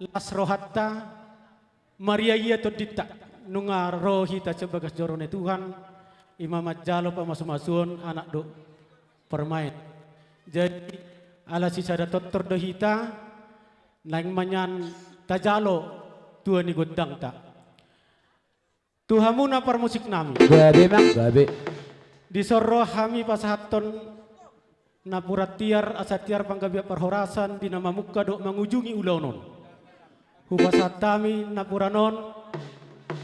las rohatta Maria iya todita nunga rohita sebagai jorone Tuhan imamat jalo pamasumasuon anak do permain. Jadi ala sisada totor dohita nang manyan tajalo tuan ni godang ta. Tuhamuna permusik nami. Gabe mang gabe. Di soro hami pasahaton napuratiar asatiar panggabiak perhorasan di nama muka dok mengujungi ulaunon. Hupasatami napuranon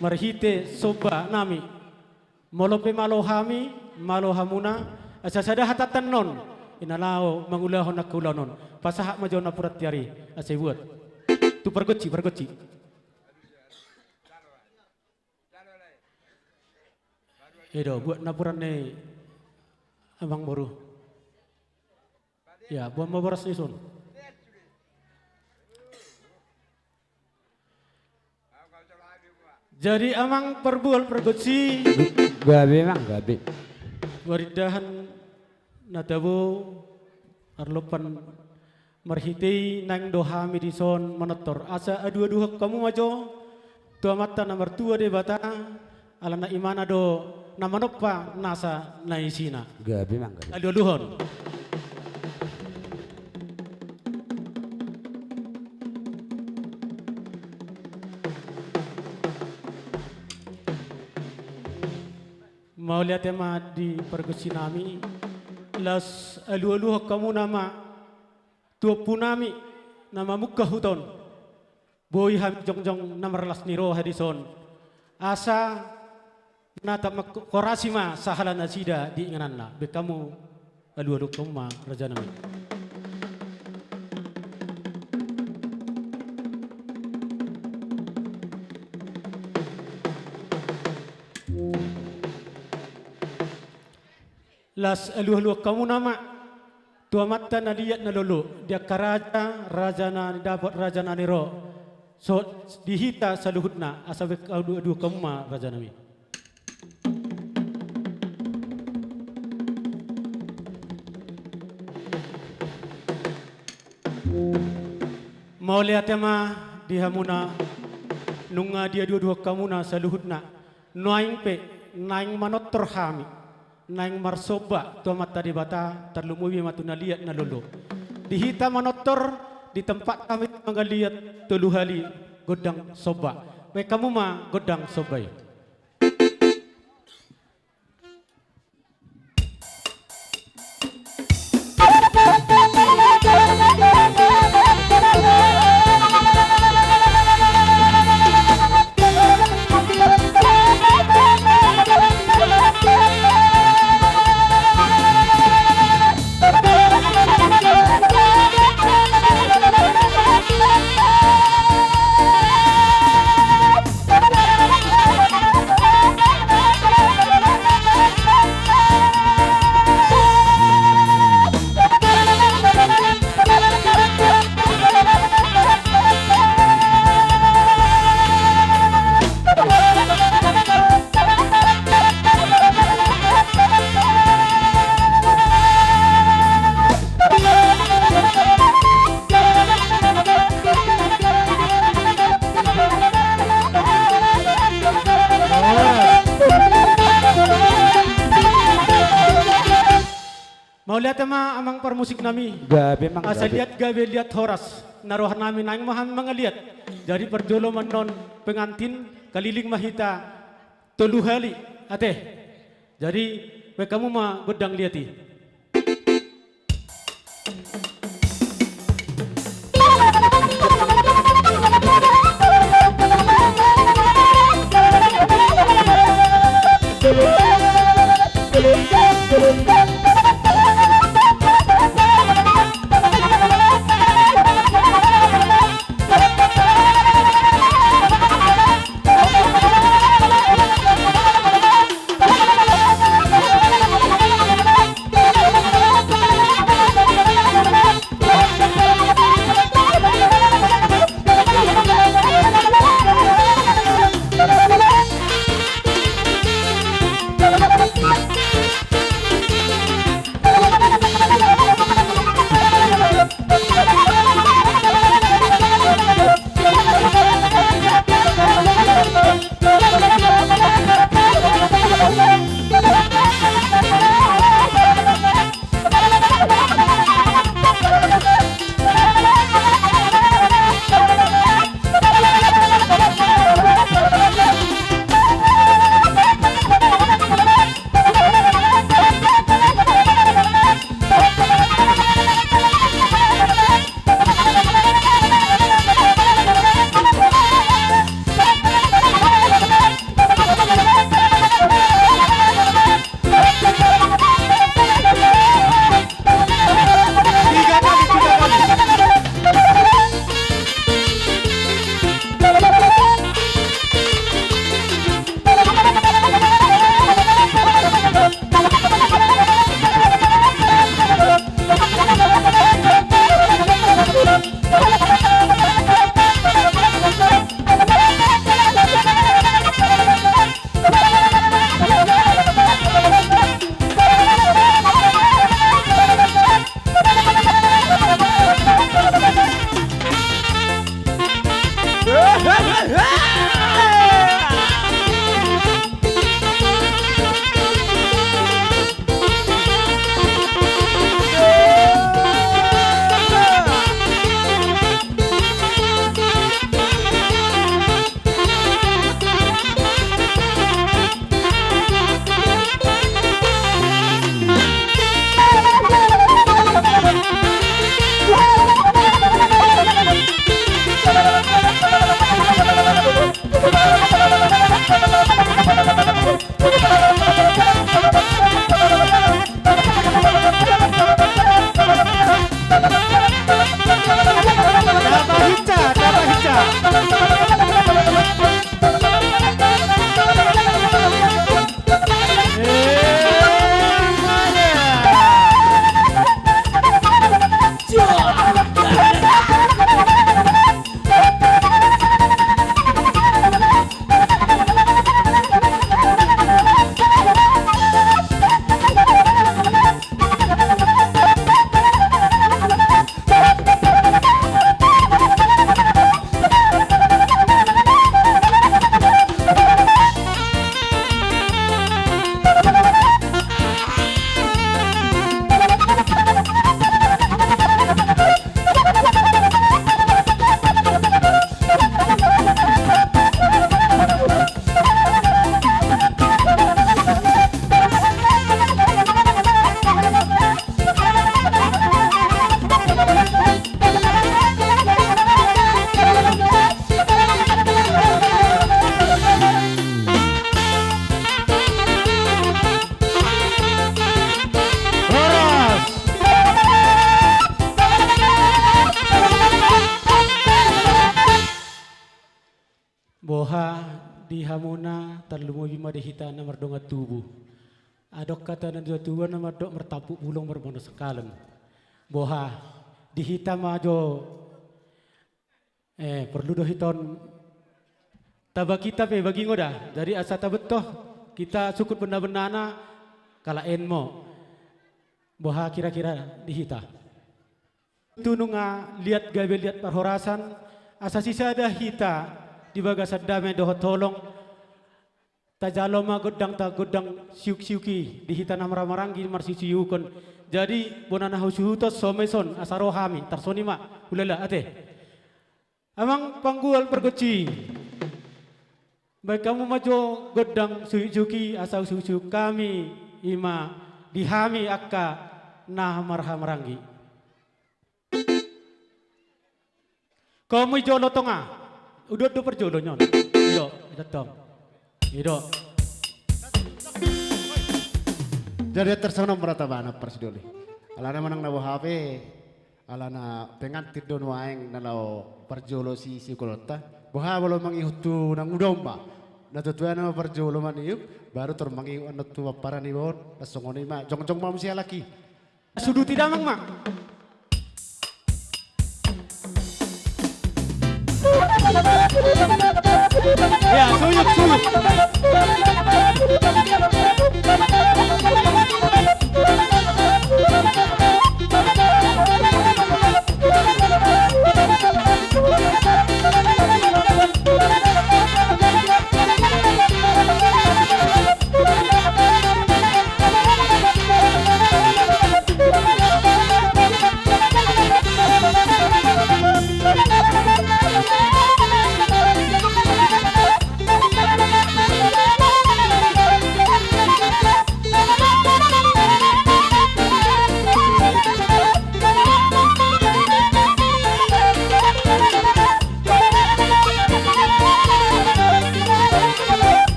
marhite soba nami. Molope malohami malohamuna asasada hatatan non inalao mangulahon nak ulaunon. Pasahak majo napuratiari asai buat. Tu pergoci. Edo buat napuran ne abang baru. Ya, buat maboras ni son. Jadi amang perbual pergoci. Gabe mang gabe. Waridahan natabu arlopan marhitei nang dohami di son manotor. Asa adu kamu majo. Tua mata nomor 2 de bata. Alana imana do namanopa nasa naisina. Gabe mang gabe. Aduhon. Mau lihat tema di pergusi nami las alu kamu nama tua punami nama muka huton boy ham jongjong nomor las niro hadison asa nata korasima sahala nasida di ingananna be kamu alu kamu ma raja nami. Las alu kamu nama tua mata naliat nalulu dia karaja raja na dapat raja na niro so dihita saluhutna asabe adu kamu ma raja nami. Mau lihat tema dihamuna nunga dia dua kamuna saluhutna noaing pe naing manotor hami naing marsoba tua mata di bata terlumuwi matuna liat nalulu dihita manotor di tempat kami menggaliat tuluhali godang soba we kamu ma godang sobai. Mau lihat tema amang permusik nami. Gabe mang Asa gabe. lihat gabe lihat horas. Naruh nami naing maham mangaliat. Jadi perjoloman non pengantin keliling mahita toluhali ateh. Jadi we kamu mah godang liati. Boha di hamuna terlumu bima dihita na mardonga tubuh. Adok kata na dua tuan na mardok mertapuk bulong berbono sekalan. Boha dihita majo perlu dohiton taba kita pe bagi ngoda dari asa tabetoh kita sukut benda-bendana kala enmo. Boha kira-kira dihita. Tununga lihat gabe lihat perhorasan asa sisa dah hita di baga sadame doho tolong tajaloma godang ta godang siuk-siuki di hita namra-maranggi marsisiukon jadi bonana husuhutos someson asarohami tarsonima ulala ate amang panggual pergoci baik kamu majo godang siuki asau susu kami ima dihami akka nah marha-marangi kamu jolo tonga udah perjodoh nyon. Iyo, datang. Iyo. Jadi tersana merata bana persidoli. Alana manang nawa HP, alana pengantin don waeng nalau perjolo si kulota. Boha bolo mangihutu nang udomba. Natutuan nama perjolo maniup, baru termangi anu tua para nibon, nasongoni ma, jong-jong manusia laki. Sudu tidak mang mak. Ya, suyuk.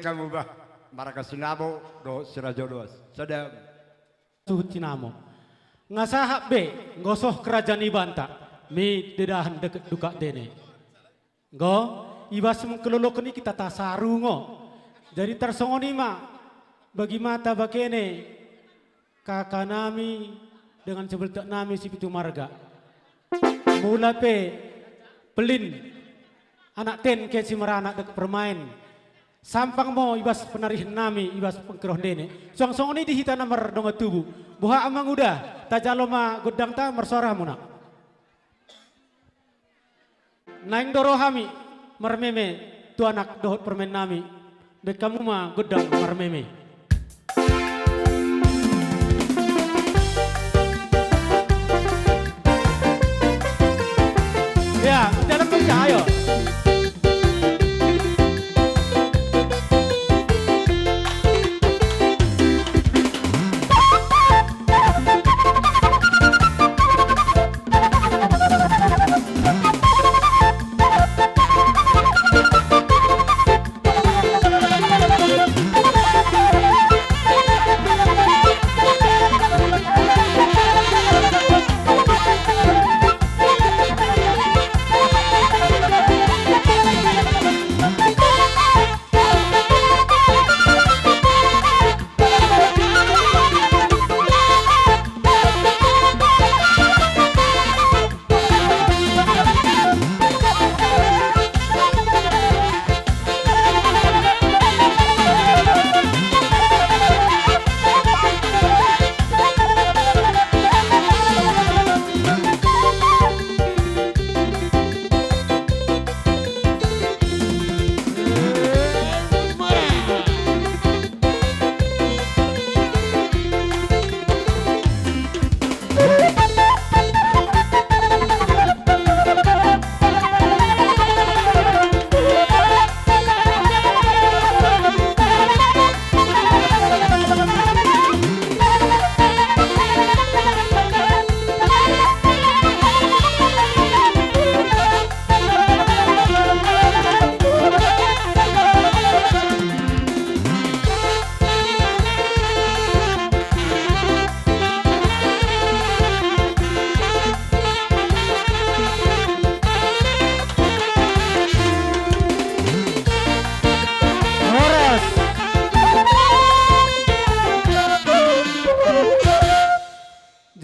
kamu bah. Maraka sinabo do sirajodoas. Sadam. Suhut Cinamo. Ngasahak be ngosoh kerajaan ibanta mi dedahan deket duka dene. Go ibas mengkelolok ini kita tasaru ngo. Jadi tersongoni ma bagi mata bakene kakak nami dengan sebeltak nami si pitu marga. Mula pe pelin anak ten ke si meranak dek bermain. Sampang mo ibas penarihin nami ibas pengkeroh dene. Song ini dihita nomor donga tubuh. Buha amang udah tajalo ma godang ta mersuara muna. Naing doro hami marmeme tu anak dohot permen nami. Dek kamu ma godang marmeme. Ya, dalam baca ayo.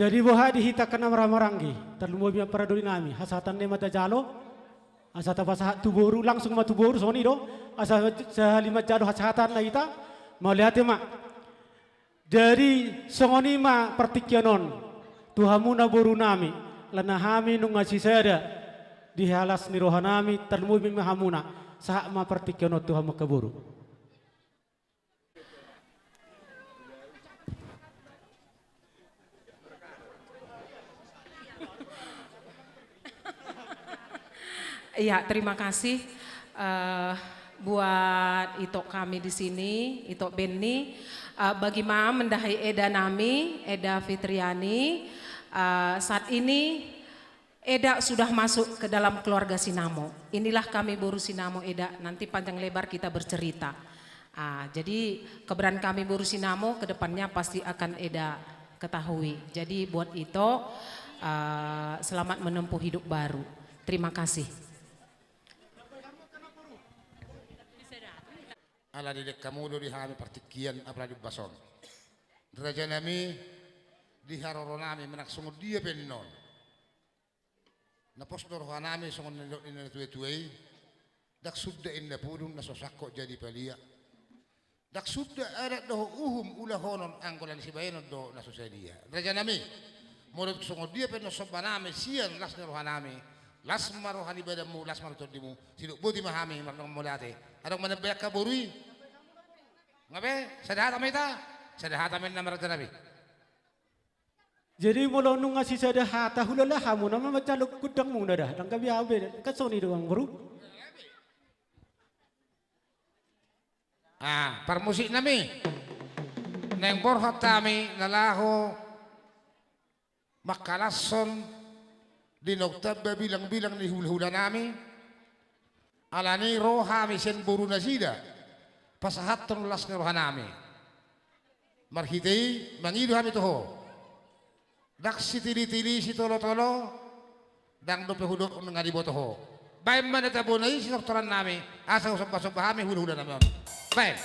Jadi boha dihitakan maranggi terlumu biar para doli nami hasatan ne mata jalo asata pasahat tuboru langsung matu boru soni do asa sehalimat jalo hasatan na ita mau lihat ya mak. Jadi songoni ma pertikyanon tuhamu na boru nami lana hami nung ngasi seda di halas ni rohanami terlumu biar hamuna sah ma pertikyanon tuhamu kaburu. Iya, terima kasih buat itok kami di sini, itok Benny. Bagi ma mendahai Eda nami, Eda Fitriani. Saat ini Eda sudah masuk ke dalam keluarga Sinamo. Inilah kami Boru Sinamo Eda. Nanti panjang lebar kita bercerita. Jadi keberadaan kami Boru Sinamo ke depannya pasti akan Eda ketahui. Jadi buat itu selamat menempuh hidup baru. Terima kasih. Ala didek kamu di hami partikian apra di bason. Raja nami di haroro nami menak sungut dia pennon. Napos dor nami sungut nendok ina tuwe-tuwe. Dak sudda inda pudum na sosakko jadi pelia. Dak sudda ada doh uhum ulah honon anggolan si bayenon do na sosedia. Raja nami modok sungut dia pennon sobanami sian las rohanami. Las marohani badamu las marotodimu siduk buti mahami marong molate. Adong manabek ka borui. Ngabe sadahat amita sadahat amin na marata nabi. Jadi mula nung ngasi sadahat hulala hamu nama macalok kudang muna dah dang gabi abe kasoni doang baru. Permusik nami. Neng borhat kami lalaho makalason di noktabba bilang-bilang ni hula-hula nami. Alani roha misen buru nasida pasahaton las nga rohanami. Marhitay, mangido kami toho. Dak si tili-tili si tolo-tolo, dang do pehudot nga di botoho. Baik mana tabunay si doktoran nami, asa usap-usap kami hula-hula namin. Baik.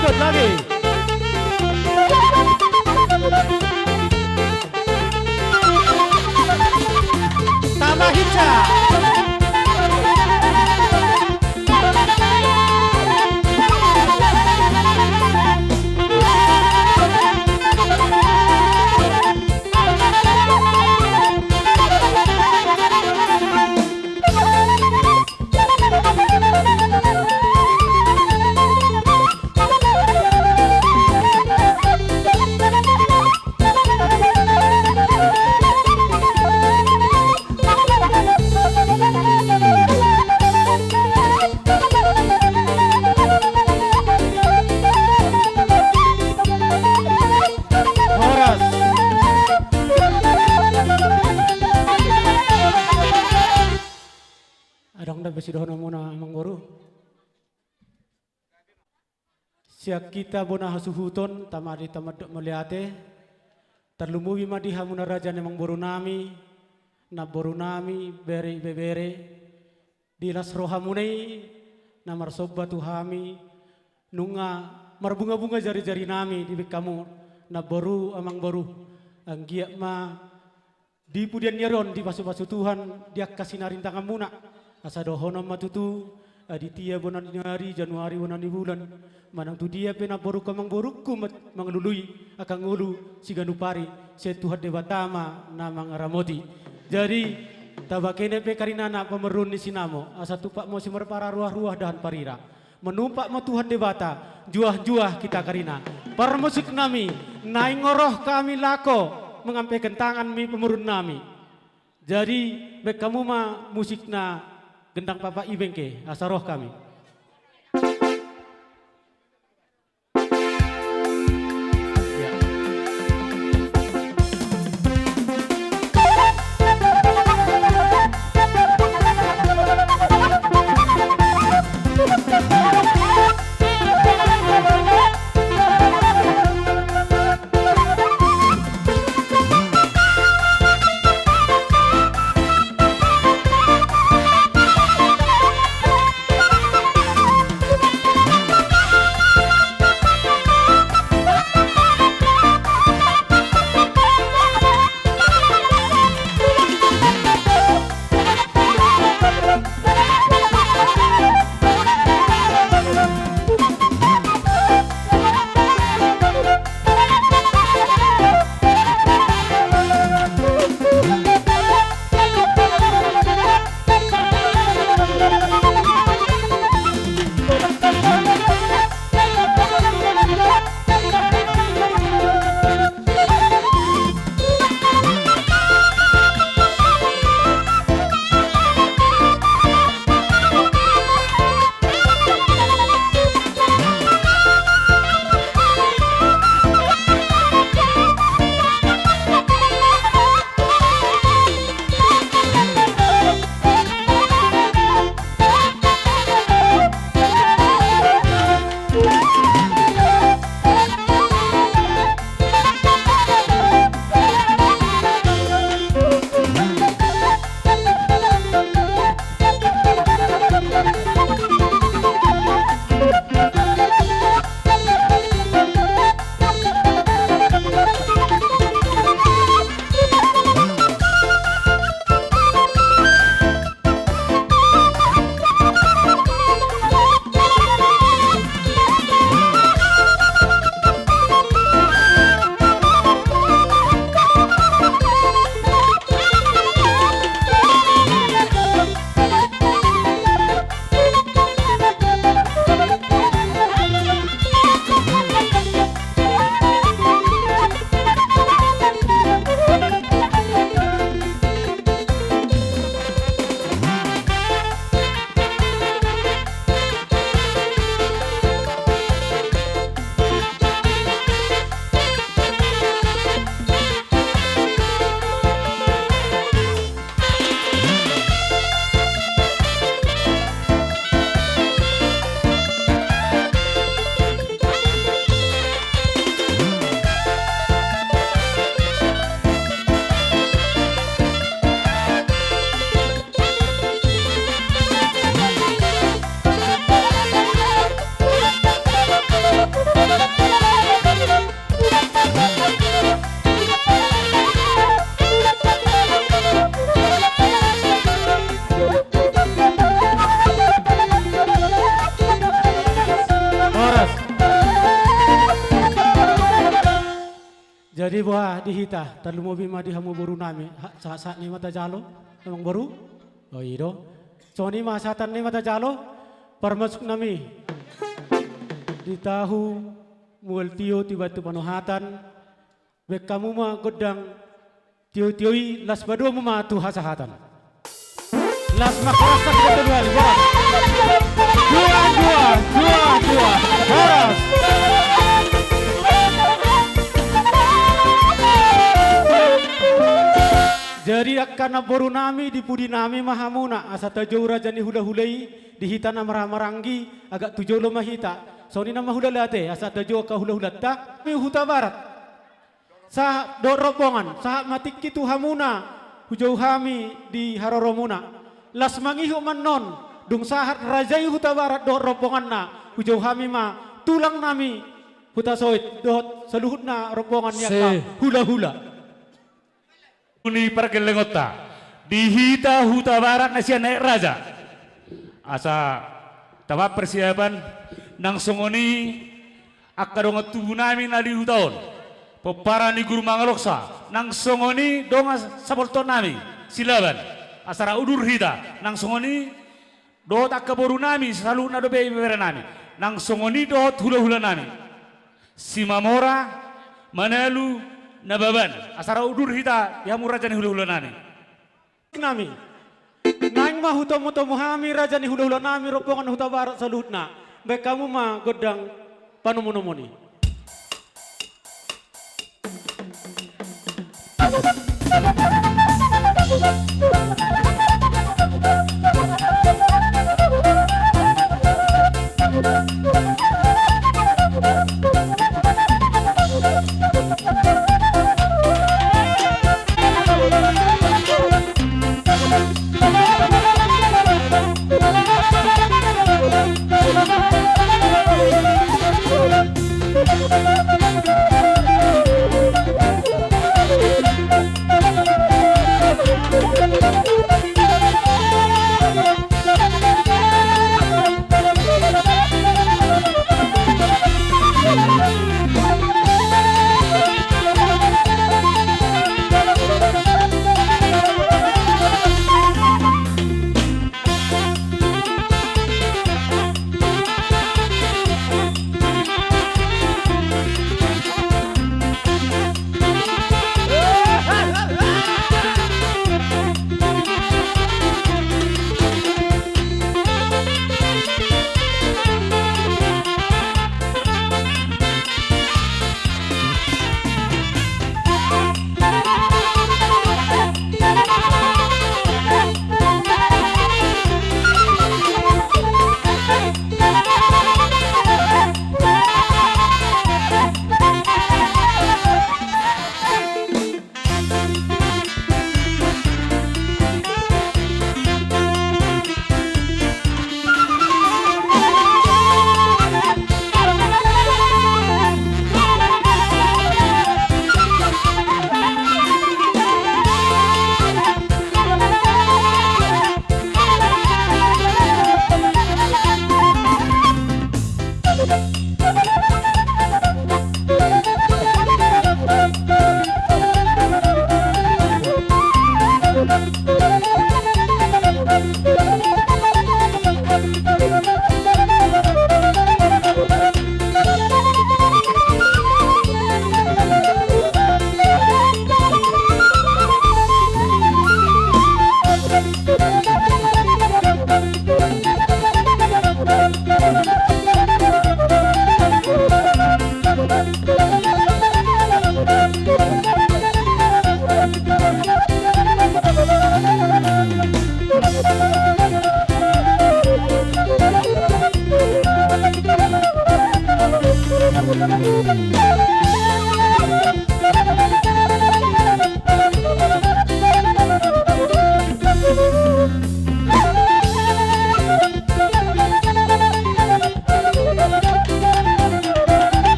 lanjut lagi. Tambah hijau. Adong da besidohon muna mangguru. Siak kita bona hasuhuton tamadi tamadok meliate. Terlumuwi madiha muna raja nemang boru nami. Na boru nami beri bebere. Dilas roha munai namar sobat tuhami. Nunga marbunga-bunga jari-jari nami di kamu. Na boru amang boru. Anggiak ma di pudian nyeron di basu-basu Tuhan dia kasih narintangan muna. Asa dohonom matutu Aditya bonani hari, Januari bonani bulan. Manang tu dia pena boru kamang boruku mengelului akan ngulu si ganupari setuhat debatama namang ramoti. Jadi tabakene pe karinana pemerun ni sinamo asa tupak mo si merpara ruah-ruah dahan parira. Menumpak mo Tuhan debata juah-juah kita karina. Para musik nami naing ngoroh kami lako mengampekan tangan mi pemerun nami. Jadi bek kamu ma musikna gendang papa ibengke asa roh kami. Jadi buah dihita talu mobi madi hamu boru nami saat ni mata jalo emang boru oh ido so ni masatan ni mata jalo permasuk nami di tahu mual tio tiba tu panuhatan bek kamu mah godang tio-tioi las badu mah tu hasahatan las makrasa kita dua dua horas. Jadi karena boru nami di pudi nami mahamuna asa tajau raja ni hula hulai dihita nama maranggi agak tujuh lo mahita so ni nama hula late asa tajau ka hula hulata mi huta barat sah do rombongan sah matik kitu hamuna hujau hami di haroromuna las mangihu manon dung sahat rajai huta barat do rombongan na hujau hami ma tulang nami huta soit do seluhutna rombongan yang hula hula. Uni pergelengota dihita huta barat nasian naik raja asa Tawa persiapan nang songoni akadonga tubuh nami nadi hutaon. Popara ni guru mangaloksa nang songoni donga sabolton nami silaban asara udur hita nang songoni dohot akaboru nami selalu nadobe ibere nami nang songoni dohot hula-hula nami simamora manalu nababan asara udur hita ya murajani hula-hula nami Nami. Naing mah hutomo-tomo hami raja ni hula-hula nami rombongan huta barat salutna. Baik kamu mah godang panumu-numuni.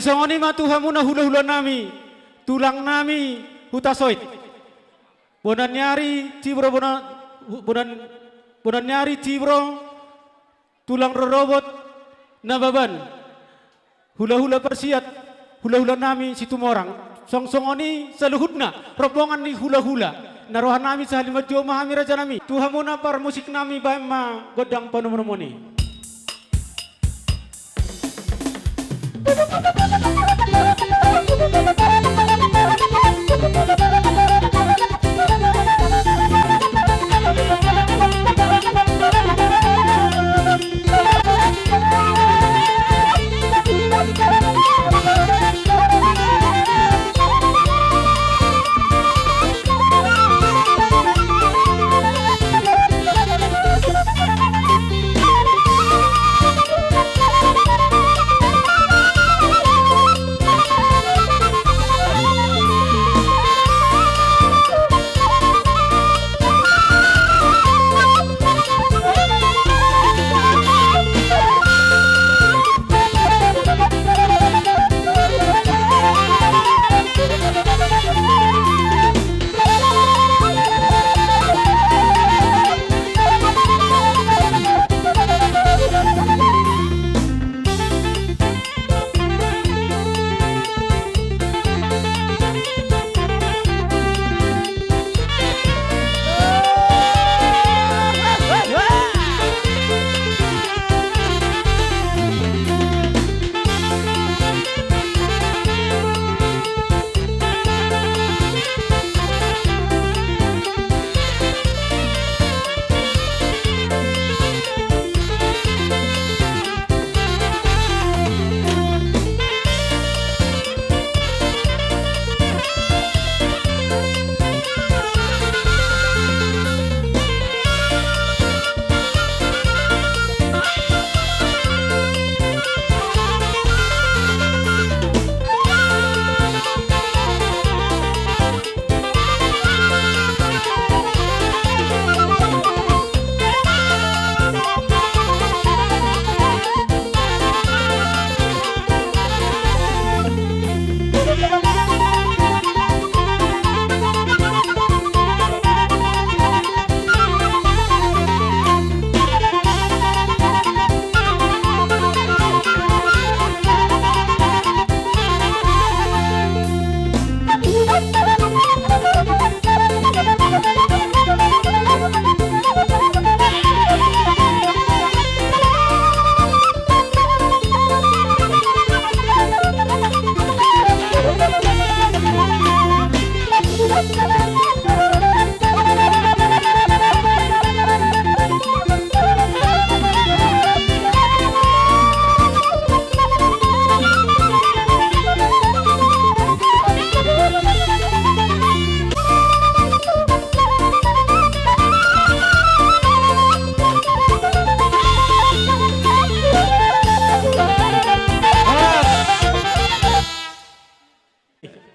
songoni ma tuhamuna hula-hula nami, tulang nami hutasoit. Bonan nyari cibro bonan nyari cibro tulang rorobot nababan. Hula-hula persiat, hula-hula nami situmorang. Song-songoni saluhutna, rombongan ni hula-hula. Narohan nami sa halimat jo mahami raja nami. Tuhamuna par musik nami bae ma godang panumunumuni.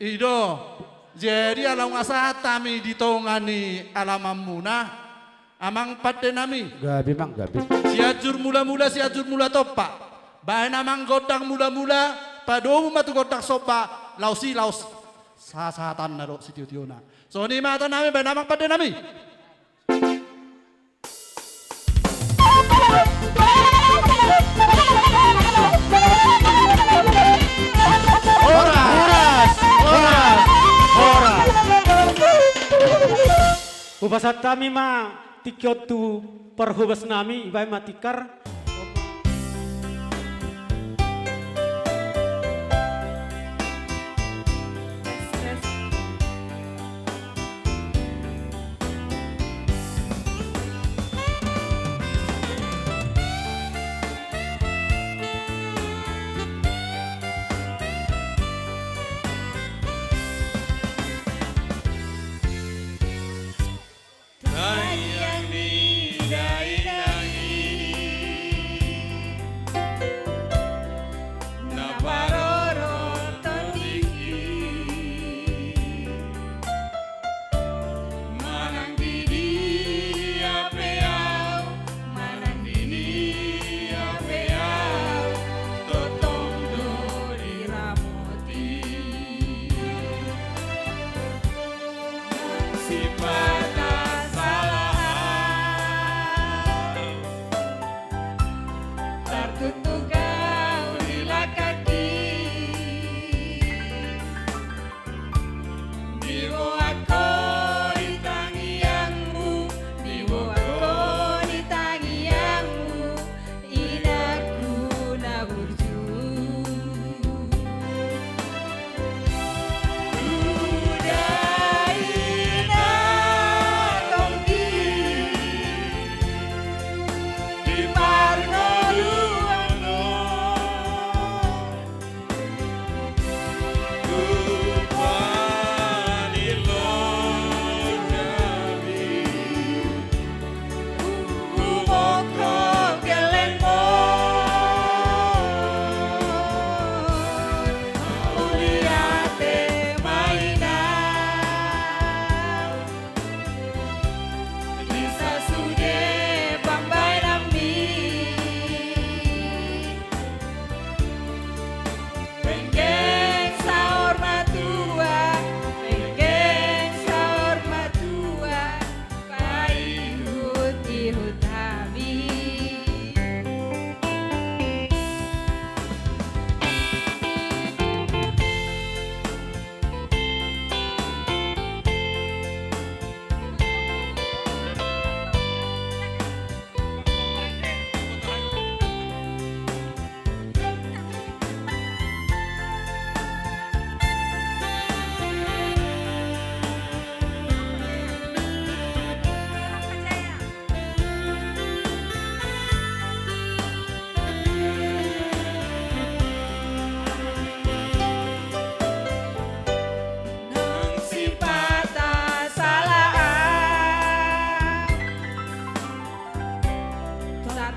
Ido, jadi alam asa tami ditongani alamam muna, amang pate nami. Gabi mang gabi. Siajur mula topa. Bahan amang godang mula-mula, padomu matu godang sopa, laus sasatan naro si tiuna. So ni mata nami bahan amang pate nami. Hubasat kami ma tikyot tu perhubas nami ibai matikar.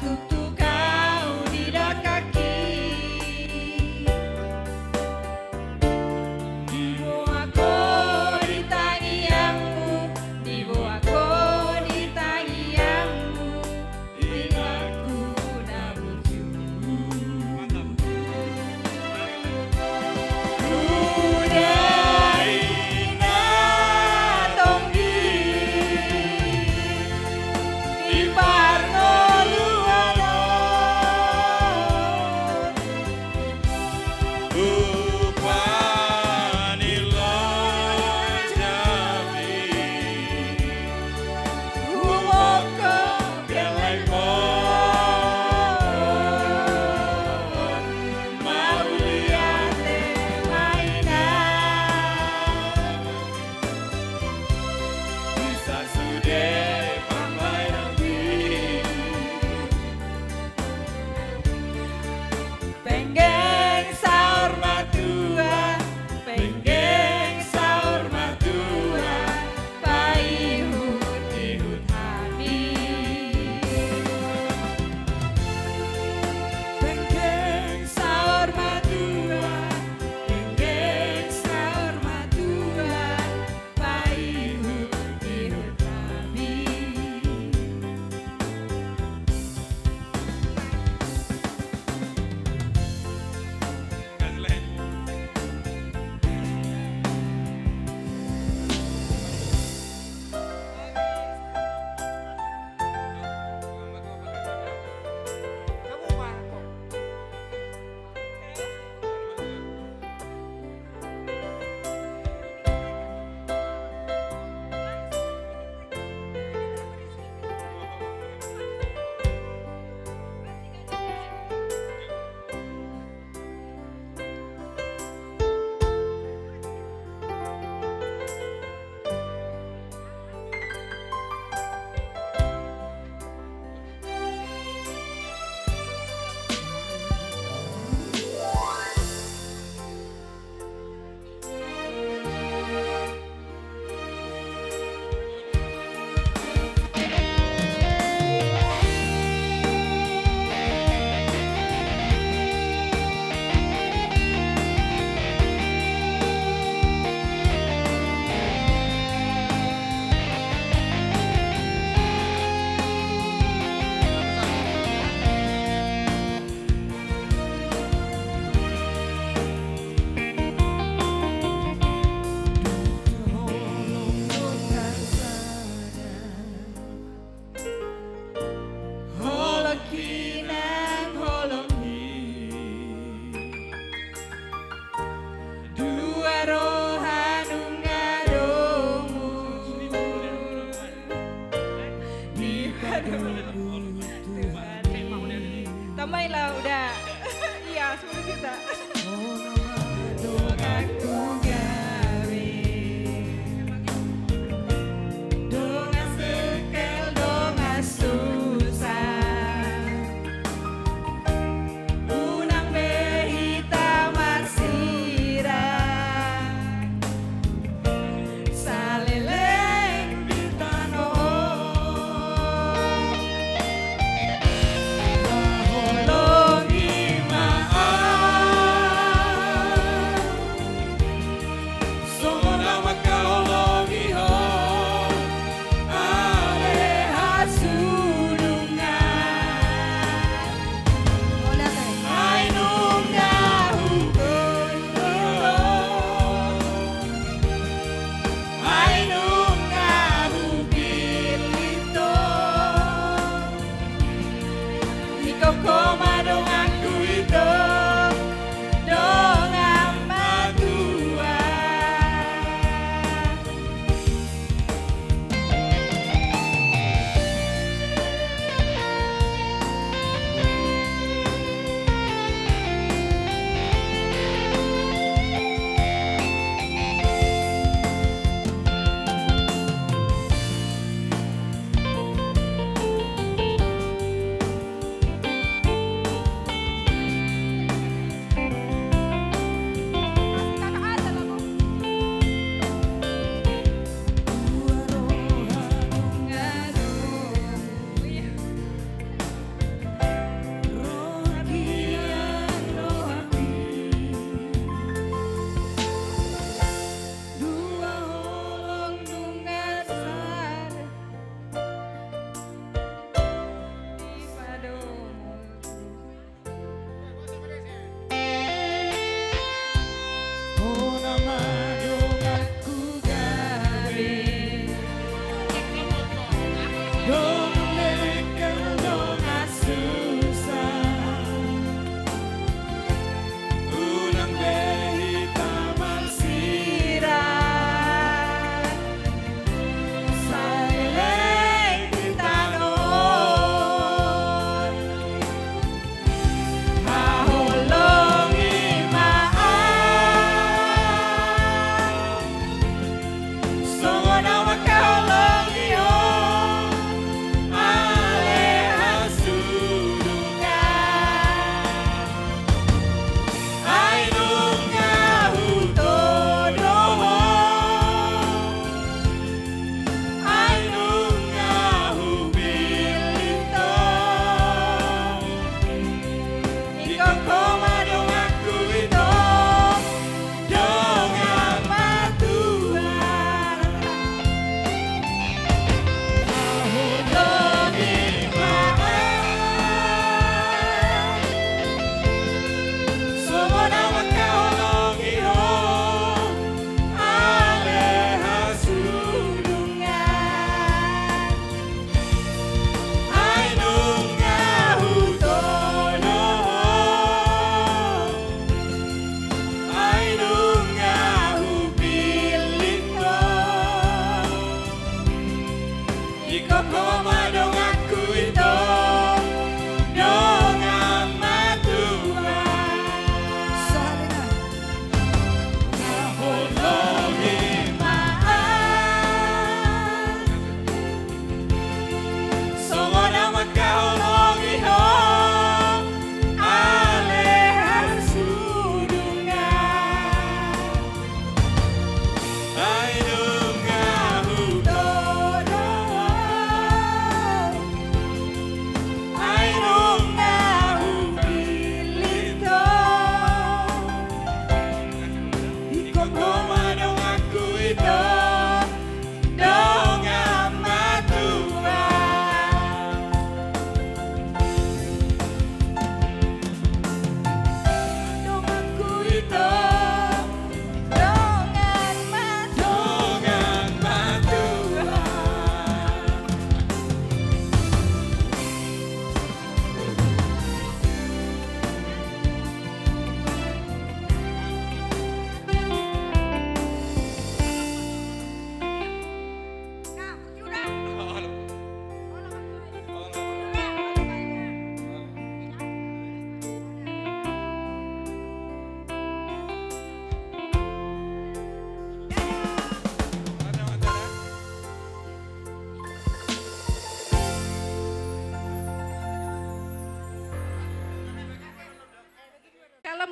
tutu kau di kaki. Ibu aku di tangianmu, ibu aku di tangianmu, ingatku namun penggeng sahur matua, penggeng sahur matua, paihut habis. Penggeng sahur matua, penggeng sahur matua, paihut habis. Tambahin lah udah. Iya 10 juta. Aku gawe donga sekel donga susah unang behita masira saleleng di tanah Koma dong aku itu dong amat tua.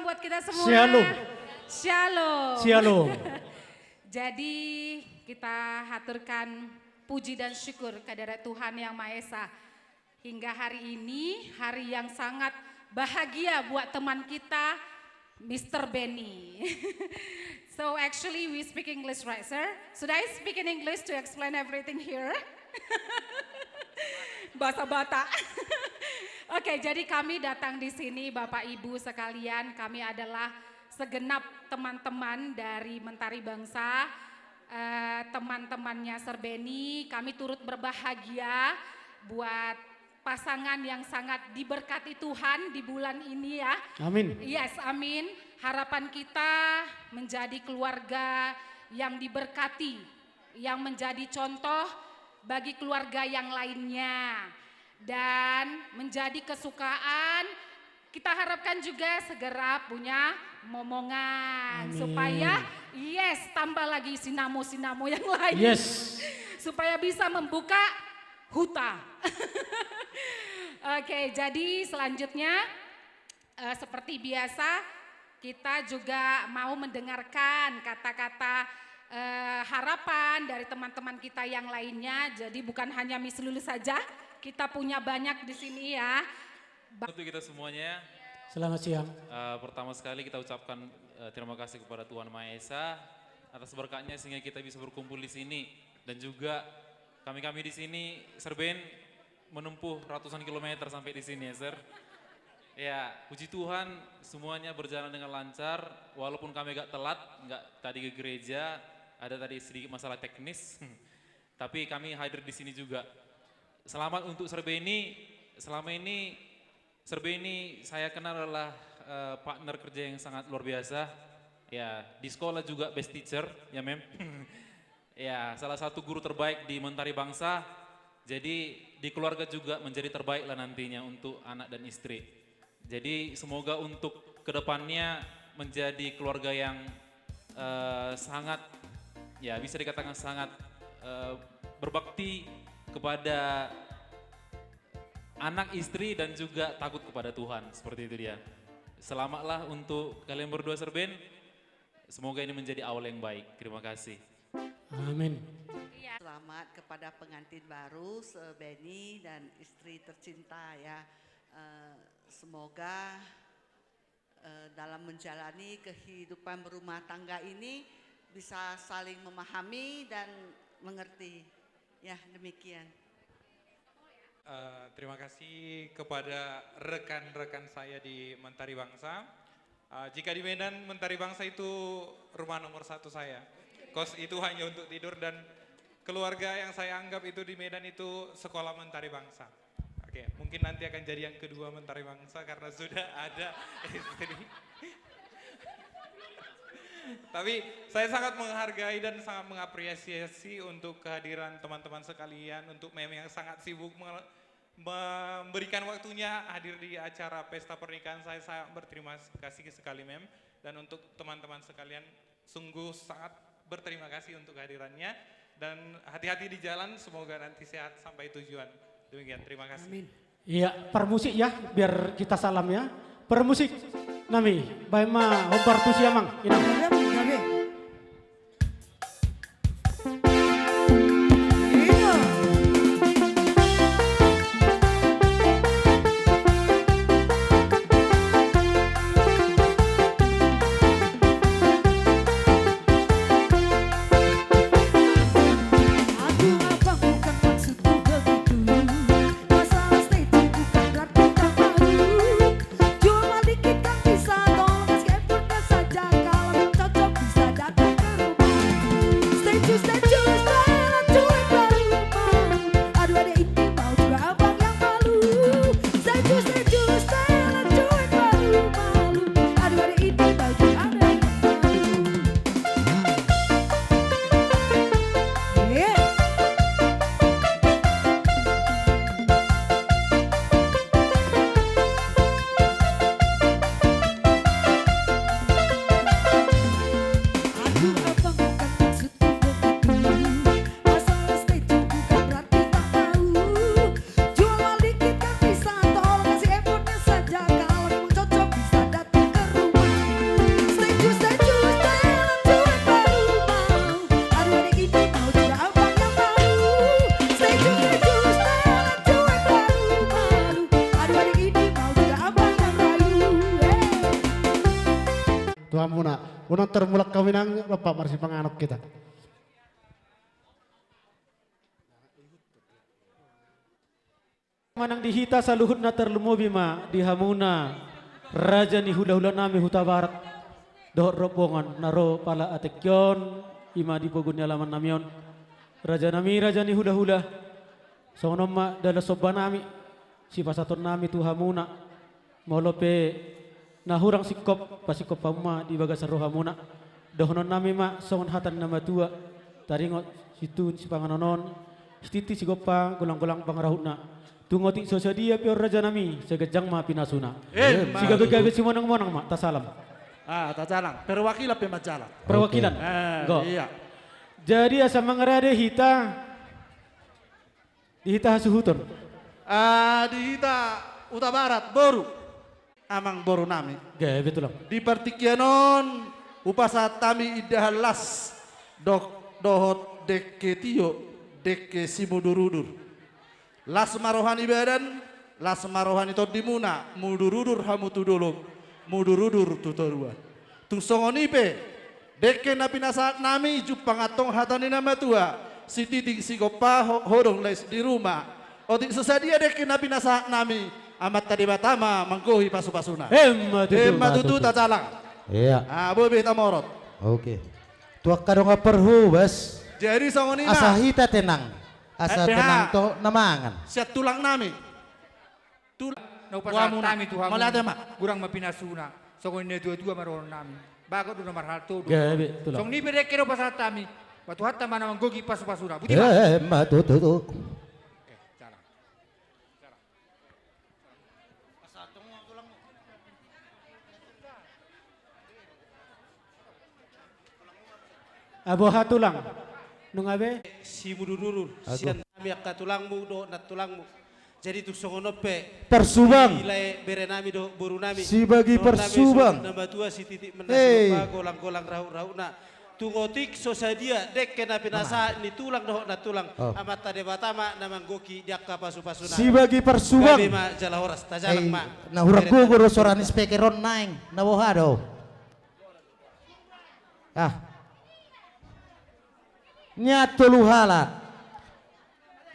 Shalom buat kita semua. Shalom. Shalom. Shalom. Jadi kita haturkan puji dan syukur kehadirat Tuhan Yang Maha Esa. Hingga hari ini, hari yang sangat bahagia buat teman kita, Mr. Benny. So actually we speak English, right sir? Should I speak in English to explain everything here? Bahasa Batak. Oke, jadi kami datang di sini Bapak Ibu sekalian, kami adalah segenap teman-teman dari Mentari Bangsa, teman-temannya Sir Benny, kami turut berbahagia buat pasangan yang sangat diberkati Tuhan di bulan ini ya. Amin. Yes, amin. Harapan kita menjadi keluarga yang diberkati, yang menjadi contoh bagi keluarga yang lainnya. Dan menjadi kesukaan, kita harapkan juga segera punya momongan. Amin. Supaya, yes, tambah lagi sinamo-sinamo yang lain. Yes. Supaya bisa membuka huta. Oke, jadi selanjutnya seperti biasa kita juga mau mendengarkan kata-kata harapan dari teman-teman kita yang lainnya. Jadi bukan hanya Miss Lulu saja, kita punya banyak di sini ya. Untuk kita semuanya, Selamat siang. pertama sekali kita ucapkan terima kasih kepada Tuhan Maha Esa atas berkatnya sehingga kita bisa berkumpul di sini, dan juga kami di sini, Sir Ben, menempuh ratusan kilometer sampai di sini ya Sir. Ya, puji Tuhan semuanya berjalan dengan lancar, walaupun kami agak telat, nggak tadi ke gereja, ada tadi sedikit masalah teknis, tapi kami hadir di sini juga. Selamat untuk Sir Benny. Selama ini Sir Benny saya kenal adalah partner kerja yang sangat luar biasa. Ya, di sekolah juga best teacher, ya Mem. Ya, salah satu guru terbaik di Mentari Bangsa. Jadi di keluarga juga menjadi terbaik lah nantinya untuk anak dan istri. Jadi semoga untuk kedepannya menjadi keluarga yang sangat, ya bisa dikatakan sangat berbakti kepada anak, istri, dan juga takut kepada Tuhan. Seperti itu dia. Selamatlah untuk kalian berdua Sir Ben. Semoga ini menjadi awal yang baik. Terima kasih. Amin. Selamat kepada pengantin baru Benny dan istri tercinta ya. Semoga dalam menjalani kehidupan berumah tangga ini bisa saling memahami dan mengerti. Ya, demikian. Terima kasih kepada rekan-rekan saya di Mentari Bangsa. Jika di Medan, Mentari Bangsa itu rumah nomor 1 saya. Kos itu hanya untuk tidur, dan keluarga yang saya anggap itu di Medan itu sekolah Mentari Bangsa. Oke, mungkin nanti akan jadi yang kedua Mentari Bangsa karena sudah ada istri. Tapi saya sangat menghargai dan sangat mengapresiasi untuk kehadiran teman-teman sekalian, untuk Mem yang sangat sibuk memberikan waktunya hadir di acara pesta pernikahan saya. Sangat berterima kasih sekali Mem, dan untuk teman-teman sekalian sungguh sangat berterima kasih untuk kehadirannya, dan hati-hati di jalan, semoga nanti sehat sampai tujuan. Demikian, terima kasih. Amin. Iya, permusik ya, biar kita salam ya. Permusik, nami, baima, hobar tu siamang. Ini. Cuma dikit kan bisa dong, meskipun saja kalau cocok. Tuhan muna. Unang termulak kami nang Bapak marsi panganok kita. Manang dihita sa luhut na terlumubi ma di hamuna raja ni hula-hula nami huta barat dohot robongan naro pala atekyon ima di pogun alaman namion raja ni hula-hula sono ma dala soba nami si pasaton nami tu hamuna molope nahurang sikop pasikop pamma di bagas roh hamuna dohonon nami ma songon hatan nama tua taringot situ si panganonon stiti si gopa gulang-gulang pangarahutna tungoti sosadia pior raja nami segejang ma pinasuna. Si gabe-gabe si monang-monang ma tasalam. Tasalang. Perwakilan pemajalah. Perwakilan. Go. Iya. Jadi asa mangarade hita dihita hasuhuton. Dihita Uta Barat boru. Amang boru nami. Gabe betul. Di Partikianon upasa tami idahalas dohot dekke tio dekke simudurudur. Las marohani badan, las marohani todimuna, mudurudur hamu tudolong, mudurudur tutoruan. Tusongoni pe, deke napi nasaat nami jupang atong hatani nama tua, si titik si gopa hodong les di rumah. Otik sesadia deke napi nasaat nami, amat tadi batama manggohi pasu-pasuna. Hemma tutu tacalang. Iya. Bobe tamorot. Oke. Tuak kadong perhu bas. Jadi songoni Asahita tenang. Asa tenang to namangan. Siat tulang nami. Naupasa nami tuhan. Malada ma. Kurang mapinasuna. Sokon ne dua-dua maroon nami. Bagot do nomor halto. Gabe betul. Song ni bere kero pasat tami. Batu hatta mana manggogi pasu-pasuna. Buti ba? Ma tu. Abo hatulang. Nungabe si mudururur sian nami akka tulangmu do nat tulangmu jadi tu songono pe Persubang. nilai bere nami do boru nami Si bagi persubang. nambah tua si titik Hey. menasi golang-golang rau-rau na tungotik sosadia dek kena pinasa ni tulang do nat tulang amat tade batama namang goki diakka pasu-pasuna Si bagi persubang. gabe ma jala horas tajalang ma Nah hurang gugur soran speakeron naing nawohado. Nyato luhala.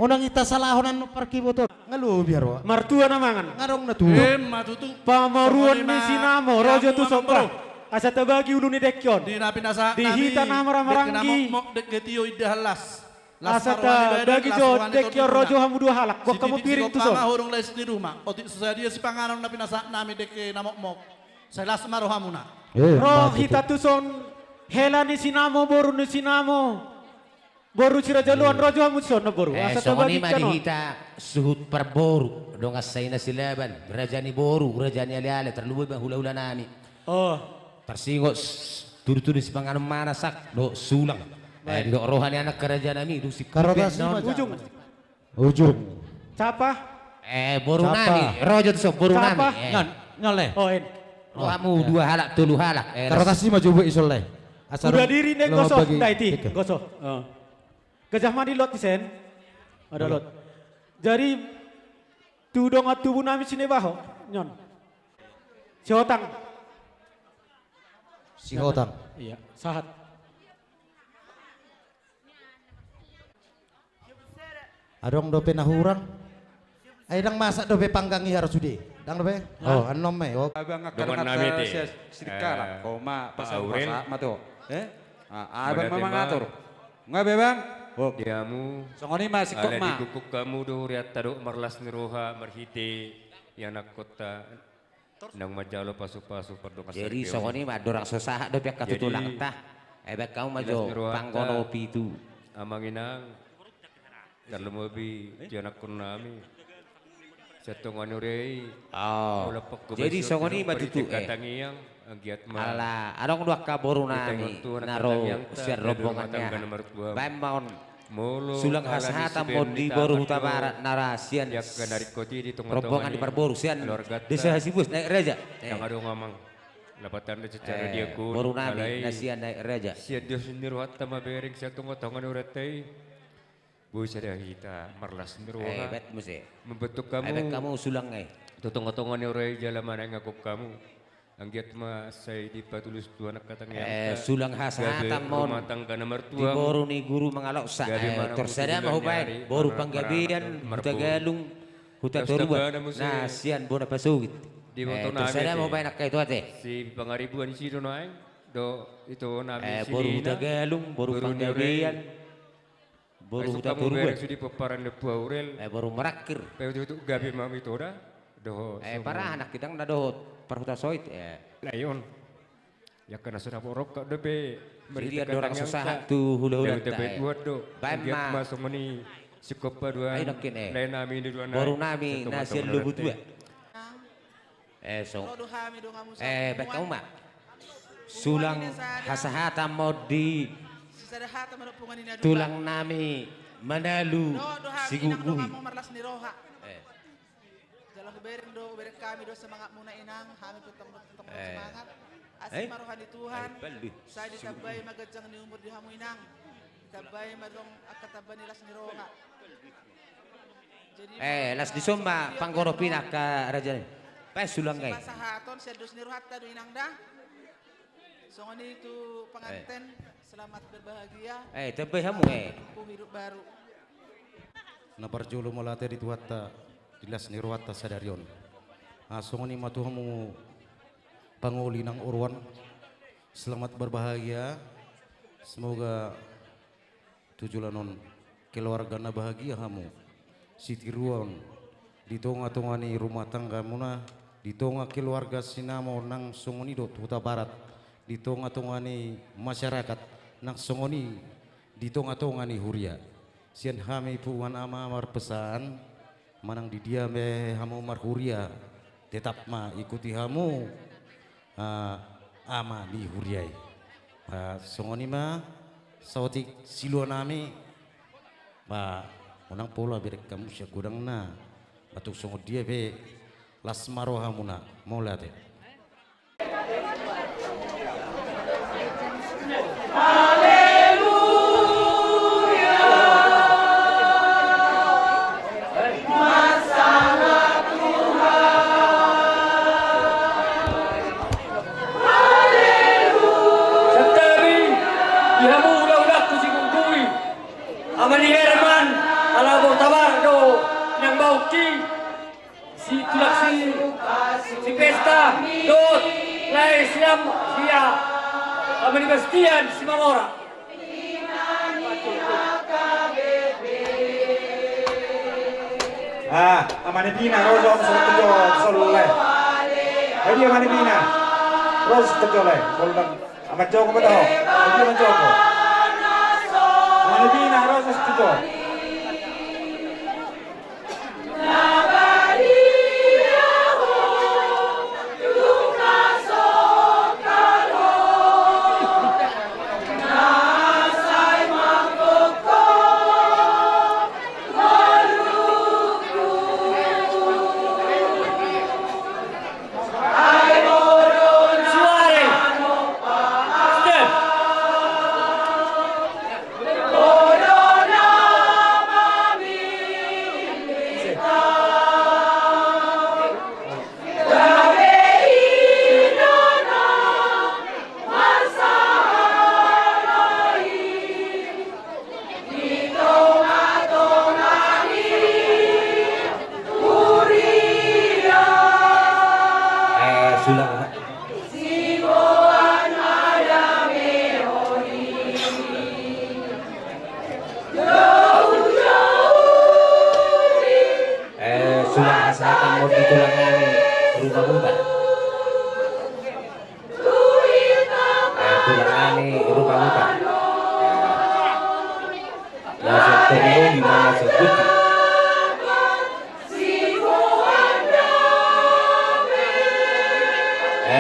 Unang ita salahonan no parki botol. Ngalu biar wa. martua namangan. Ngarong na tu. Matutu. Pamaruan ni sinamo rojo tu sopa. Asa tabagi ulu ni dekyon. Di napi nasa Dihita nama maranggi. Dek getio idahalas. Asa tabagi jo dekyon rojo hamu dua halak. Kok kamu piring tu so. Kama hurung les di rumah. Otik sesadia si panganan napi nasa nami dek namok-mok. Saya las marohamuna. Roh hita tu son. Hela ni sinamo boru ni sinamo. Boru cira jaluan rojo hamu son na boru. Asa tabagi ma kanon. dihita suhut per boru dong asay na silaban rajani boru rajani ali-ali terlalu bang hula-hula nami tersingot tudu-tudu si panganan manasak do sulang do rohani anak kerajaan nami do si Karotasi Ujung. Ujung. Capa? boru Siapa? nami rojo tu sok boru Capa? nami Nyole. Oh en. kamu dua halak tulu halak Karotasi maju bu isole. Udah diri nek gosok daiti. Gosok. Gajah mandi lot isen. Ada lot. Jadi tudong at tubuh nami sini baho. Nyon. Si Hotang. Si Hotang. Iya, sahat. Adong dope nahurang. Ay dang masak dope panggangi harus sudi. Dang dope. Oh, anom me. Oh. Abang akan nami sedikala koma pasal masa mato. Abang memang ngatur. Ngabe bang? Oh, diamu. Songoni masih kok ma. Guguk kamu do riat tado marlas niroha marhite yanak kota nang majalo pasu-pasu perdongan. jadi songoni ma dorang sosah do pek katutulang tah ebek kamu majo panggono pitu amanginang darlumobi yanak kunami setongani rei jadi songoni ma tutu katangiyang agiat ma ala adong dua kaboru nami naro siar rombongannya bambon sulang hasahata modi boru huta barat narasian rombongan di parboru sian desa hasibus naik raja yang ada ngomong lapatan secara dia ku boru nami nasian naik raja sian dia sendiri hatta mabering siya tungo tangan uratay bu sada hita marlas niruha bet muse membentuk kamu ebek kamu sulang tutungo-tungo ni uray jalaman ang ngakop kamu Anggiat ma say di patulus dua nak katangnya. Sulang hasatam mon. Rumah tangga nomor Di boru ni guru mengalok sa. Tersada mau baik. Boru panggabian, huta galung, huta toruan. Nah, sian bona pasugit. Di motor nami. Tersada mau baik nak kayak itu ate. Si pangaribuan si do naing. Do itu nami si. Boru huta galung, boru panggabian. Boru huta toruan. Sudi peparan de Aurel. Boru merakir. Pero itu gabi mami toda. Do. Parah anak kita nggak dohot. Parhuta soit layon ya karena sudah borok kok debe jadi ada orang susah tuh hula-hula debe buat do baima masuk meni sikopa dua lain nami di dua baru nami nasi lubut dua so baik kamu mak sulang hasahata modi tulang nami manalu siguguhi Bereng do bereng kami do semangat muna inang kami petang semangat asih marohani Tuhan saya ditabay magajang ni umur di hamu inang ditabay madong akatabani las ni roha jadi las di somba panggoropi nak raja pas sulang kay pasahaton saya dos ni roha ta do inang dah songoni itu pengantin selamat berbahagia tabay hamu hidup baru na parjulo molate di tuwata dilas ni ruwata sadarion. Asong ni matuhamu panguli ng urwan. Selamat berbahagia. Semoga tujulanon keluarga na bahagia hamu. Siti ruan di tonga-tonga ni rumah tangga muna di tonga keluarga sinamo nang songoni do Huta Barat di tonga-tonga ni masyarakat nang songoni di tonga-tonga ni Huria. Sian hami puan amar pesan manang di dia me hamu marhuria tetap ma ikuti hamu ama di huriai songoni ma sautik siluan nami ba menang pola berek kamu sya gudang na batuk songo dia be las maro hamuna mola te Amani Herman, Alabo Tabardo, Nang Bauki, si Tulaksi, si Pesta, Dot, Lai Siam, Sia, Amani Bastian, si Mamora. Amani Pina, Rosa, Kejo, Solule. Jadi Amani Pina, Rosa Kejo, Bolong, Amat Joko Bedoh, Amat Joko. Malibina Rosa Studio.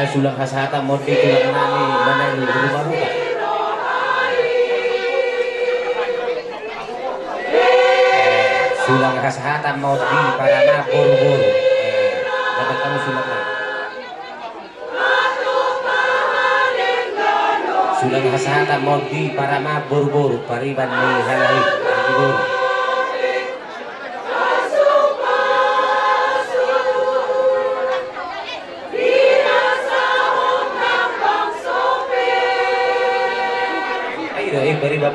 Sulang kasata mo dito lang namin manali rumah buka. Sulang kasata mo di para maburu-buru. Dapat kamu sulang na. Sulang kasata mo di para maburu-buru. Pariban ni halali. Buru.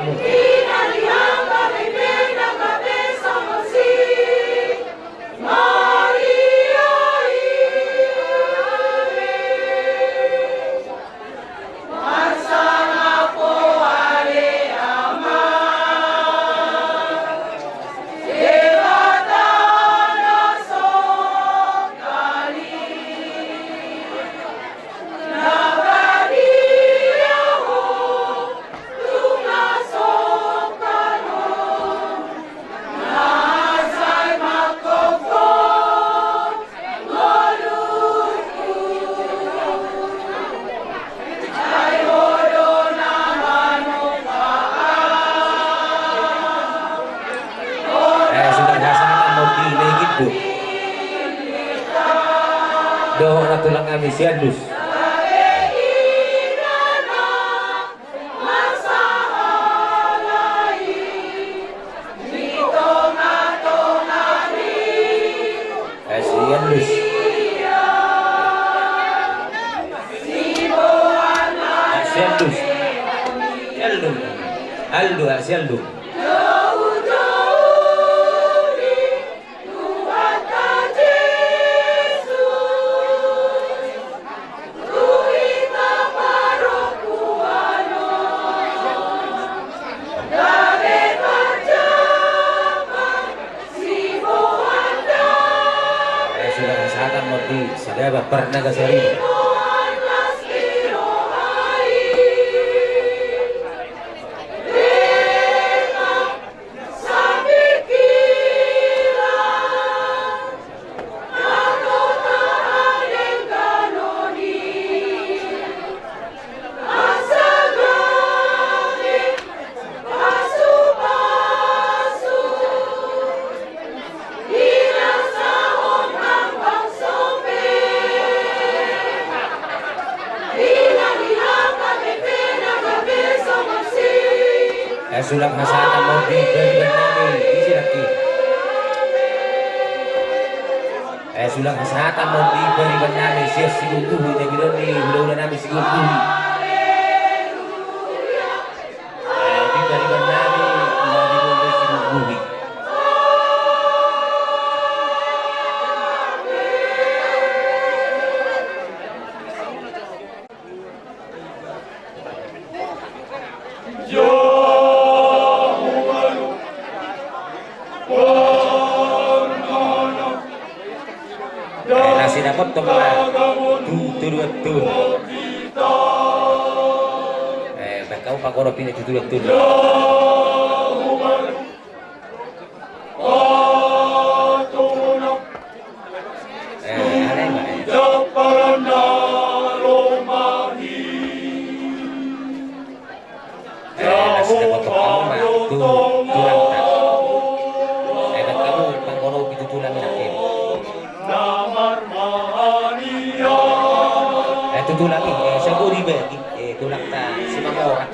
kamu. Doh na tulang kami siadus. Siadus. Siadus. Aldo, Aldo. Sedaba Pernagasari. Sulang hasatan mau diberikan nami isi lagi. Sulang hasatan mau diberikan nami siap sigutuhi negironi udah nami sigutuhi. Diberikan nami udah sigutuhi. Nasi dapat tonglah betul. Kau pakoro pindah betul. Nasi dapat tonglah tulang. Kamu pakoro pindah tulang lagi. Itu lagi, saya mau dibagi, tulang tak semang orang.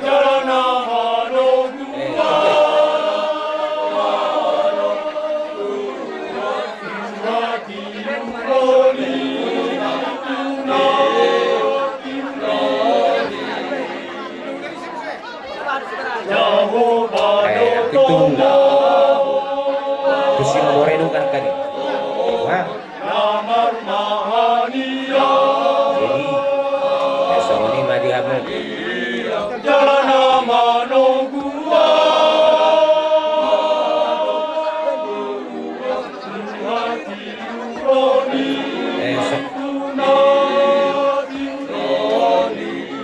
Itu si Moreno kan kali. Wah. Songoni madi hamu.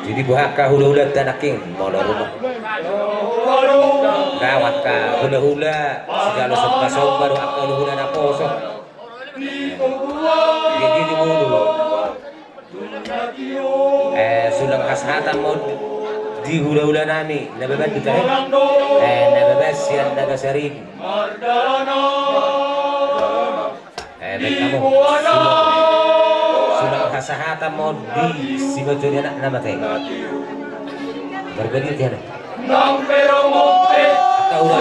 Jadi buhaka hula-hula tanaking mono rumah. Gawat ka hula-hula segala sopa-sopa do akka hula na poso. Jadi dulu. Sulang kasihatan mo di hula-hula nami nababad kita nababas yan nagasarin baik kamu sulang kasihatan mo di sibato niya namatay berbagi tiyan kaulah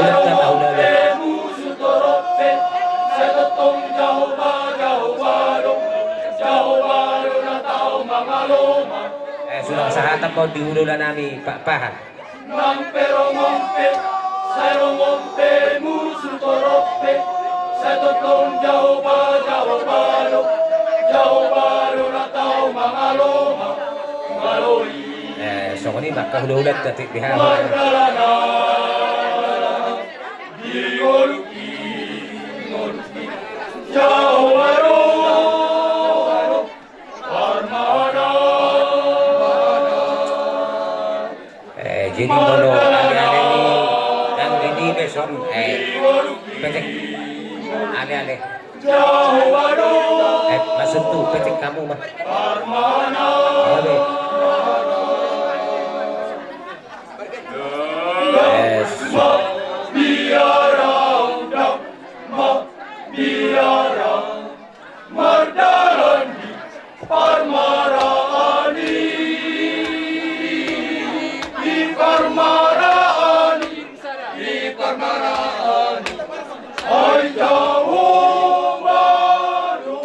sulang kasihatan mo di hula-hula nami Pak Pahan Nampero monte, Sero monte, musu torope, Setoton jauh balo, jauh baru natau mangaloma, maloi. Songoni maka hula-hula tatik bihawa. Mandalana, dioluki, jauh baru, Parmana. Jadi mono ale-ale ni dan ini beson petik ale-ale. Masuk tu petik kamu mah. Biara undang, biara mardalani, parmaraani, di parmaraani, ay jauh baru,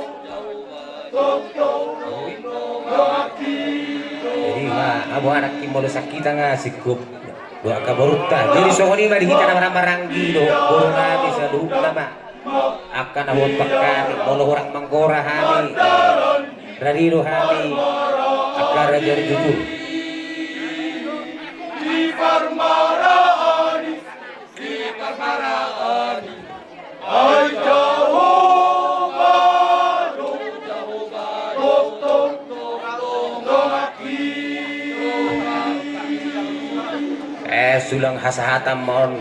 Jadi mah abu anak kimolo sakita nga sikup doa kabaruta. Jadi songoni mah dihita nama maranggi do burung nabi saduh nama akan awon pakan molo orang manggora hami radiro hami akan raja jujur. di parmaraani, ay jauh baru, Sulang hasahatam mon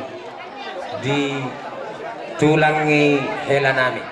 di tulangi hela nami.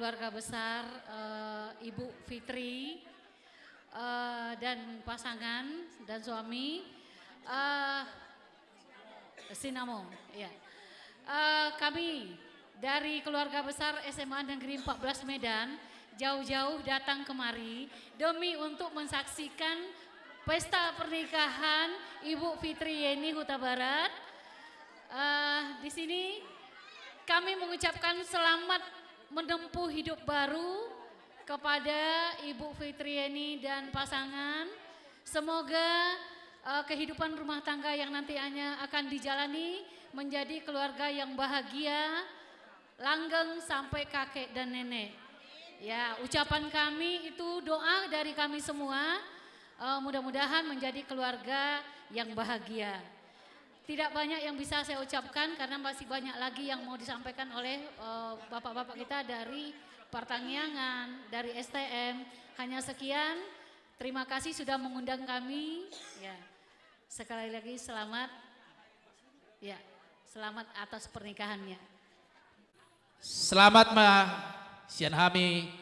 keluarga besar Ibu Fitri dan pasangan dan suami Sinamo. Ya. Kami dari keluarga besar SMA Negeri 14 Medan jauh-jauh datang kemari demi untuk mensaksikan pesta pernikahan Ibu Fitri Yeni Huta Barat. Di sini kami mengucapkan selamat menempuh hidup baru kepada Ibu Fitriani dan pasangan. Semoga kehidupan rumah tangga yang nantinya akan dijalani menjadi keluarga yang bahagia, langgeng sampai kakek dan nenek. Ya, ucapan kami itu doa dari kami semua, mudah-mudahan menjadi keluarga yang bahagia. Tidak banyak yang bisa saya ucapkan karena masih banyak lagi yang mau disampaikan oleh bapak-bapak kita dari Pertaniangan, dari STM. Hanya sekian, terima kasih sudah mengundang kami. Ya, sekali lagi selamat. Ya, selamat atas pernikahannya. Selamat sian kami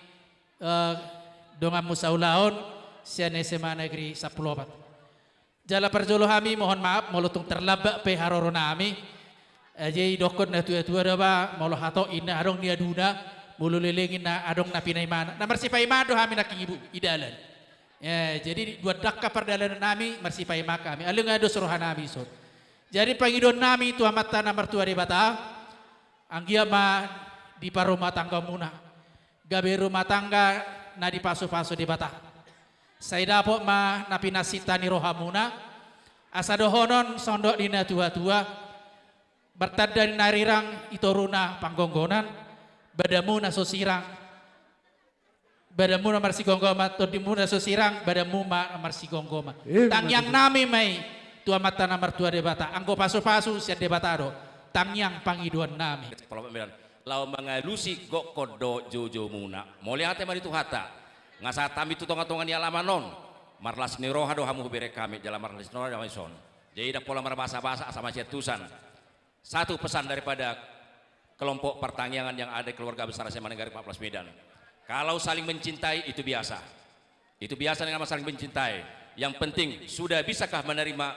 dengan musaulaon sian SMA Negeri 10 Jala perjolo kami mohon maaf molutung terlabak pe haroro nami. Jadi dokon na tua-tua daba molo hato ina adong nia duna mulu lelengin na adong na pinay mana. Na marsipay mado kami nakibu idalan. Ya, jadi dua dakka perdalanan nami marsipay kami. Alung ado suruhan nami so. Jadi pangidon nami tu amata na mertua di bata. Anggia ma di parumah tangga muna. Gabe rumah tangga na di pasu-pasu di bata. Saya dapat napinasita ni rohamuna asadohonon sondok dina tua-tua bertada di narirang itoruna panggonggonan badamu na sosirang badamu na marsigonggoma todimu na sosirang badamu ma marsigonggoma tangyang nami may tua mata namar tua debata anggo pasu-pasu sia debatado tangyang pangiduan nami lau mangalusi gok kodo jojo muna moli hate mari tu hata ngasa tami tu tonga-tonga ni alaman non marlas ni roha do hamu bere kami jalan marlas nora damai son jadi dak pola berbahasa-bahasa sama cetusan satu pesan daripada kelompok pertanian yang ada keluarga besar SMA Negeri 14 Medan kalau saling mencintai itu biasa dengan saling mencintai yang penting sudah bisakah menerima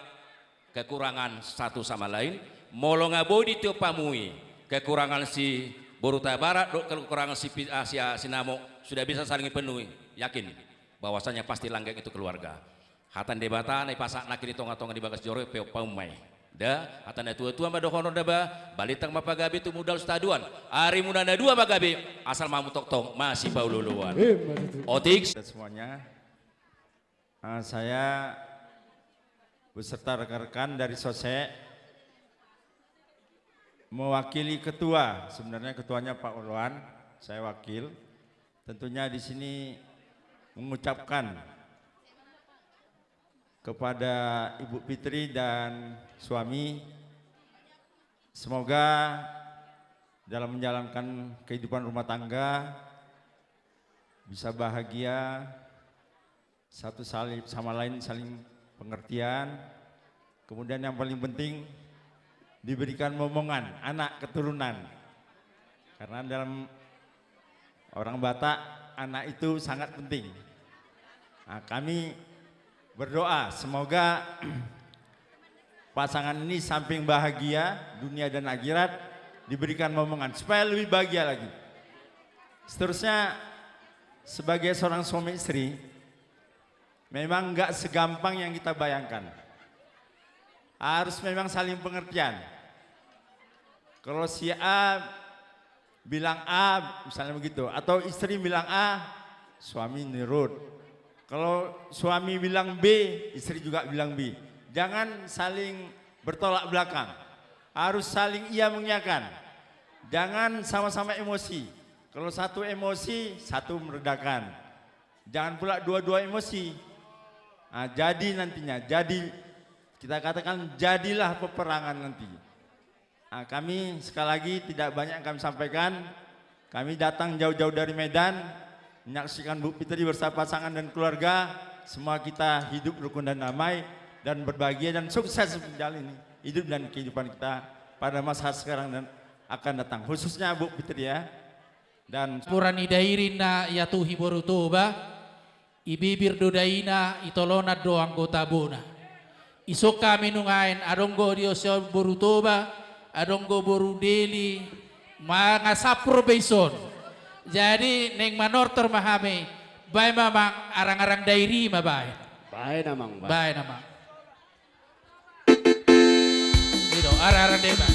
kekurangan satu sama lain molo ngabodi tio pamui kekurangan si Boruta Barat kekurangan si Asia Sinamo sudah bisa saling penuhi yakin bahwasanya pasti langgeng itu keluarga hatan debata nai pasak nakiri tonga-tonga di bagas joro peu paumai da hatan tua-tua madohono daba balitang mapagabe tu modal staduan ari munana dua magabe asal mamu tok-tok masih baululuan otik semuanya saya beserta rekan-rekan dari SOSE mewakili ketua sebenarnya ketuanya Pak Ulwan saya wakil tentunya di sini mengucapkan kepada Ibu Fitri dan suami semoga dalam menjalankan kehidupan rumah tangga bisa bahagia satu sama lain saling pengertian kemudian yang paling penting diberikan momongan anak keturunan karena dalam orang Batak anak itu sangat penting. Nah, kami berdoa semoga pasangan ini samping bahagia dunia dan akhirat diberikan momongan supaya lebih bahagia lagi. Seterusnya sebagai seorang suami istri memang nggak segampang yang kita bayangkan. Harus memang saling pengertian. Kalau si A bilang A misalnya begitu atau istri bilang A suami nurut kalau suami bilang B istri juga bilang B jangan saling bertolak belakang harus saling iya mengiyakan jangan sama-sama emosi kalau satu emosi satu meredakan jangan pula dua-dua emosi nah, jadi nantinya kita katakan jadilah peperangan nanti. Nah, kami sekali lagi tidak banyak yang kami sampaikan. Kami datang jauh-jauh dari Medan menyaksikan Bu Fitri bersama pasangan dan keluarga. Semua kita hidup rukun dan damai dan berbahagia dan sukses menjalani hidup dan kehidupan kita pada masa sekarang dan akan datang. Khususnya Bu Fitri ya. Dan purani dairina ya tuhi borutoba ibibir dodaina itolona do anggota bona. Isok kami nungain adonggo diosyo borutoba adonggo boru deli mga sapur beson jadi neng manortor mahame bay mamang arang-arang dairi mabay bay namang bay namang itu arang-arang dairi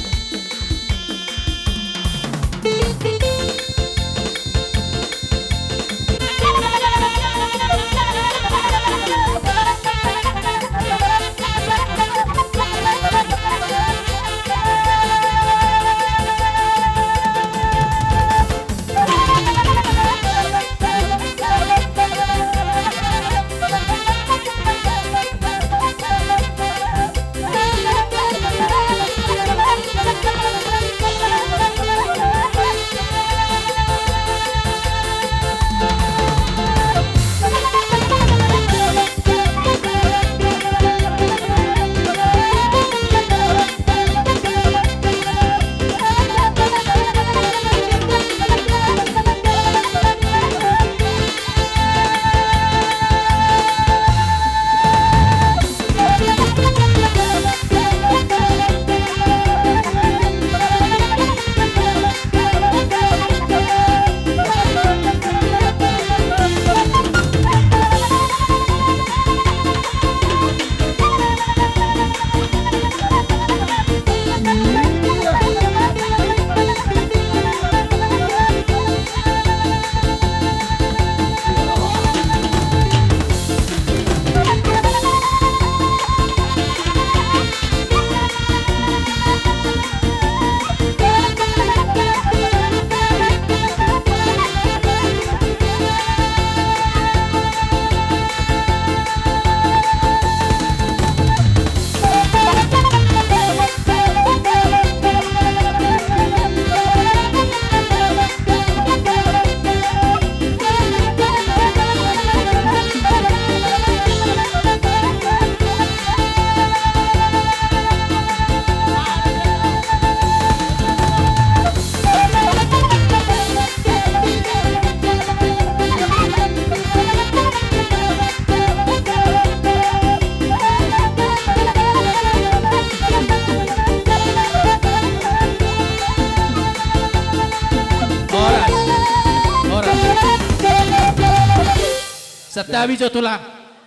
Setabi jo tulang.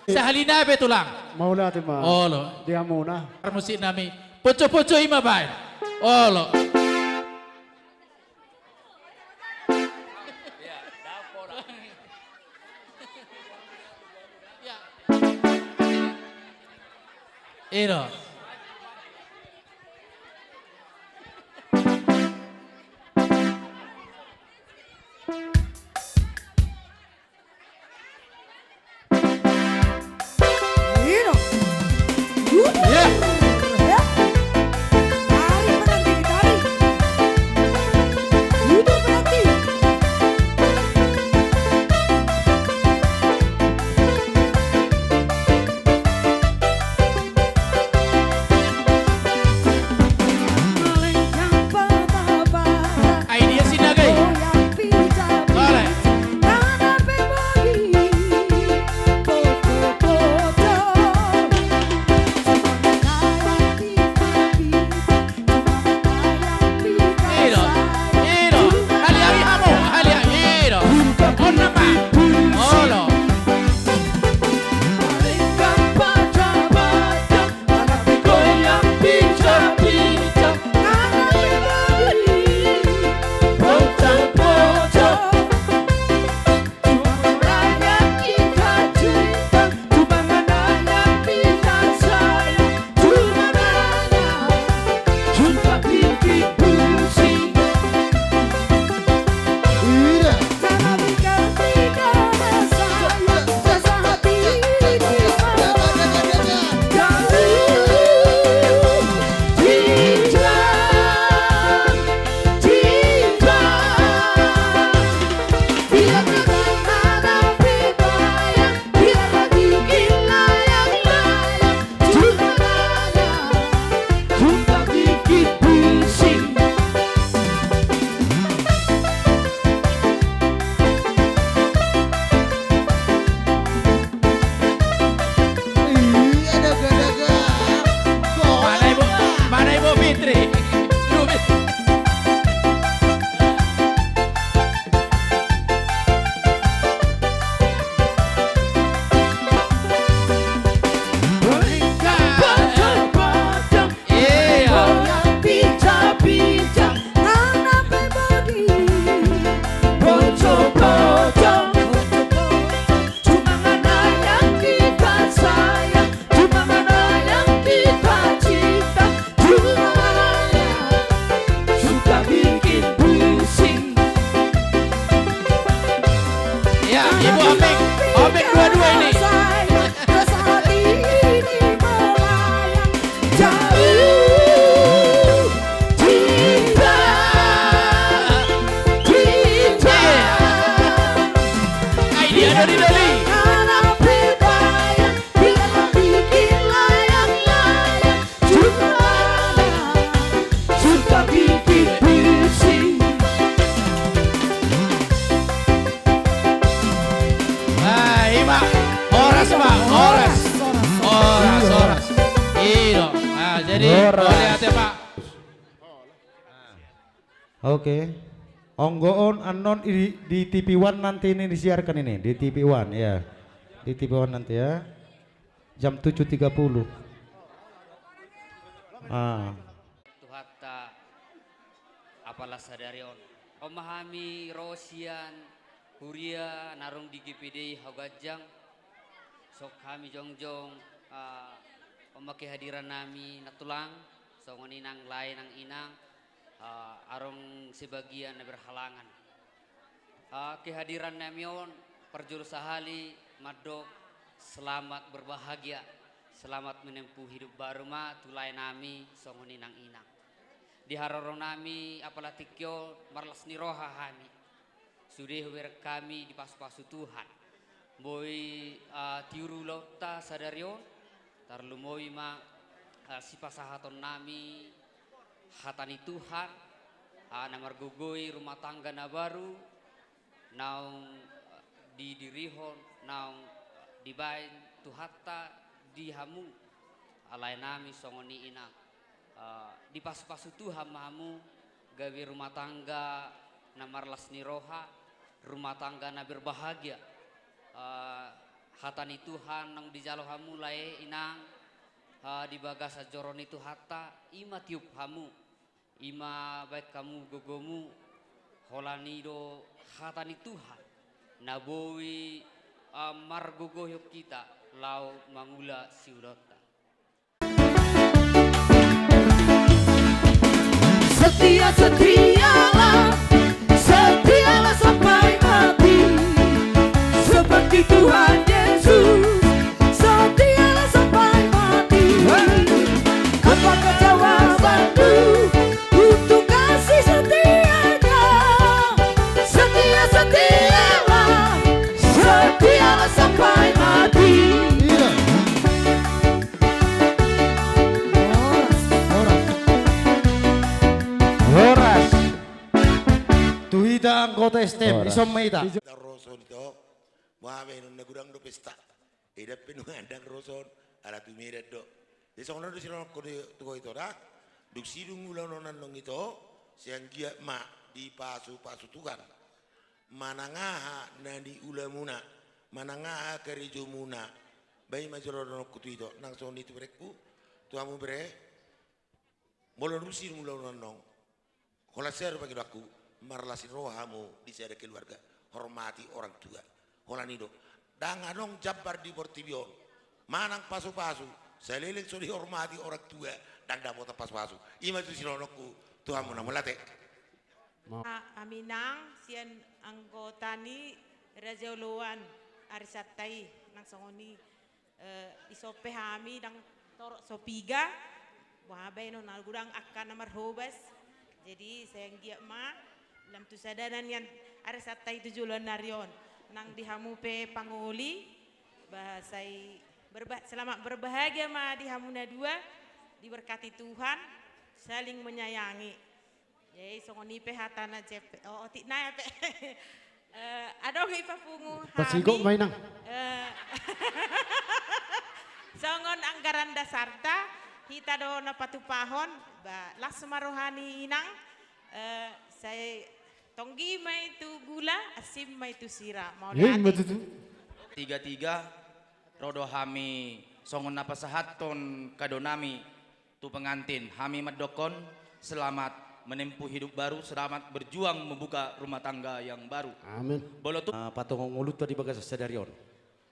Sahalina be tulang. Maula ti ma. Olo. Dia muna. Musik nami. Poco-poco ima bay. Olo. Ino. Oke. Onggoon anon di TV One nanti ini disiarkan ini di TV One ya. Di TV One nanti ya. Jam 7.30. Tuhatta apalah sadarion. Pemahami Rosian Huria narung di GPD Hagajang. Sok kami jongjong pemakai hadiran nami natulang songoni nang lain nang inang arong sebagian berhalangan kehadiran namion perjuru sahali madok selamat berbahagia selamat menempuh hidup baru ma tulai nami songoni nang inang diharorong nami apalah tikyo marlas niroha kami sudah wer kami di pasu-pasu Tuhan boy tiuru lauta sadarion tarlumoi ma sipasahaton nami hatani Tuhan namar gugoi rumah tangga na baru naung di dirihon naung dibain tuhatta dihamu alai nami songoni ina di pasu-pasu Tuhan mahamu gawe rumah tangga namar las niroha rumah tangga na berbahagia hatani Tuhan nang dijalo hamu lae inang di bagas ajoron itu hatta ima tiup hamu ima baik kamu gogomu holani do hatani Tuhan nabowi margogo yuk kita lau mangula siudota. Setialah sampai mati seperti Tuhan Yesus. Setialah sampai mati. Apakah jawabanmu untuk kasih setianya? Setialah sampai mati. Horas. Tuhida anggota STM, isom maita. Roson itu, wahai nuna gudang do pesta, ida penuhandang roson, ala tu meret do. Di sana do sino ko tu itu dah, duk sidung ulang nonan nong itu, siang dia mak di pasu Tuhan. Manangaha nadi ulamuna, manangaha kerijumuna, bayi majoron kutu itu, nang son itu bereku, tuamu bere, bolon rusin ulang nong. Kalau saya bagi aku, marlasin rohamu di sana keluarga, hormati orang tua. Holani do, danganong jabar di Portibion, manang pasu-pasu, saya leleng so dihormati orang tua, dan dapat pasu-pasu. Ima tu sinonokku, Tuhan menamulate. Aminang sian anggota ni Raja Uluan Arisatai nang songoni isope hami nang torok sopiga, wahabay no nalgurang akan nomor hobas. Jadi saya ngiak ma dalam tu sadanan yang Arisatai 7 narion nang dihamu pe panguli bahasai selamat berbahagia ma dihamuna dua diberkati Tuhan saling menyayangi. Jadi songoni pe hatana cepe tik na pe adong ipapungu hami Pasigo mainang. Songon anggaran dasarta kita do na patupahon ba lasma rohani inang saya tonggi mai tu gula asim mai tu sira mau tiga rodo hami songon napa sahaton kadonami tu pengantin hami madokon selamat menempuh hidup baru, selamat berjuang membuka rumah tangga yang baru. Amin. Bolotu patong ngulut tadi bagas sadarion.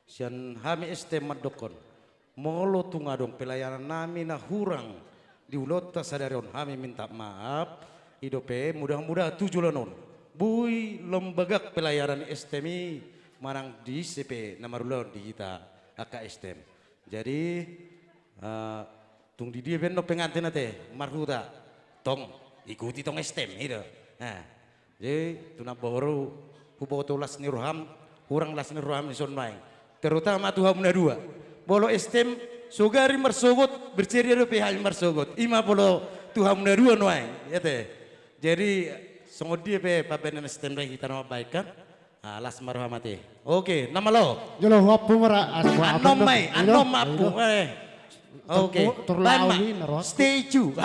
Sian hami STM madokon. Molo tungadong pelayanan nami na hurang di ulota sadarion. Hami minta maaf. Idope mudah-mudah 7 lanon. Bui lembaga pelayanan STMI marang di CP namarulon di kita aka STM. Jadi tung di dia beno pengantin nate marhuda tong ikuti tong STM itu. Nah, jadi tuna baru hubo las nirham, kurang las nirham di sonmaing. Terutama Tuhan muna dua. Bolo STM sogari marsogot berceria do pihal marsogot. Ima bolo Tuhan muna dua noaing, ya teh. Jadi songod dia pe pabenan STM dah kita nama baik kan. Las marhamati. Oke, nama lo. Jolo wapu mara aswa apa? Anom mapu. Oke. Terlalu narot. Stay tuned.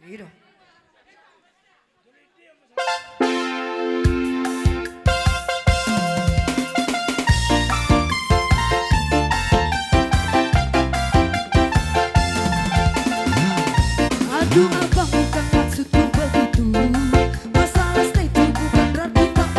Gitu. Aduh abang bukan maksudku begitu. Masalah stay itu bukan berarti tak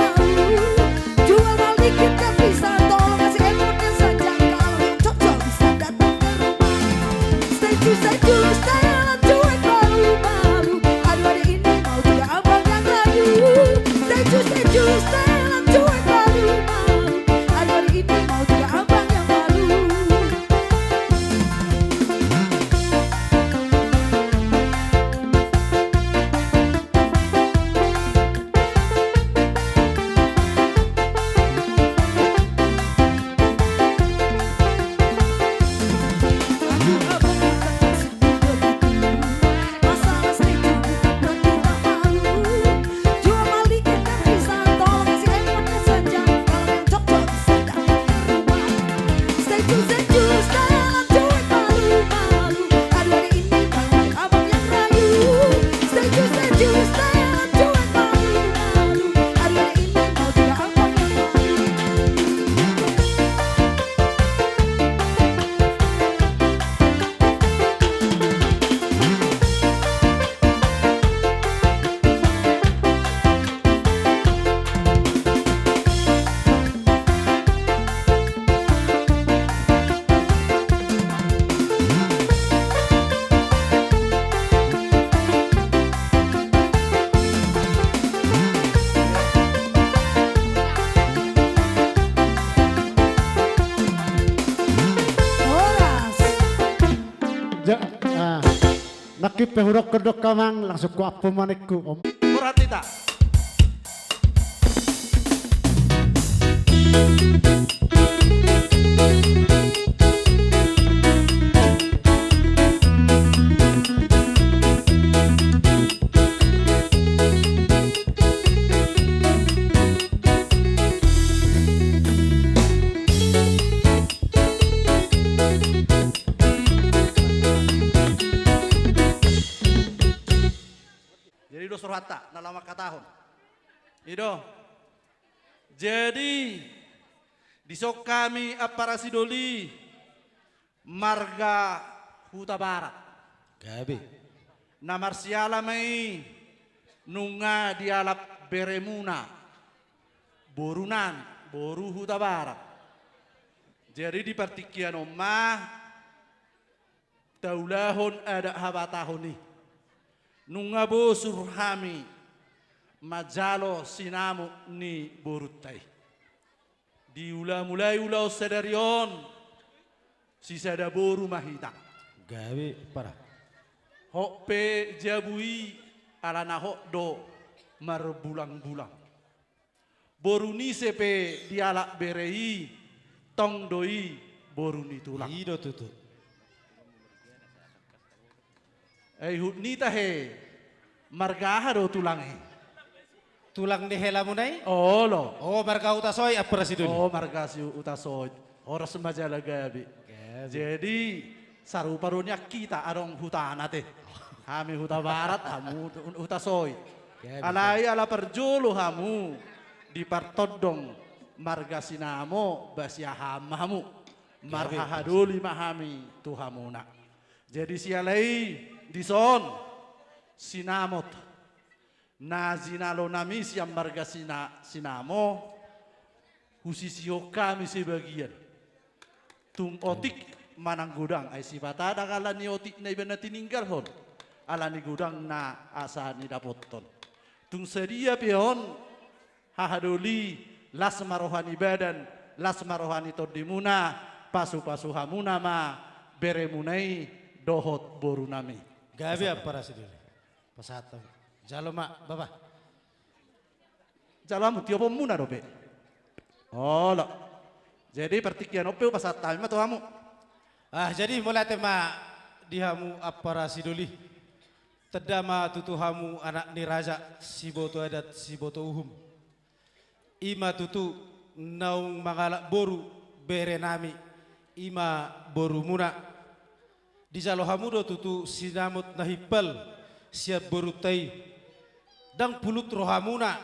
Oki pehurok kedok kamang langsung ku apa manikku om. Muratita. Jadi do surhata dalam katahon. Ido. Jadi disok kami aparasidoli marga Huta Barat. Gabi. Na marsiala may nunga dialap beremuna. Borunan, boru Huta Barat. Jadi di partikian omah taulahon ada habatahon ni. Nunga bo surhami majalo sinamu ni borutai. Di mulai ulau sedarion si sada boru mahita. Gawe para. Hope jabui ala na do marbulang-bulang. Boru ni sepe dialak berei tong doi boru ni tulang. Ido tutu. Hut ni tahe margaha do tulang Tulang ni hela munai? Oh lo. Oh marga utasoy apa rasidul? Oh marga si utasoy. Oras majala gabi. Jadi saruparunya kita arong hutana teh. Kami Huta Barat, hamu utasoy. Alai ala perjolo hamu di partodong marga sinamo basya hamamu. Marga haduli mahami tuhamuna. Jadi sialai dison sinamot na zinalo nami siang marga sinamo husisio kami sebagian tung otik manang gudang ay si patada kala ni otik na iba na tininggal hon ala ni gudang na asa ni dapoton tung sedia pion hahaduli las marohani badan las marohani todimuna pasu-pasu hamuna ma beremunai dohot boru nami. Gabi apa rasidul? Pasatong. Jalo mak baba. Jalo amu tiap muna dope. Oh lo. Jadi pertikian ope pasatami mah tuamu. Jadi mulai tema dihamu apa rasiduli. Tedama tutuhamu anak ni raja siboto adat siboto uhum. Ima tutu naung mangalak boru berenami. Ima boru muna. Di jalo hamudo tutu sinamut nahipal siap berutai dang pulut rohamuna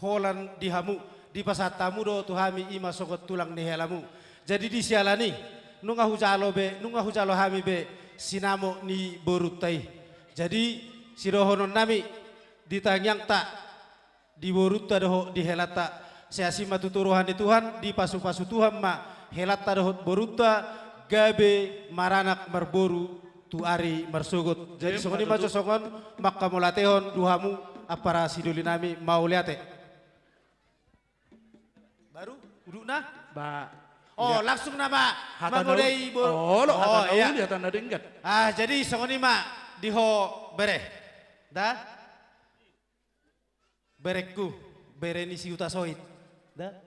holan dihamu di pasatamu do tuhami ima sogot tulang ni helamu jadi di sialani nunga hujalo hami be sinamo ni berutai jadi sirohonon nami ditanyang tak di beruta doho di helata seasima tutu rohani Tuhan di pasu-pasu Tuhan ma helata doho beruta gabe maranak marboru tu ari marsugut. Jadi songoni maco songon maka molatehon duhamu apara siduli nami mau liate. Baru uduk na? Oh langsung nama magodei boru. Oh lo hata iya. lihat anda denggat. Jadi songoni ma diho bere. Da? Berekku bereni si utasoit. Da?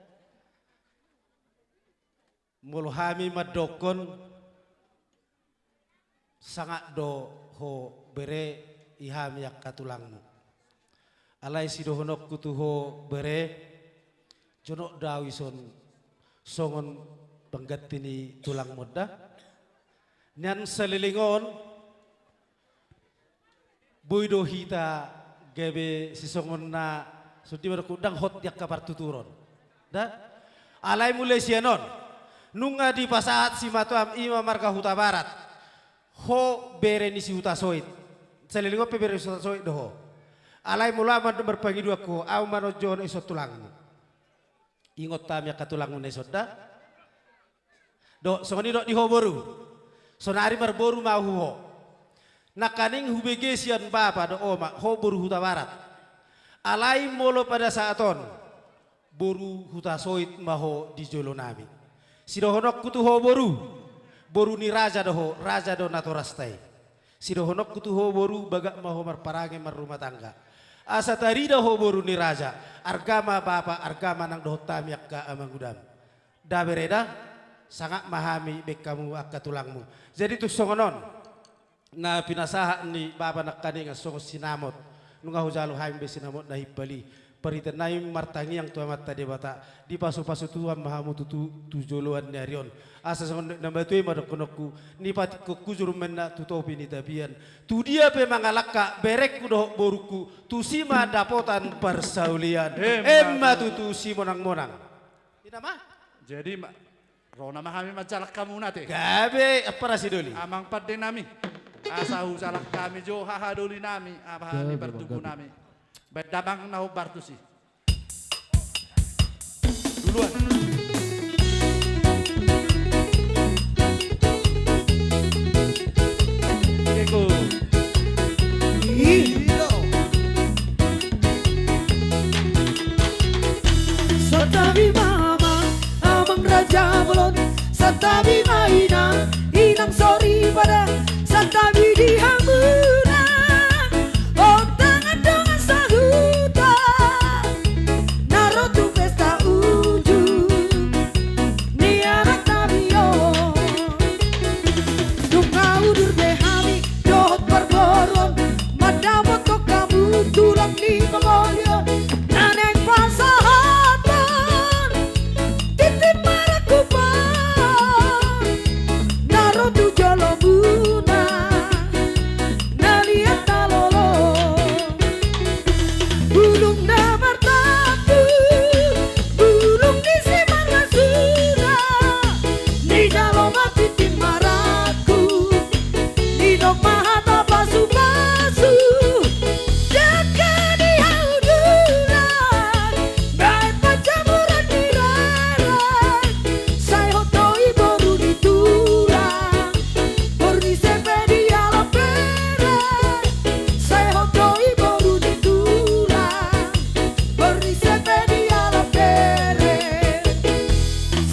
Mulhami madokon sangat do ho bere ihami yak katulangmu. Alai sidohonok kutuho bere jonok dawison songon penggatini tulang muda. Nyan selilingon boydo hita gebe sisongon na sudi berkudang hot yak kapar tuturon. Da alai mulai sianon. Nunga di pasaat si matuam ima marga Huta Barat ho bere ni si Huta Soit selilingo pe bere Huta Soit doho alai mulama berbagi dua ko au manojo iso tulangmu ingot tamya katulangmu ne soda do songoni do di ho boru sonari marboru mau ho nakaning hubege sian bapa do oma ho boru Huta Barat alai molo pada saaton boru Huta Soit maho di jolo nami sidohonok kutu ho boru ni raja do natorastai Sidohonok kutu hoboru bagak mahomar parange mar rumah tangga. Asa tarida hoboru ni raja. Argama bapa argama nang dohotami akka amangudam. Dabereda sangat mahami bek kamu akka tulangmu. Jadi tu songonon na pinasaha ni bapa nakani nga songo sinamot. Nunga hujalo haim be sinamot na hipali. Peritanai martangi yang tua mata debata di pasu-pasu tuan mahamu tujoluan narion asa sangon nambatu madakonoku ni pati kokujur menna tutopi ni tabian tu dia pe mangalaka berek kudo boruku tu sima dapotan persaulian emma tu si monang-monang tidak mah jadi rona mahami majalak kamu nate gabe apa rasi doli amang padde nami asa usalak kami jo haha doli nami apa ni bertubu nami bedabang nau bartusi duluan Eko Satabi mama amang raja belon Satabi maina inang sorry pada Satabi di hamuna oh tangan dengan sahuta naro tu pesta uju ni anak tabio dunga udur behami dohot pergoron madamot kok kamu tulang di pengolion naneng pasahatan titip marakupan naro tu jalobuna naliat talolo bulung na martapu bulung di simang nasura ni dalam hati timaraku ni dok mahata pasu-pasu jaga di haudulan baik pacamuran di laran saya hotoi baru ditulang Borni sepedi ala pera saya hotoi baru ditulang Borni sepedi ala pera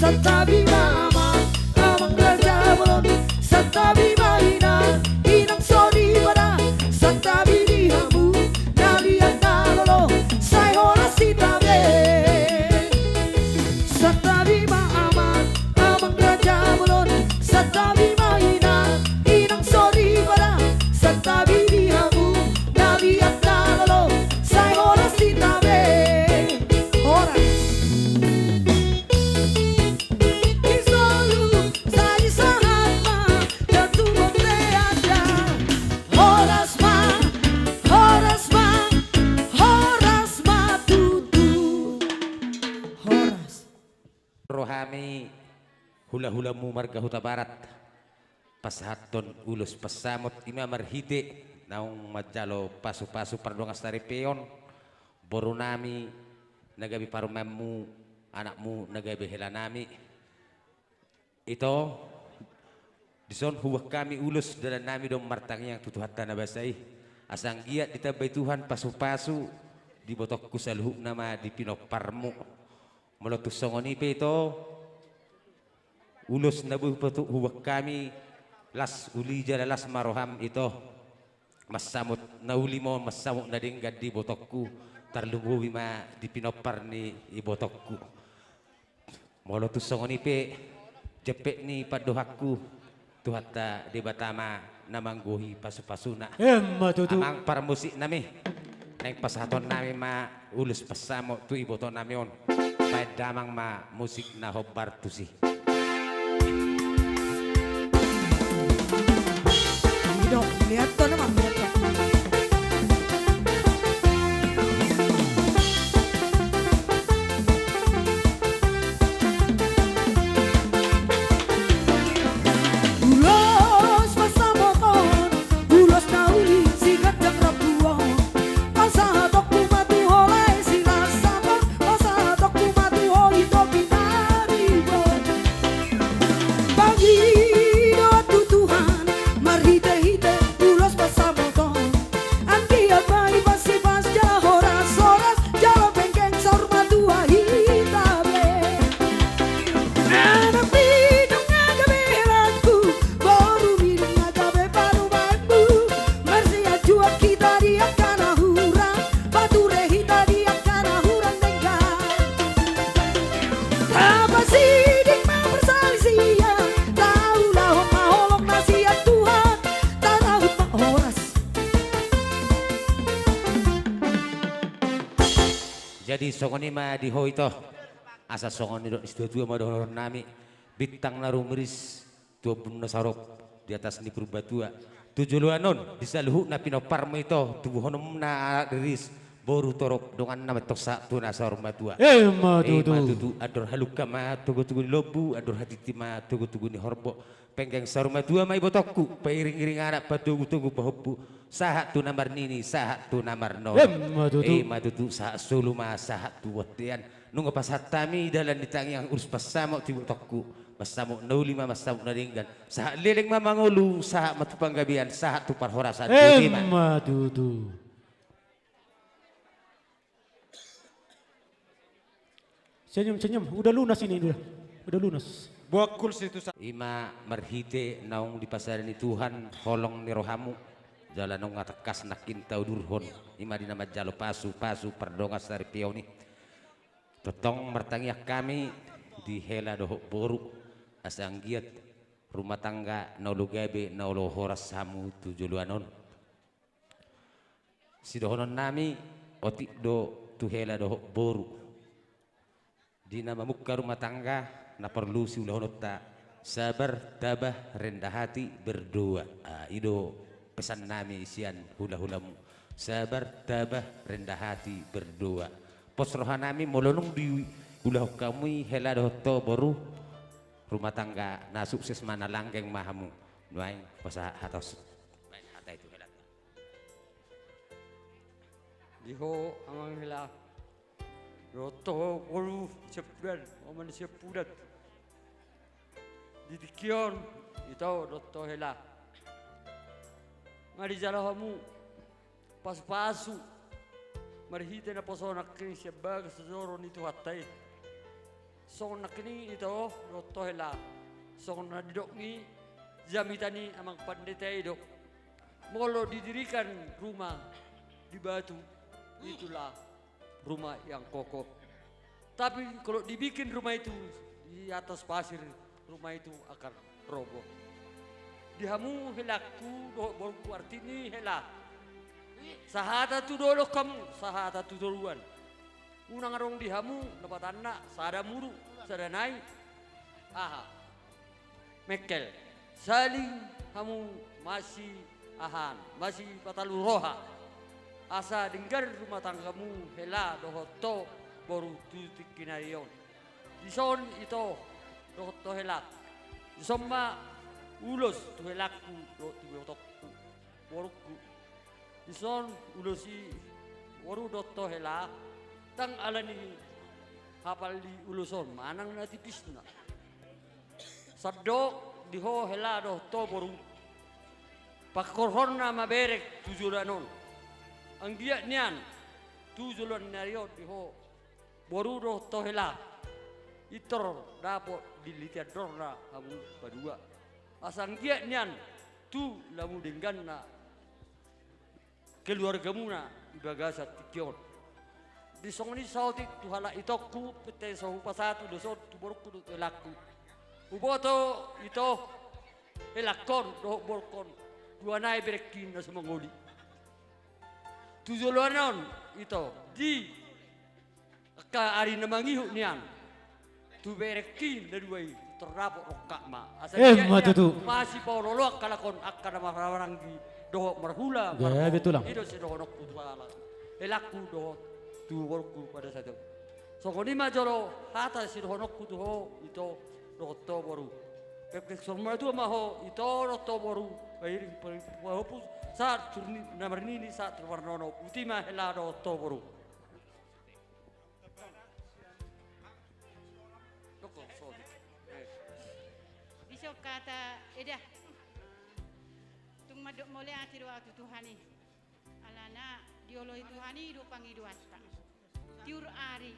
Satabi mama amang raja belon Satabi maina inang sodi pada Satabi dihamu nalian nalolo saya ora sitabe Satabi mama amang raja belon Satabi maina inang sodi pada Satabi dihamu nalian nalolo saya ora sitabe ora Isolu saya sangat ma jatuh bonte ada horas ma tutu horas Rohami hula-hulamu marga huta barat pasahaton ulus pasamot ima marhite naung majalo pasu-pasu pardongas dari peon borunami nagabi parumemu anakmu nagabi helanami ito dison huwak kami ulus dalam nami dong martangi yang tutuhatan nabasai asang giat ditabay Tuhan pasu-pasu di botokku saluhuk nama di pinoparmu meletus songonipe ito ulus nabuh petuk huwak kami las ulija las maroham ito masamut naulimo masamut nadinggad di botokku tarlunggu wima di pinopar ni ibotokku meletus songonipe jepek ni padohakku tuhata di batama namanggohi pasu-pasuna Emma tutu amang para musik nami neng pasaton nami ma ulus pasamo tu iboto nami on damang ma musik na hobar tusi Dok, lihat tuh nama lihat ya. Ulos pasamokon, ulos nauli sikat jang rapuang. Pasahatok kumatu holay sinasapon, pasahatok kumatu holi topi naribon. Bagi doa tu Tuhan, marhite-hite ulos pasamokon. Jadi songoni ma di ho ito. Asa songoni do istu ma do nami bintang narumeris tua bunna sarok di atas ni purbatua. Tujuluanon bisa luhuk na pinoparmo ito tubuhonom na riris boru torok dongan nama tosa tu nasar matua. Matutu ador haluka ma tugu ni lobu ador hatiti ma tugu ni horbo penggeng sar matua mai botokku pairing-iring anak patugu bahobu sahat tu namar nini sahat tu namar no. Matutu sahat sulu ma sahat tu watian nunggu pasatami dalam ditangi yang urus pasamo tibu tokku pasamo naulima pasamo naringgan sahat leleng mamangulu sahat matupanggabian sahat tu parhorasan. Matutu. Senyum, udah lunas ini udah lunas. Bokul situ Ima marhite naung di pasaran ni Tuhan holong ni rohamu jalan nong ngatakas nakin tau durhon ima di nama jalo pasu perdongas dari pioni totong mertangiak kami di hela dohok boru asang giat rumah tangga naulu gabe naulu horas samu tujuluanon si dohonon nami otik do tu hela dohok boru di nama muka rumah tangga na perlu si ulah nota sabar tabah rendah hati berdoa. Ido pesan nami isian hula-hulamu sabar tabah rendah hati berdoa. Pos rohanami molonong di ulah kamu hela doto baru rumah tangga na sukses mana langgeng mahamu nuaing pasah atas hata itu hela diho amang hela roto baru cepudan oman cepudan didikion itu roto hela ngari jalahamu pas-pasu marhite na posonak kini siabag sejoro nito hatai sonak kini itu roto hela song na didok ni jamitani amang pandita idok molo didirikan rumah di batu itulah rumah yang kokoh. Tapi kalau dibikin rumah itu di atas pasir, rumah itu akan roboh. Dihamu helaku bolku artini hela. Sahata tu dolo kamu, sahata tu doluan. Unang arong dihamu dapat anak, sada muru, sada naik. Aha. Mekel. Saling kamu masih ahan, masih patalu roha. Asa dengar rumah tanggamu hela dohoto baru tutik kinarion. Dison itu dohoto hela. Disomma ulos tu helaku dohotoku waruku. Dison ulosi waru dohoto hela. Tang alani hafal di uloson manang na tipis na. Sadok diho hela dohoto baru. Pakorhon na maberek tujulanon. Ang dia niyan tujulon nariyo diho borudo tohela itor dapo dilitiador na kamu padua asang dia niyan tu lamu denggan na keluargamu na ibagasa tikyon disong ni sauti tuhala itokku pete sahu pasatu dosot tu borku do elaku uboto ito elakon do borkon dua nai berekin na semangoli tujuluanon itu di ka ari namangihu nian tu berekin dadui terapok rokak ma matutu masih paulolok kalakon akkana marawangi doh marhula betul lah itu si doh nokku tuala elaku doh tu worku pada satu sokoni majolo hata si doh nokku tuh itu doh to baru pepek somma tu maho itu doh to baru bairing pahupus saat turni nomor ini saat warnono ultima helado toboro. Bisa kata edah tung madok mole ati doa Tuhani alana dioloi Tuhani do pangidu asta tiur ari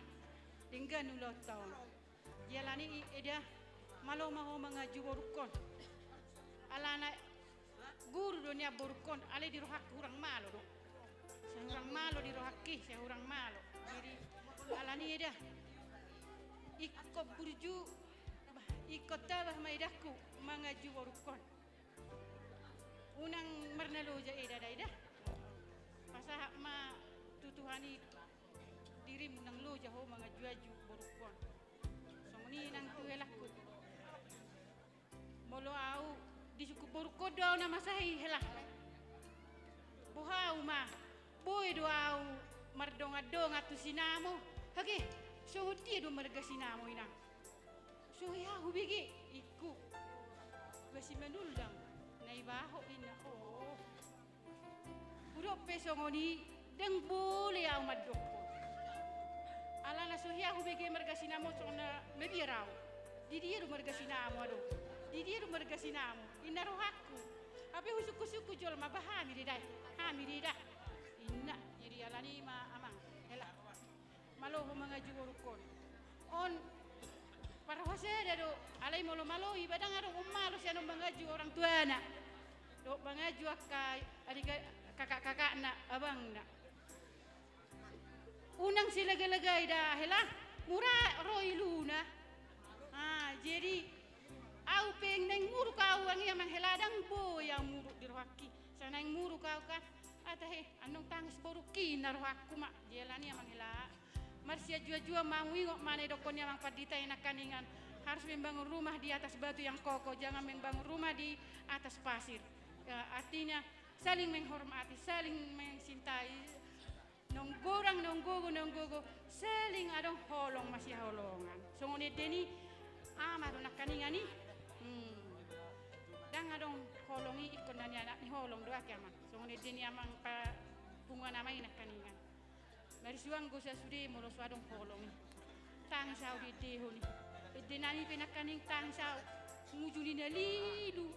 dengan ulo tahun jalani edah malo maho mangaju borukon alana guru dunia borukon ale di rohak kurang malo do seorang malo di rohaki seorang malo jadi alani eda ikut burju ikut tabah maidahku mangaju borukon unang mernalo ja eda ida pasah ma tutuhani diri kirim nang lu jaho mga juaju borukon. Songoni nang tuhelakku. Molo au di suku boruko daw na masahi helak. Buhau ma. Boy do au mardonga-donga tu sinamo. Hage, so dia do marga sinamo inang. So ya hubigi iku. Basi manulang naibaho ina oh. Urop pesongoni deng boleh au madoko. Ala na so ya hubigi marga sinamo so na mebirau. Di dia do marga sinamo ado. Di dia do marga sinamo. Inaro hakku. Abe husuku-suku jol mabahami didai. Hami didah. Inna jadi alani ma amang hela malo mga jurukon on para hose do alai malo ibadang arong umalo siya nung mga orang tua na do mga ka adika kakak-kakak na abang na unang sila galagay dah hela mura roy luna jadi au peng neng muru kau ang yang heladang bo yang muru dirwaki sana yang muru kau kan atahe anong tangis boruki naruh aku mak jelani amang hela marsia jua-jua mangwingok mana dokon yang padita enak kaningan harus membangun rumah di atas batu yang kokoh jangan membangun rumah di atas pasir artinya saling menghormati saling mencintai nonggogo saling adong holong masih holongan songone deni amaro nak kaningan ni dang adong holongi ikon dan anak ni holong doa kiaman songone deni amang pa bunga namai nak kaningan mari suang go sa sudi molo suadong holongi tang sao di deho ni denani penak kaning tang sao ngujuli na lidu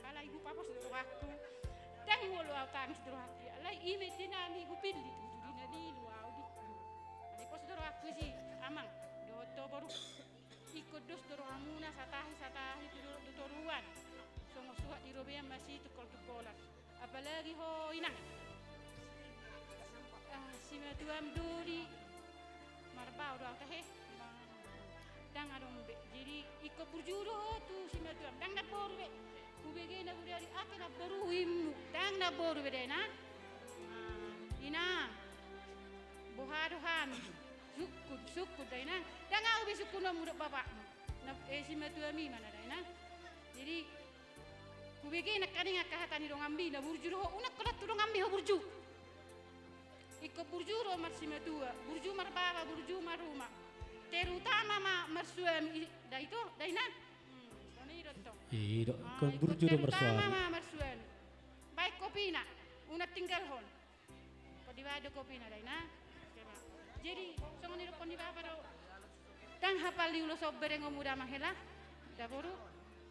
kala ibu papa suruh aku dang molo au tang suruh aku alai ime denami ibu pilih ngujuli na lidu au di ali pos suruh aku si amang do to baru ikut dos doro amuna satahi tutoruan songo suhat di robean masih tukol-tukolan apalagi ho inang si matuam duri marbau do tahe dang adong be jadi iko burjuro tu si matuam dang na boru be kubege na gudari ake na boru himmu dang na boru be dena ina bohado ham sukut dena dang au be sukuno muda bapakmu na si matuami mana dena jadi kubege nak kaning akahatan hidong ambi na burju ho unak kolat tudong ambi ho burju iko burju ro marsima tua burju marbaba burju maruma terutama ma marsuami da itu da ina soni rotto iya kon burju ro marsuami terutama ma marsuami baik kopina unak tinggal hon ko diwado kopina da ina jadi songoni ro kon dibaba ro tang hafal di ulo sobere ngomuda mahela da boru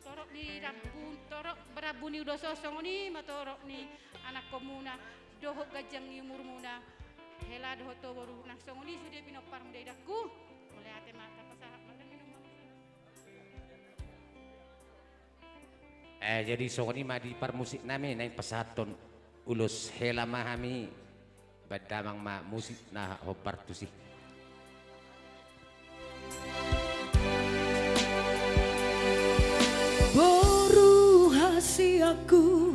torok di rabun torok berabuni udah sosong ni matorok ni anak komuna dohok gajang ni umur muna hela dohok to baru nang song ni sudah pinopar muda idaku mulai ate mata pasahap makan minum jadi song ni mah di permusik nami naik pesaton ulus hela mahami badamang ma musik nah hopar tu sih Boru hasiaku,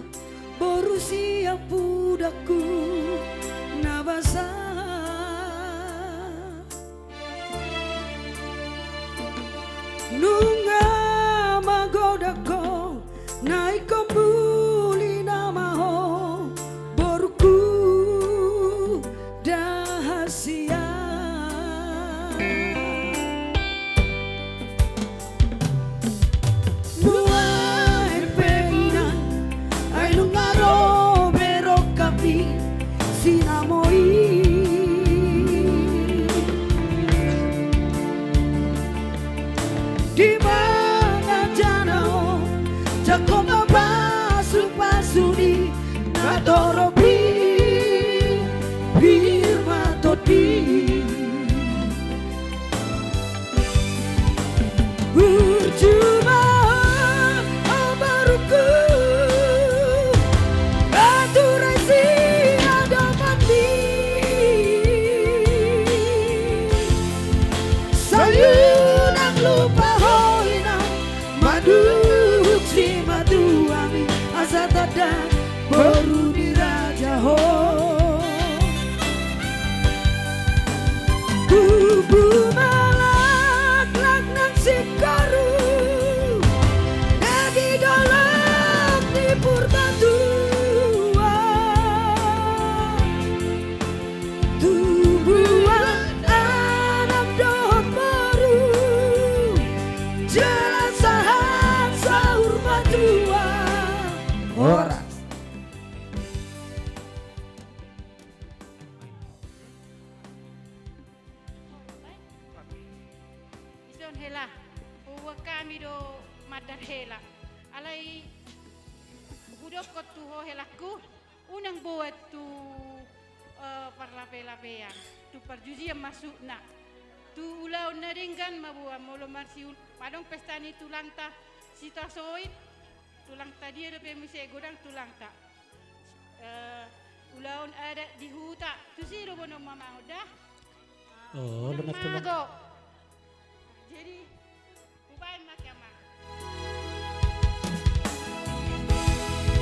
boru siap budaku, nabasa. Nunga magodako, naik kembuli namaho, boruku dahasia. Sinamoi ulaun hela. Uwa kami do madar hela. Alai budok ko tu ho helaku. Unang buat tu parlape-lapean. Tu perjudian masuk na. Tu ulaun naringgan mabua molo marsi padong pesta ni tulang ta sita soit tulang tadi ada pemise godang tulang tak ulaun ada di huta tu si do bono mama udah Oh, lunas tulang. mago jadi ubain makama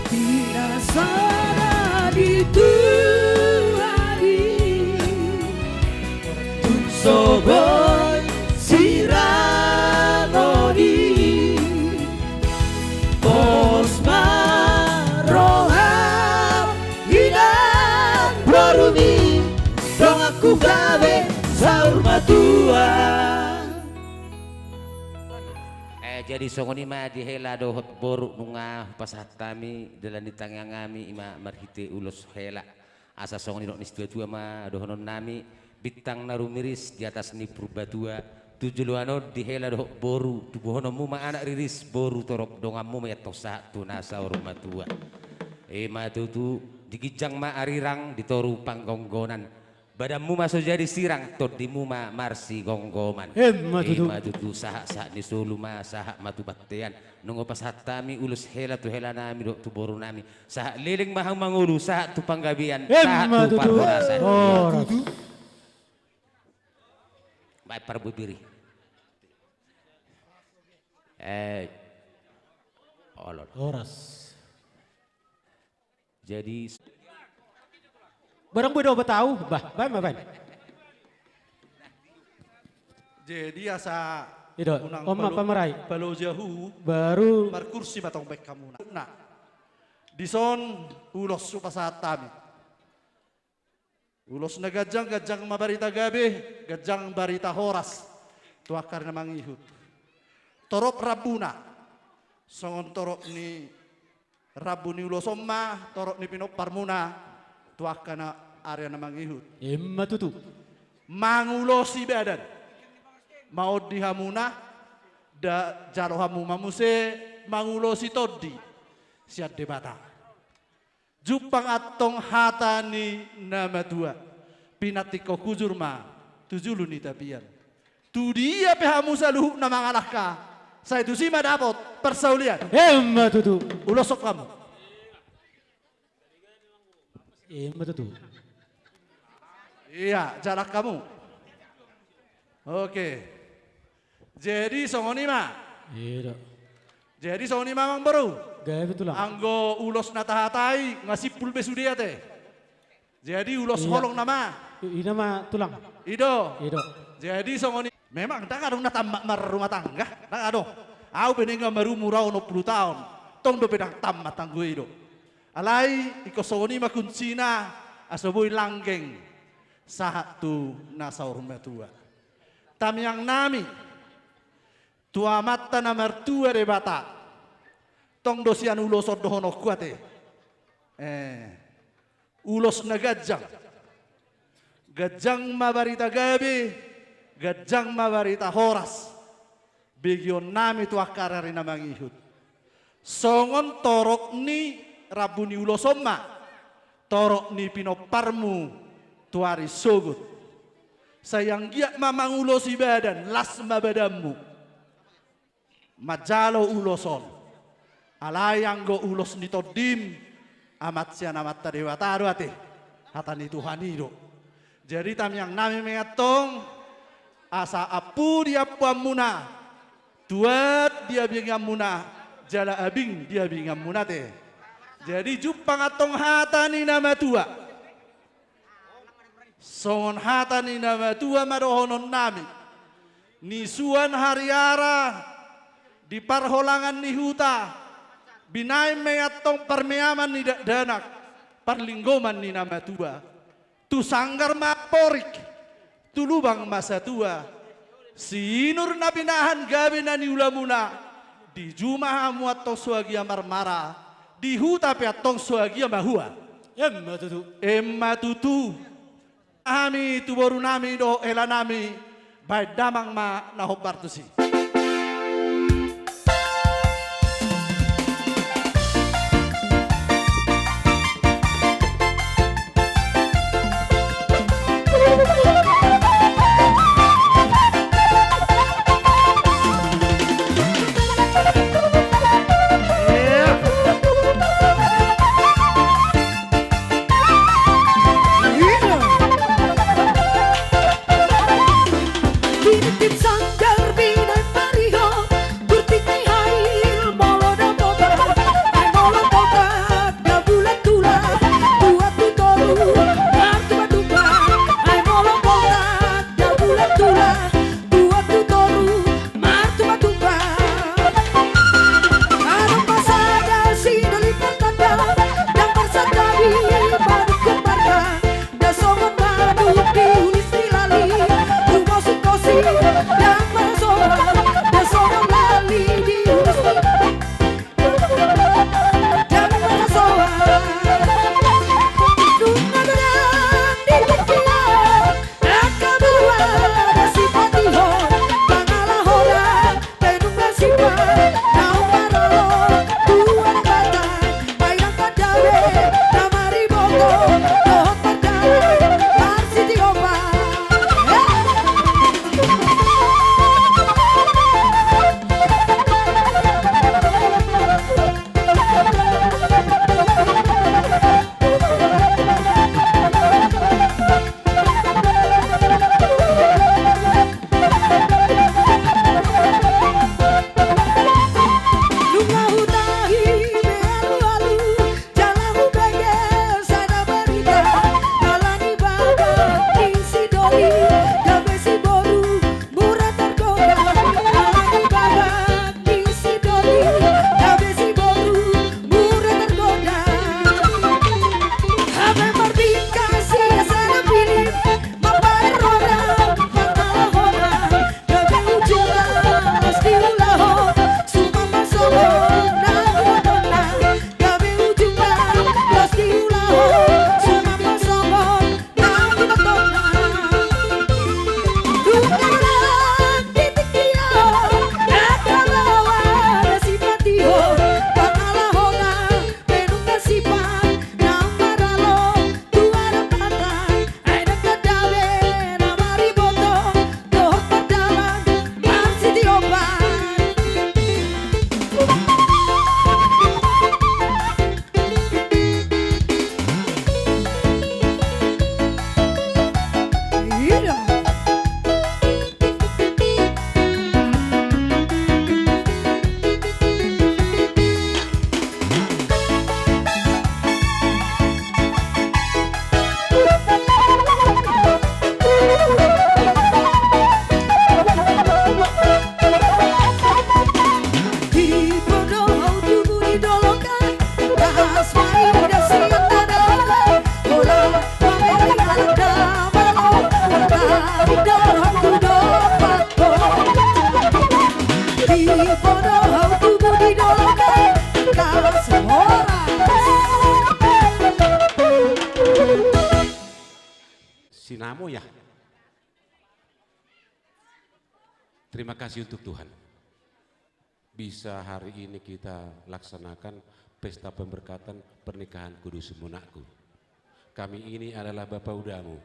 Tidak sana di Tuhan Soboy Siranodi Osma Roham Hilang Barumi Dong aku gawe Saur matua Jadi songoni ma dihela do boru nunga pasatami dalam di tangan kami ima marhite ulos hela asa songoni do nis tua ma do honon nami bintang narumiris di atas ni purbatua tujuan dihela do boru tubuh honon mu ma anak riris boru torok dongamu ma tosa tunasa rumah tua ma tutu digijang ma arirang ditoru panggonggonan badanmu masuk jadi sirang todimu ma marsi gonggoman tutu sahak ni solu ma sahak matu baktean nunggu pas hatami ulus hela tu hela nami do tu boru nami sahak liling mahang mangulu sahak tu panggabian sahak tu parhorasan baik parbubiri Horas. Jadi barang bedo tahu bah ban. Jadi asa Ido, Oma Pamerai. Balo jahu Baru berkursi batong baik kamu na. Dison ulos supasatami. Ulos na gajang mabarita gabi, gajang barita horas. Tuakar na mangihut. Torok rabuna. Songon torok ni rabu ni ulos omma, torok ni pinoparmuna. Tuakar na area na mangihut. Emma tutu. Mangulosi badan. Mau dihamuna da jaro hamu mamuse mangulosi todi siat debata jupang atong hatani nama dua pinatiko kujurma tujulu ni tapian tu dia pehamu saluhu nama ngalahka saya tu sima dapot persaulian Emma tutu ulosok kamu Emma tutu iya jarak kamu oke. Jadi songoni ma. Iya. Jadi songoni mamang baru. Gaya betul lah. Anggo ulos natahatai ngasih pulbe sudia teh. Jadi ulos holong nama. Ina ma tulang. Ido. Ido. Jadi songoni memang tak ada natambak mar rumah tangga. Tak ada. Aku pengen baru murau 60 tahun. Tong do pedang tamat tanggu ido. Alai iko songoni ma kuncina asoboy langgeng. Satu nasaur rumah tua. Tam yang nami tua mata na mertua de bata tong dosian ulos odohono kuate ulos na gajang mabarita gabi gajang mabarita horas bigyon nami tua karari na mangihut songon torok ni rabu ni ulosomma torok ni pinoparmu tuari sogut sayang giat mamang ulosi badan las mabadammu majalo uloson alayang go ulos nito dim amat sian amat tadewata ate hatani Tuhan itu jadi tam yang nami mengatong asa apu dia puamuna tuat dia bingam muna jala abing dia bingam muna te jadi jupang atong hatani nama tua songon hatani nama tua madohonon nami nisuan hariara di parholangan ni huta binay mayatong parmeaman ni danak parlinggoman ni nama tua tu sanggar maporik tu lubang masa tua sinur na pinahan gabi na ni ulamuna di jumaha muat tong suagia marmara di huta piatong suagia mahua emma tutu ami tu baru nami do ela nami Baik damang ma nahobar tu si. Sinamo ya. Terima kasih untuk Tuhan. Bisa hari ini kita laksanakan pesta pemberkatan pernikahan kudus munakku. Kami ini adalah Bapak Udamu.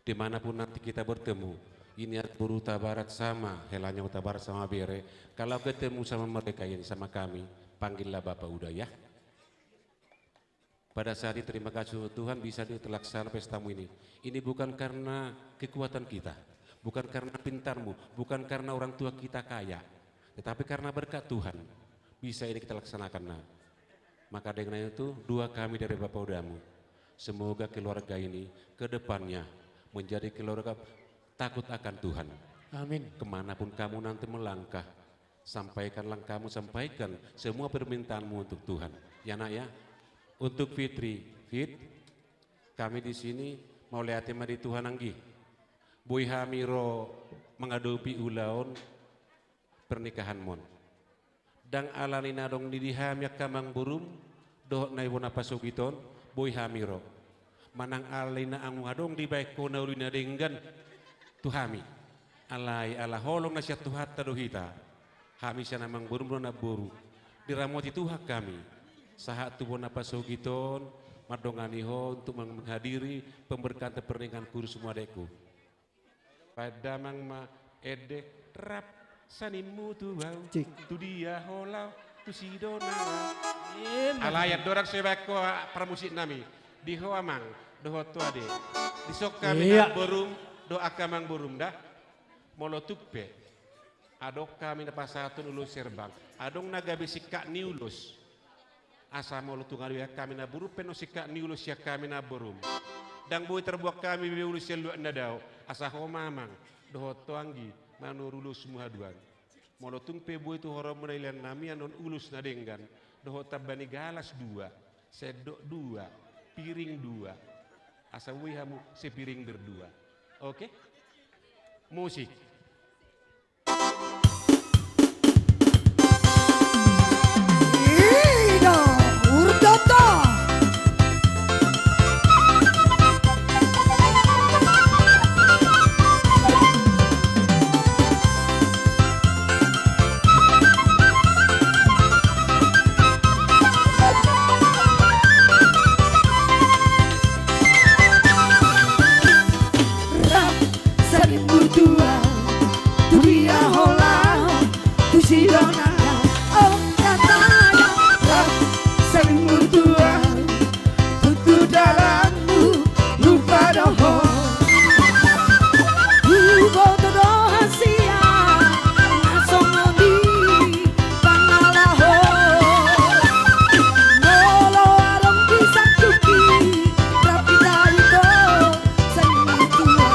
Dimanapun nanti kita bertemu, ini Uta Barat sama, helanya Uta Barat sama Bere. Kalau ketemu sama mereka yang sama kami, panggillah Bapak Uda ya. Pada saat ini terima kasih Tuhan bisa terlaksana pestamu ini. Ini bukan karena kekuatan kita, bukan karena pintarmu, bukan karena orang tua kita kaya, tetapi karena berkat Tuhan bisa ini kita laksanakan. Nah, maka dengan itu doa kami dari Bapak Udamu, semoga keluarga ini ke depannya menjadi keluarga takut akan Tuhan. Amin. Kemanapun kamu nanti melangkah, sampaikanlah kamu sampaikan semua permintaanmu untuk Tuhan. Ya nak ya. Untuk Fitri, kami di sini mau lihat tema di Tuhan anggi. Boy Hamiro mengadopi ulaon pernikahan mon. Dang alalina dong di dihamyak kamang burum doh naibona pasugiton Boy Hamiro. Manang alina ang adong di baik kona ulina denggan tuhami. alai ala holong na siya tuhat ta dohita. Kami siya namang burung na boru. Diramoti Tuhan kami. Sahat tubuh na pasugiton, madonganiho untuk menghadiri pemberkatan pernikahan kuru semua adekku. Pada mang ma ede rap sanimu tuau tu dia holau tu si dona. Alayat dorang sebako pramusik nami. Diho amang doho tu ade. Disok kami nang borum do akamang borum dah. Molo tupe. Adok kami na pasatun ulus serbang. Adong nagabi sikak ni ulus. Asa molo tungal ya kami na buru peno sikak ni ulus ya kami na borum. Dang boy terbuak kami bi ulus selu na daw. Asa ho mamang doho tuanggi manurulus muhaduan. Molo tumpe boy tu horo menailan nami anon ulus na denggan. Doho tabani galas dua, sedok dua, piring dua. Asa wihamu sepiring berdua. Oke? Musik. Ida Urdata. Saling berdua, tu dia hola, tu si dona. Oh katanya, saling berdua, tu dalammu lupa doho. Boto doha sia, nasongoni pangalaho. Molo arong pisang cuki, tapi tayo saling berdua.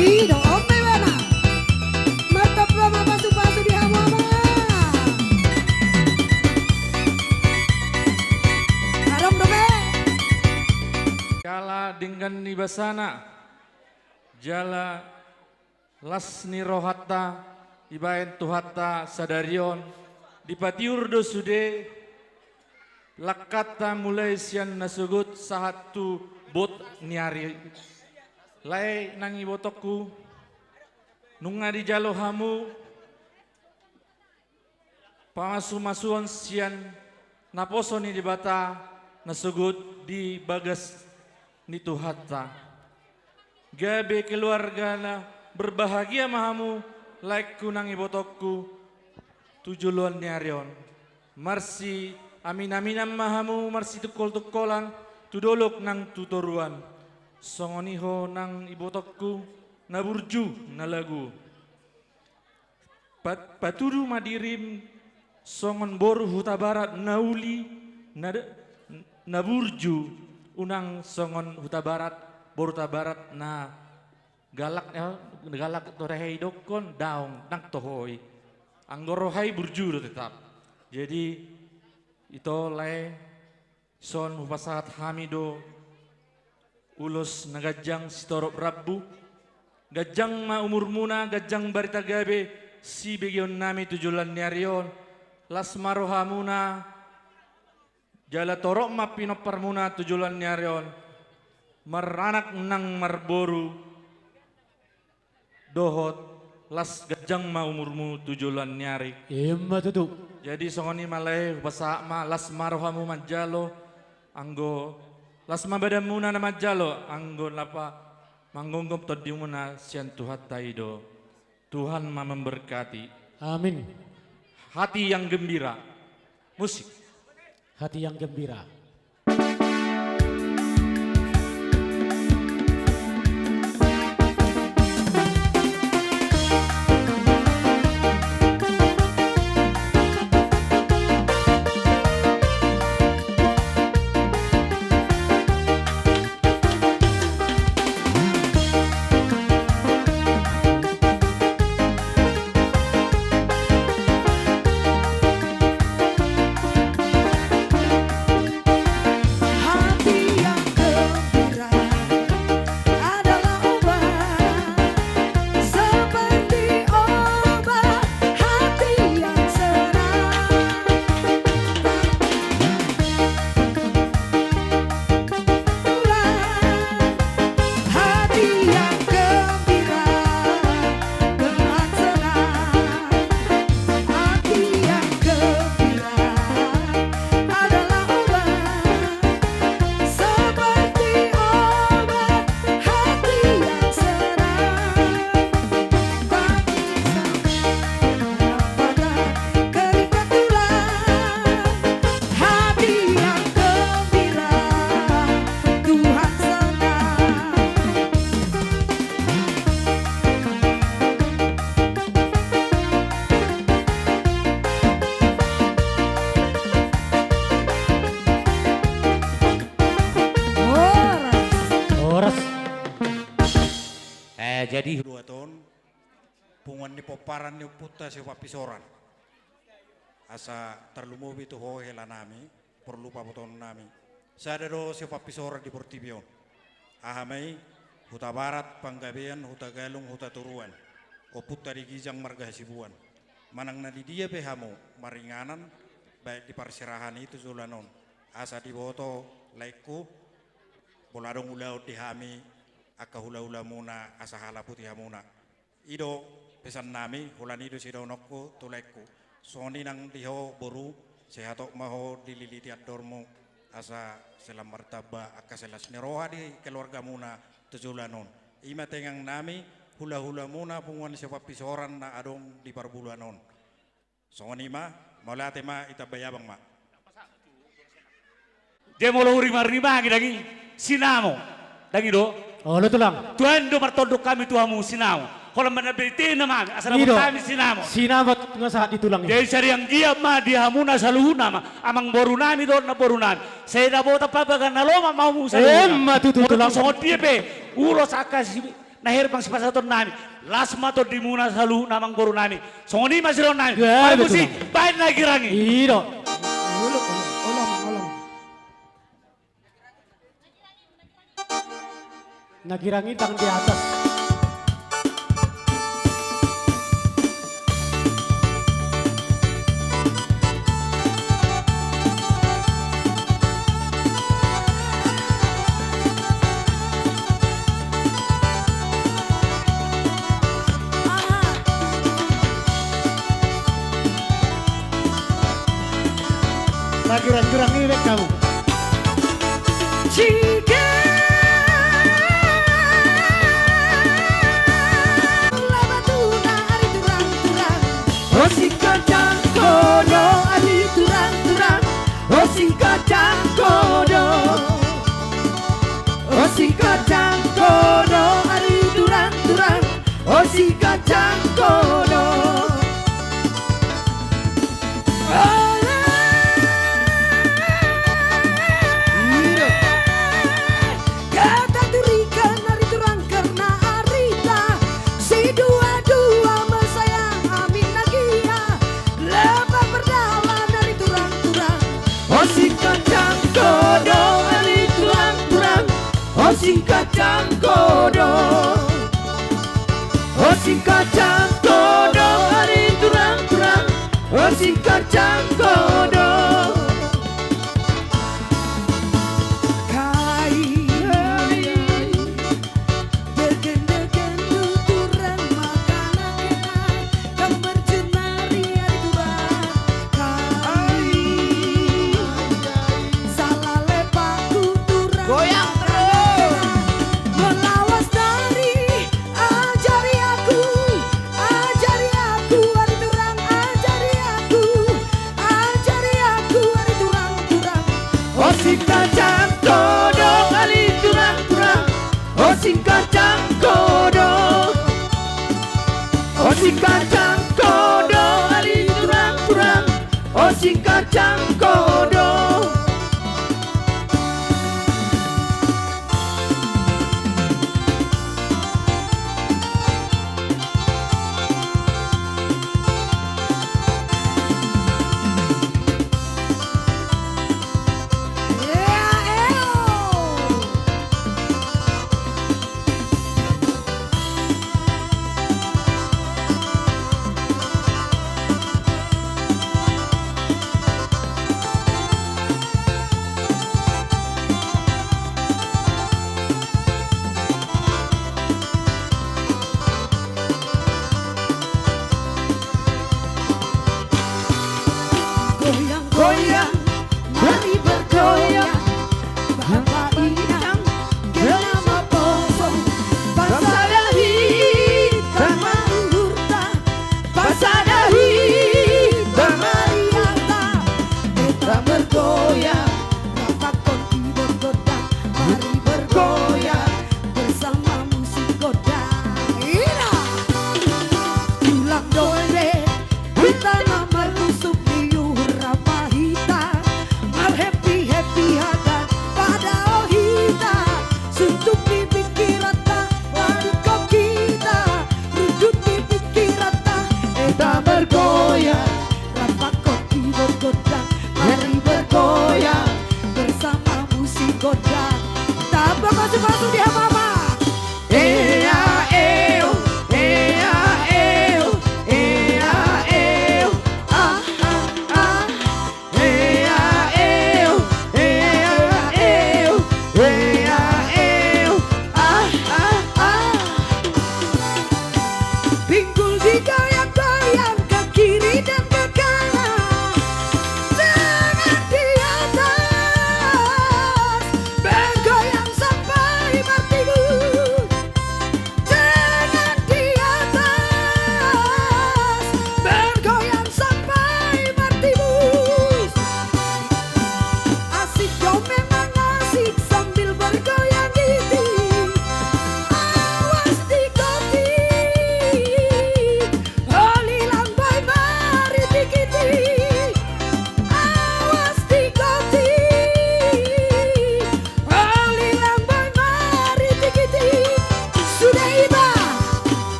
Ido ope bana. Mata prama pasu-pasu di hama-hama. Arong dobe. Jala dengan nibasana. Jala lasni rohatta. Ibaen tuhatta sadarion. Dipatiur do sude. Lakata mulai sian nasugut sahatu bot niari. Lai nangi botokku. Nunga di jalo hamu. Pamasu-masuan sian naposo ni di bata nasugut di bagas ni tuhatta. Gabe keluarga na berbahagia mahamu like kunang ibotokku tujuluan niarion. Marsi amin-aminam mahamu marsi tukol-tukolan tudolok nang tutoruan. Songoniho nang ibotokku naburju na lagu. Patudu madirim songon boru huta barat nauli naburju unang songon huta barat boru huta barat na galak torehei dokon daung nang tohoi anggorohai burju do tetap. Jadi ito lai son hupasahat hamido ulos nagajang sitorop rabbu gajang ma umur muna gajang barita gabe si begion nami tujulan niarion las maroha muna jala torok ma pinopar muna tujulan niarion maranak nang marboru dohot las gajang ma umurmu tujulan niari Emma tutu. jadi songoni malay basa ma las maroha mu majalo anggo las mabada muna na majalo anggo lapa manggongom todi muna sian Tuhan taido. Tuhan ma memberkati. Amin. Hati yang gembira. Musik. Hati yang gembira. Jadi 2 tahun pungan ni poparan ni puta si papisoran. Asa terlumubi tu ho hela nami perlu papoton nami. Sadaro si papisoran di Portibion. Ahamai huta barat panggabean huta galung huta turuan. O puta di gijang marga hasibuan. Manang na di dia behamu maringanan baik di parsirahan itu zulanon. Asa di boto laiku boladong ulau di hami aka hula-hula muna asa hala putih muna. Ido pesan nami hulan ido sido nokku tulekku. Soni nang diho boru sehatok maho dililiti adormo asa selam martaba aka selas neroha di keluarga muna tujulanon. Ima tengang nami hula-hula muna punguan siapa pisoran na adong di parbulanon. Soni ma maulate ma itabayabang ma. Dia mau rima-rima lagi sinamo. Dangi do. Oh, lo tulang. Tuhan do martodok kami tuamu sinamo. Kalau mana berita nama asal kami sinamo. Sinamo nga saat itulang. Jadi cari yang dia mah dia hamuna saluhuna mah amang borunami do na borunan. Saya dah bawa apa bagan naloma mau mu saluhuna. Emma tutu tulang. Songot dia pe ulos akas nahir pang sipasaton nami. Lasma to dimuna salu namang guru nami. Songoni masih nami. Ya, Baru betul. sih baik lagi rangi. Iyo. Nagirangi tang di atas. Nagiran-girang ini kamu. Jika lama tuna ari turang-turang, oh si kacang kodo ari turang-turang, oh si kacang kodo, oh si kacang kodo ari turang-turang, oh si kacang kodo. Kata durikan hari turang karena arita, si dua-dua mesayang amin nagia, lepas berdalan dari turang-turang, oh si kacang kodo hari turang-turang, oh si kacang kodo, oh si kacang kodo hari turang-turang, oh si kacang kodo. Goyang terus. Melawas dari ajari aku hari turang ajari aku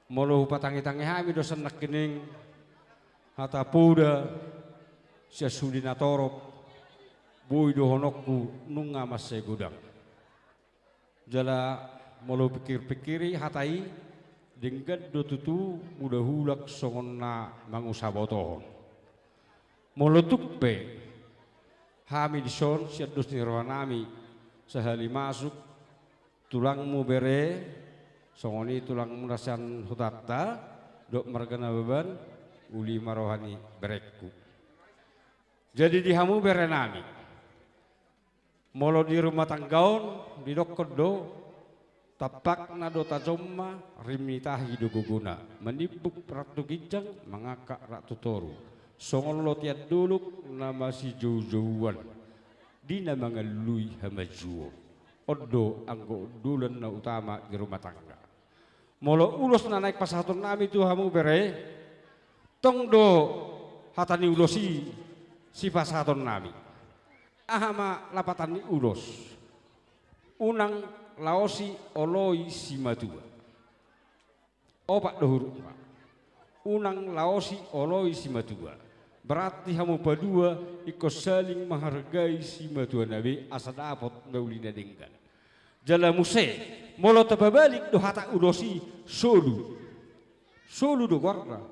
Molo patangi-tangi hami do senak kening hata puda sia sulina torop boy do honokku nunga mas gudang. Jala molo pikir-pikiri hatai denggat do tutu mudah hulak songonna mangusabotohon. Molo tukpe hami dison sia dus nirwanami sehali masuk tulangmu bere songoni tulang murasan hutatta dok margana beban uli marohani berekku. Jadi di hamu berenami molo di rumah tanggaon di dokodo tapak nado tajomma rimitahi do guguna menibuk ratu gijang mangakak ratu toru songon lo tiat duluk nama si jauh-jauhan dina mangalui hamajuo odo anggo dulan na utama di rumah tangga. Molo ulos na naik pasaton nami tu hamu bere tong do hatani ulosi si pasaton nami ahama lapatani ulos unang laosi oloi si matua opak dohur unang laosi oloi si matua berarti hamu padua ikut saling menghargai si matua nabi asa dapot maulina denggan jala muse molo tababalik do hata ulosi solu do warna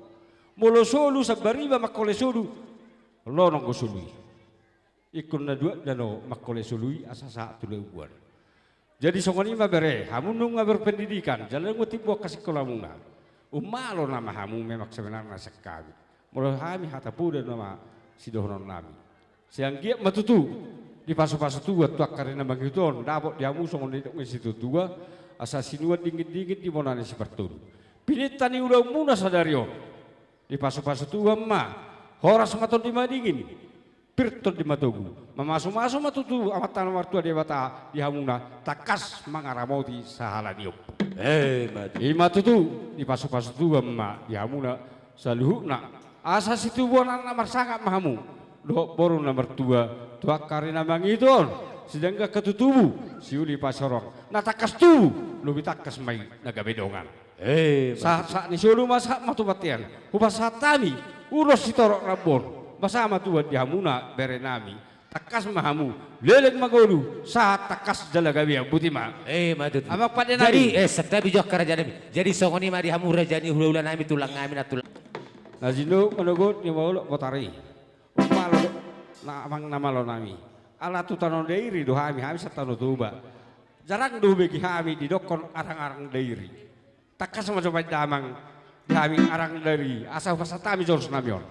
molo solu sabariba makole solu lonong go solui ikun na dua dano makole solui asa saat tuleubuan jadi songoni mabere hamu nunga berpendidikan jala ngutibu kasih kolamuna umalo nama hamu memang sebenarnya sekali molo hami hata puda nama sidohonon nami siang giat matutu di pasu-pasu tua tuak karena bangkiton dapot diamu songoni dok situ tua asa sinua dingin-dingin di monane seperti pinit tani udah muna sadario di pasu-pasu tua ma horas maton di madingin pirton di matogu mamasu-masu matutu amat tanah wartua dewata di hamuna takas mangaramoti sahala diop matutu di pasu-pasu tua ma di hamuna saluhukna asa situ buanan namar sangat mahamu do boru nomor 2 tuak karena mangiton sedang ketutubu siuli pasorong na takas tu lebih takas mai naga bedongan saat ni sulu masak matu batian ubah satami uros sitorok rabon basama tu di hamuna berenami takas mahamu lelek magolu saat takas jalagawi butima matut amak pada jadi serta bijak kerajaan jadi songoni mari hamu rajani hula-hula nami tulang nami natulang nazindo menugut ni mau botari malo na amang nama lo nami ala tu tanon dairi do hami satano tuba jarang do begi hami di dokon arang-arang dairi takas sama coba damang hami arang dairi asal pasatami jors namion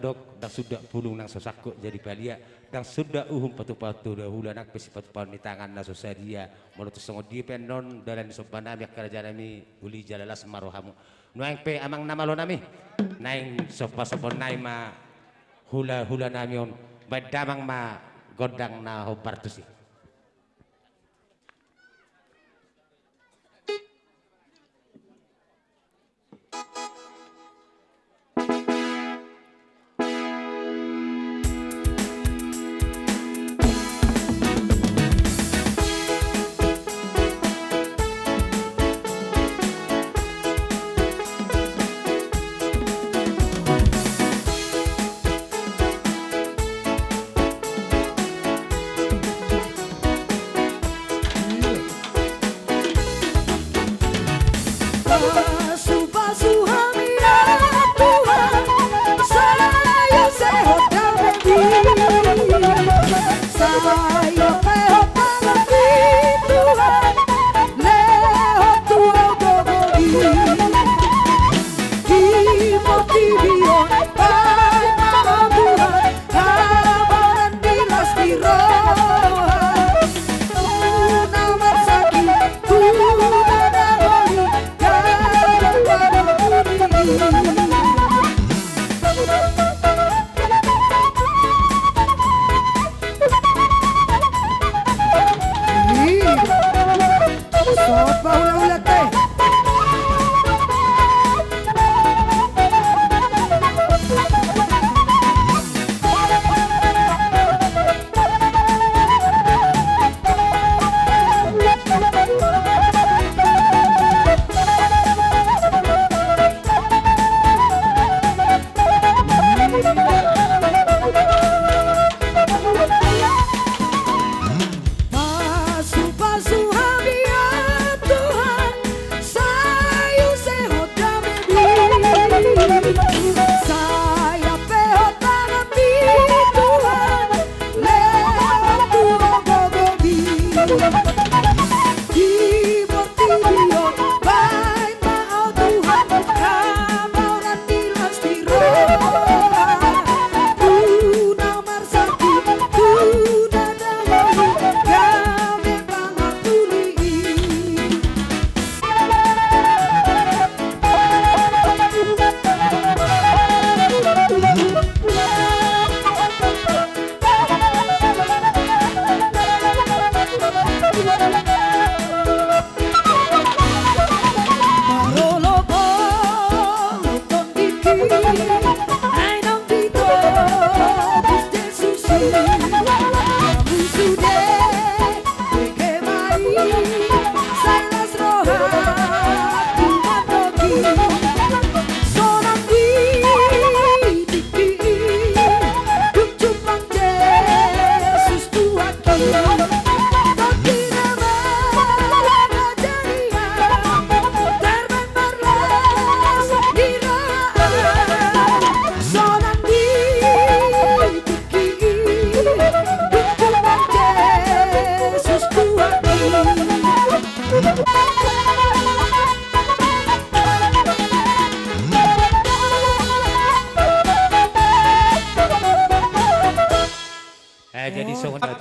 medok dak sudah pulung nang sosakko jadi palia dang sudah patu-patu dahulu nak pesi patu-patu di tangan na sosadia menurut songo di penon dalan sopan nami kerajaan nami uli jalalas marohamu nuang pe amang nama lo nami naing sopa-sopa naing ma hula-hula nami on badamang ma godang na hopartusi.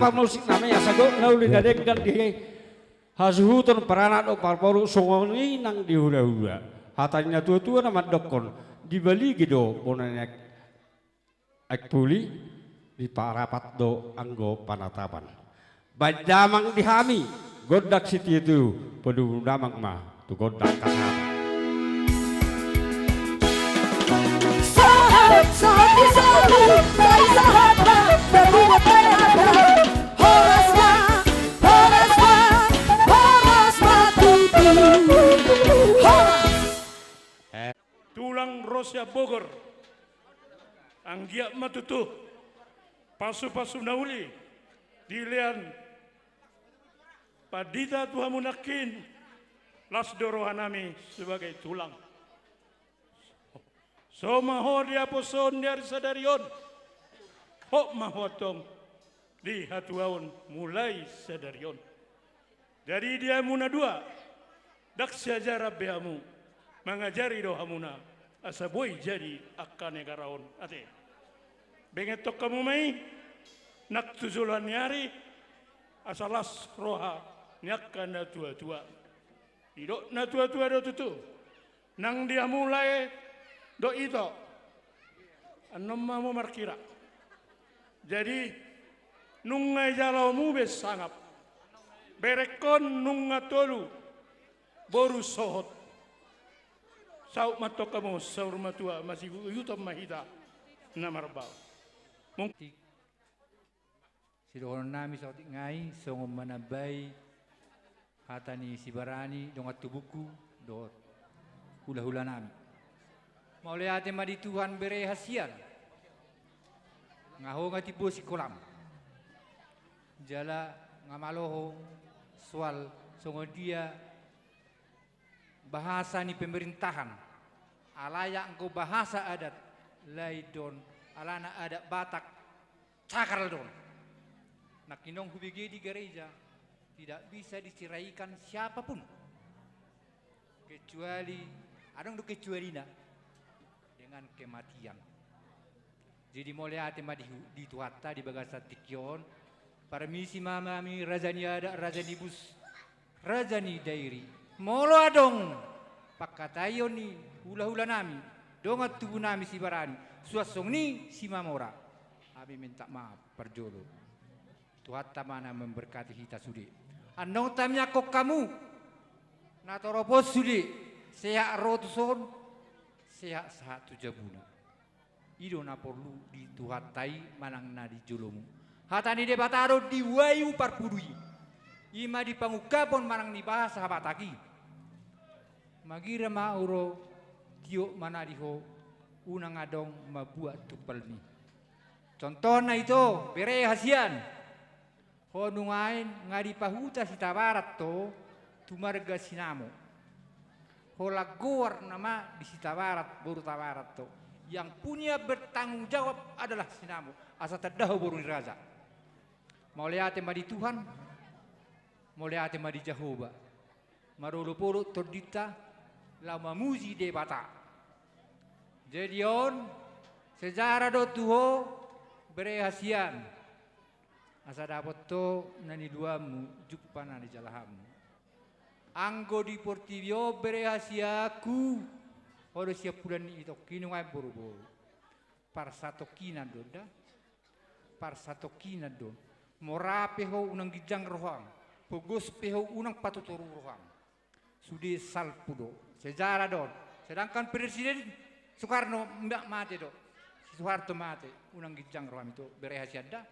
Apa musik namanya sago nauli dadengkan di hasuhutun peranak o parporu songoni nang di hula-hula. Hatanya tua-tua nama dokon di Bali gido bonanek ek puli di parapat do anggo panatapan. Badamang dihami godak siti itu pedu damang mah tu godak kasar. Tulang Rosya Bogor, Anggia Matutu, Pasu-pasu nauli, Dilian, Padita Tuhamunakin, Lasdoro Hanami sebagai tulang. So maho dia poson dari sadarion, hok mahotong di hatuaun mulai sadarion. Dari dia muna dua, dak sejarah beamu, mengajari dohamuna, asa boy jadi akan negaraon ate. bengetok kamu mai nak tujulan nyari asalas roha nyakka na tua-tua. Idok na tua-tua do tutu. Nang dia mulai do itu. Anom mamu markira. Jadi nungai jalaumu besangap. Berekon nunga tolu boru sohot. Sauk matok kamu saur matua masih yutam mahita namarbal. Sidoon nami sa ngai songom manabay hata ni Sibarani dongat tubuku dot hula-hula nami. Maulay ate madi Tuhan bere hasian. Ngaho nga tibo si kolam. Jala ngamaloho soal songo dia bahasa ni pemerintahan. Alaya engkau bahasa adat laidon alana adat Batak cakar don. Nakinong hubigi di gereja tidak bisa diceraikan siapapun kecuali adong do kecuali na dengan kematian. Jadi mulai ate madi di tuata di bagasa tikyon permisi mamami rajani ada rajani bus rajani dairi molo adong pakatayon ni hula-hula nami dongat tubuh nami Sibarani suasong ni si mamora abi minta maaf perjolo tuata mana memberkati kita sudi anong tamnya kok kamu natoropos sudi seak rotuson seak satu jabuna ido na perlu di tuhatai manang na di jolomu hatani de bataro di wayu parpudui ima di pangukapon manang ni bahasa bataki magira mauro tio manadiho unang adong mabuat tupalmi contohna itu bere hasian ho nungain ngadi pahuta sita barat to tumarga sinamo ho lagor nama di sita barat baru tabarat to yang punya bertanggung jawab adalah sinamo asa tadahu baru raja mau lihat madi Tuhan mau lihat madi Jehovah marulu-pulu tordita lama muzi de bata jadi on sejarah do tuho bere hasian asa dapat to nani duamu jupana di jalahamu anggo di portivio bere hasiaku oro siap bulan itu kini ngai buru-buru par satu kina doda par satu kina don morape ho unang gijang rohang pogos peho unang patuturu rohang sudi salpudo sejarah don sedangkan presiden Soekarno ndak mati do Soeharto mati unang gijang rohang itu bere hasiada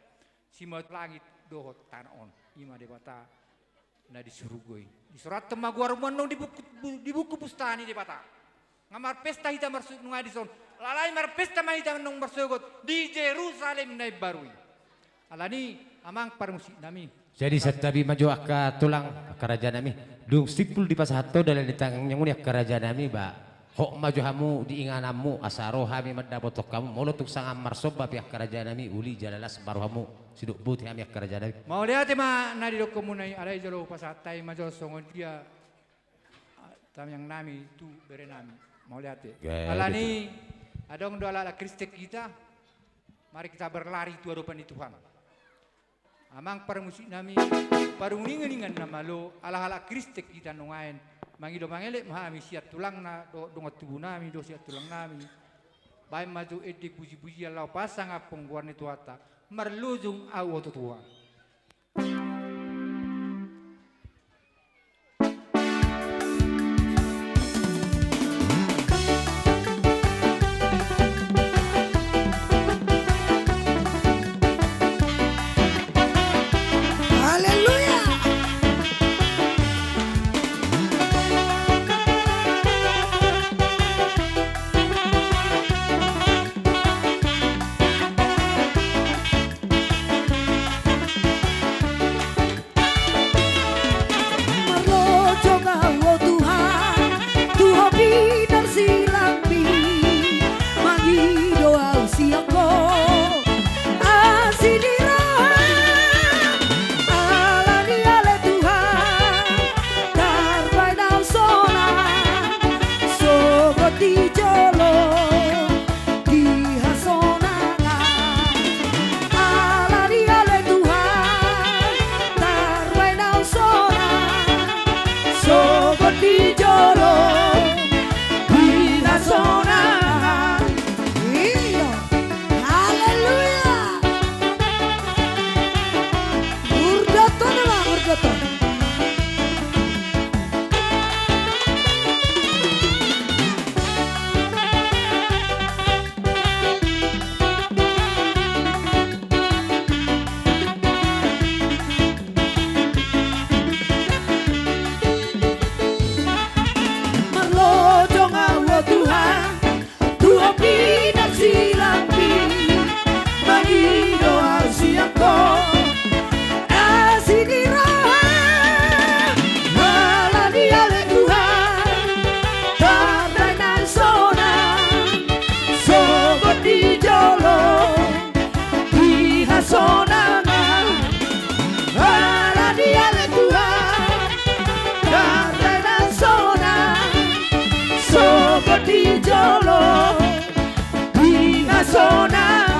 simat langit dohot tanon ima debata na disurugoi di surat temaguar manong di buku pustani debata ngamar pesta hita marsud nunga di son lalai mar pesta ma hita nung marsugot di Jerusalem nai barui alani amang parmusi nami jadi setabi maju akka tulang kerajaan nami dung sipul di pasahato dalam ditang nyanguni kerajaan nami ba hok maju hamu diinganamu asaro hami madabotok kamu molotuk sangam marsoba pihak kerajaan nami uli jalalas baru hamu siduk buti hami kerajaan nami mau lihat ma nadi do komunai alai jalo pasahatai maju songon dia tam yang nami tu bere nami mau lihat ya. Alani adong do ala Kristek kita. Mari kita berlari tu hadapan Tuhan. Amang parmusik nami parungingan nama lo ala Kristek kita nungain. Mangido mangelek mahami siat tulang na do dongat tubuh nami do siat tulang nami. Baik maju edi puji-puji Allah pasang apong warni tuata. Marlujung awo Tuhan. sonangan.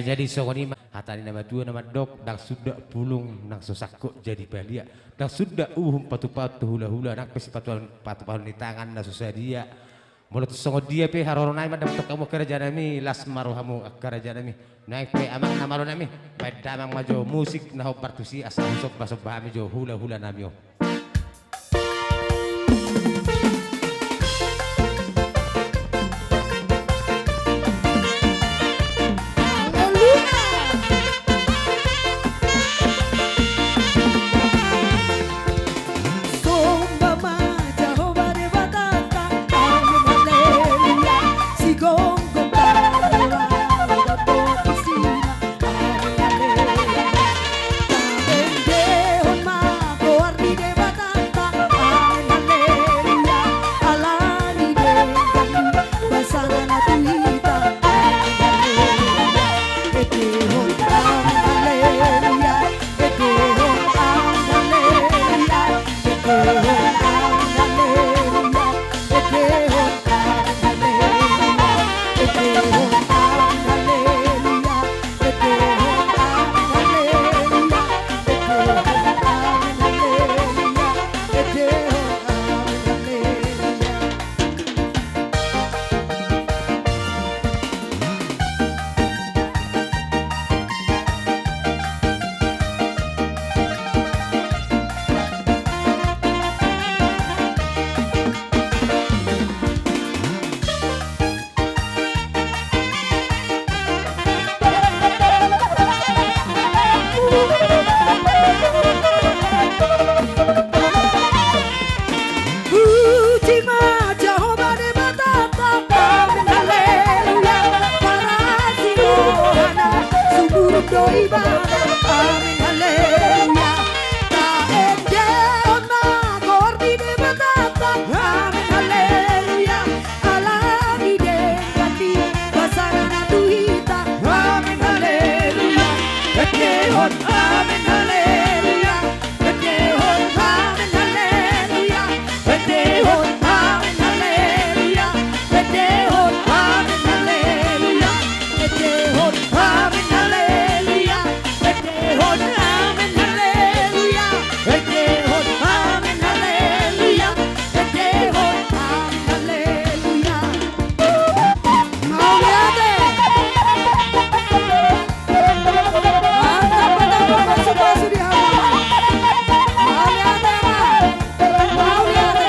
Jadi sokoni hatani nama dua nama dok nang sudah bulung nang sosako jadi balia nang sudah patu-patu hula-hula nang patu-patu di tangan nang susah dia mulut songo dia pe haroronai madam tok kamu kerajaan nami las maruhamu kerajaan nami naik pe amang namaro nami pedamang majo musik naho partusi asal sok basok bahami jo hula-hula nami yo. Go Amin haleluya. Taende ona gordi de batata. Amin haleluya. Alagi de gati basarana tuhita. Amin haleluya. Ekehon amin haleluya. Ekehon amin haleluya. Ekehon amin haleluya. Ekehon amin haleluya. Ekehon amin haleluya. Ekehon amin haleluya. Ekehon amin haleluya. Ekehon amin haleluya. Mauliate. Mantap masuk di halaman. Mauliate mah. Mauliate.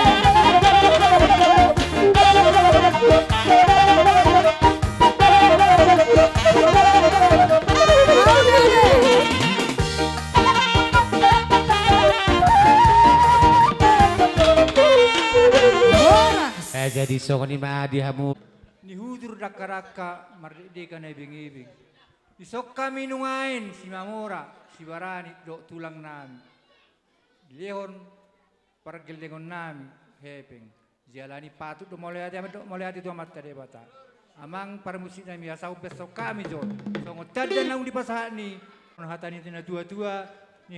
Jadi songoni mah dihamu. Ni hudur raka-raka mardeka na ibing-ibing. Isok kami nungain si Mamora, si Barani, do tulang nami. Lehon pargelengon nami, hepeng. Jalani patut do mulai hati do mata de bata. Amang para musik nami asau besok kami jo. Songo tadan nang di pasahan ni. Hatani tina tua-tua ni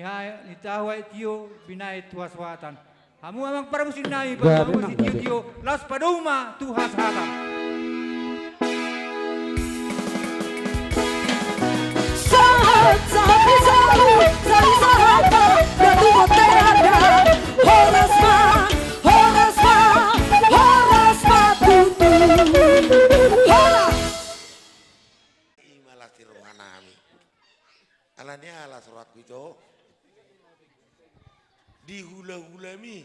tahu tio binai tua swatan. Hamu amang para musik nami para musik tio las padoma Tuhan hatan. Alanya ala suratku itu dihula-hulami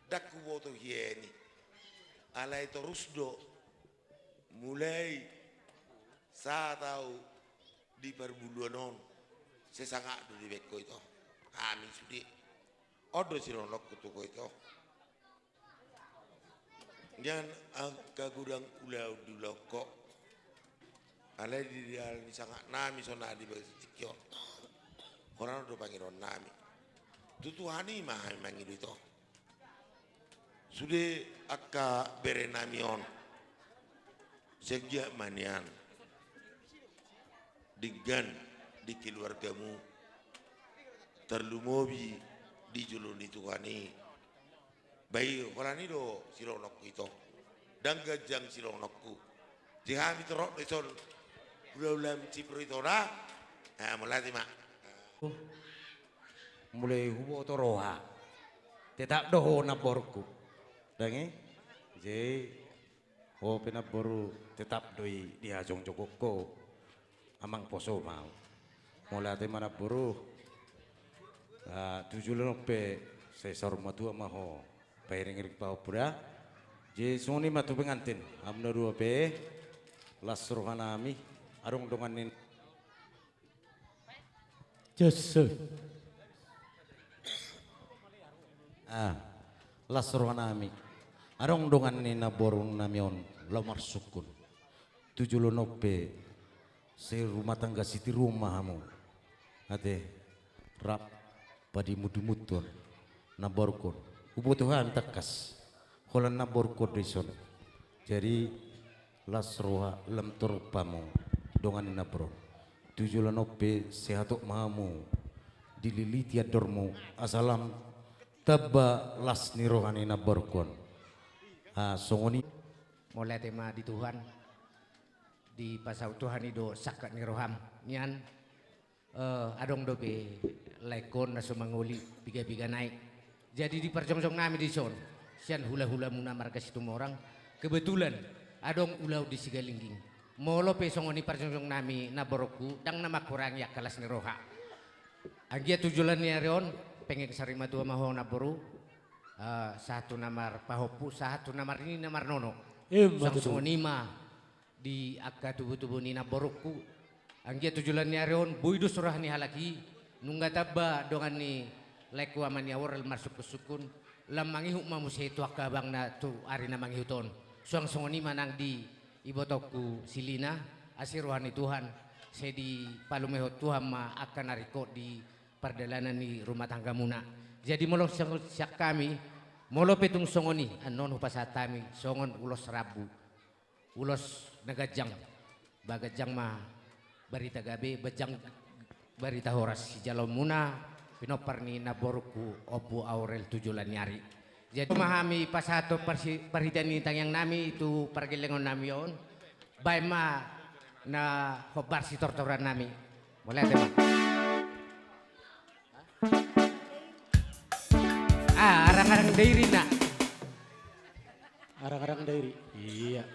dakku woto hieni ala itu rusdo mulai saat tahu di perbuluan sesangak di beko itu kami sudi odo sironok kutuko itu jangan angka gudang ulau dulu kok ala di dalam sangat nami sona di bagi cikion orang udah panggil nami tutuhani mah manggil itu sudah akka berenamion sejak manian dengan di keluargamu terlumobi di juluni tuhani bayi orang itu silonokku itu dan gajang silonokku jika kami terok itu ulam cipro itu lah mulai mak mulai hubo toroha tetap doho naborku dangi je ho penaboru tetap doi dia jong jogoko amang poso mau mulai mana boru tujuh lope sesor matu amaho pairing rik pau pura je soni matu pengantin amna dua pe lasrohanami arung donganin Jesse. Lasrohanami arong dongan ni naborong namion lamar sukun tujuh lonope se rumah tangga siti rumahmu ate rap padi mudumuton naborkon ubutuhan takas holan naborkon dison jadi lasroha lem turpamu dongan ni nabro tujuh lonope sehatok mahamu dililiti adormu asalam taba las ni rohani na borkon songoni mulai tema di Tuhan di pasau Tuhan itu sakat ni roham nian adong dobe lekon naso manguli piga-piga naik jadi di perjongjong nami di son sian hula-hula muna marga situ orang kebetulan adong ulau di Sigalingging molo pe songoni perjongjong nami na borku dang nama kurang ya kelas ni roha anggia tujulan ni arion pengen kesarima tua maho naboru satu namar pahopu satu namar ini namar nono sang nima di akka tubuh-tubuh ni naboruku anggia tujulan ni arion buidu surah ni halaki nungga tabba dongan ni leku aman yawar masuk ke sukun lamangi hukma musetu akka bang na tu ari namangi huton suang songonima nang di ibotoku silina asiruhan Tuhan saya di palumeho Tuhan ma akan ariko di perdalanan di rumah tangga muna. Jadi molo siak kami, molo petung songoni, anon hupasatami, songon ulos rabu, ulos nagajang, bagajang ma barita gabe, bajang barita horas si jalom muna, pinopar ni naborku obu aurel tujulan nyari. Jadi memahami pasato perhidan nitang yang nami itu pergelengon nami yon, bay ma na hobar si tortoran nami, boleh ada ma? Arang-arang dairy na. Arang-arang dairy. Iya.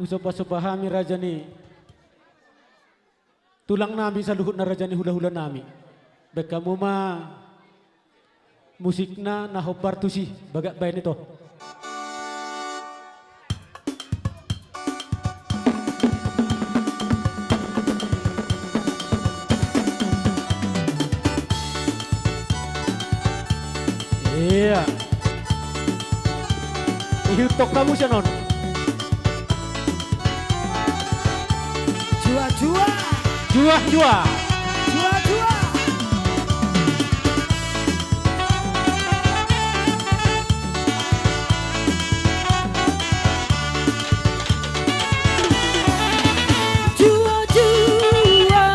Usopa-sopa hami rajani. Tulang nami sa luhut na rajani hula-hula nami. Bekamu ma musikna nahobar tu sih bagak bayan itu. Iya. Ihutok kamu siya non. Jua-jua. Jua-jua. Jua-jua. Jua-jua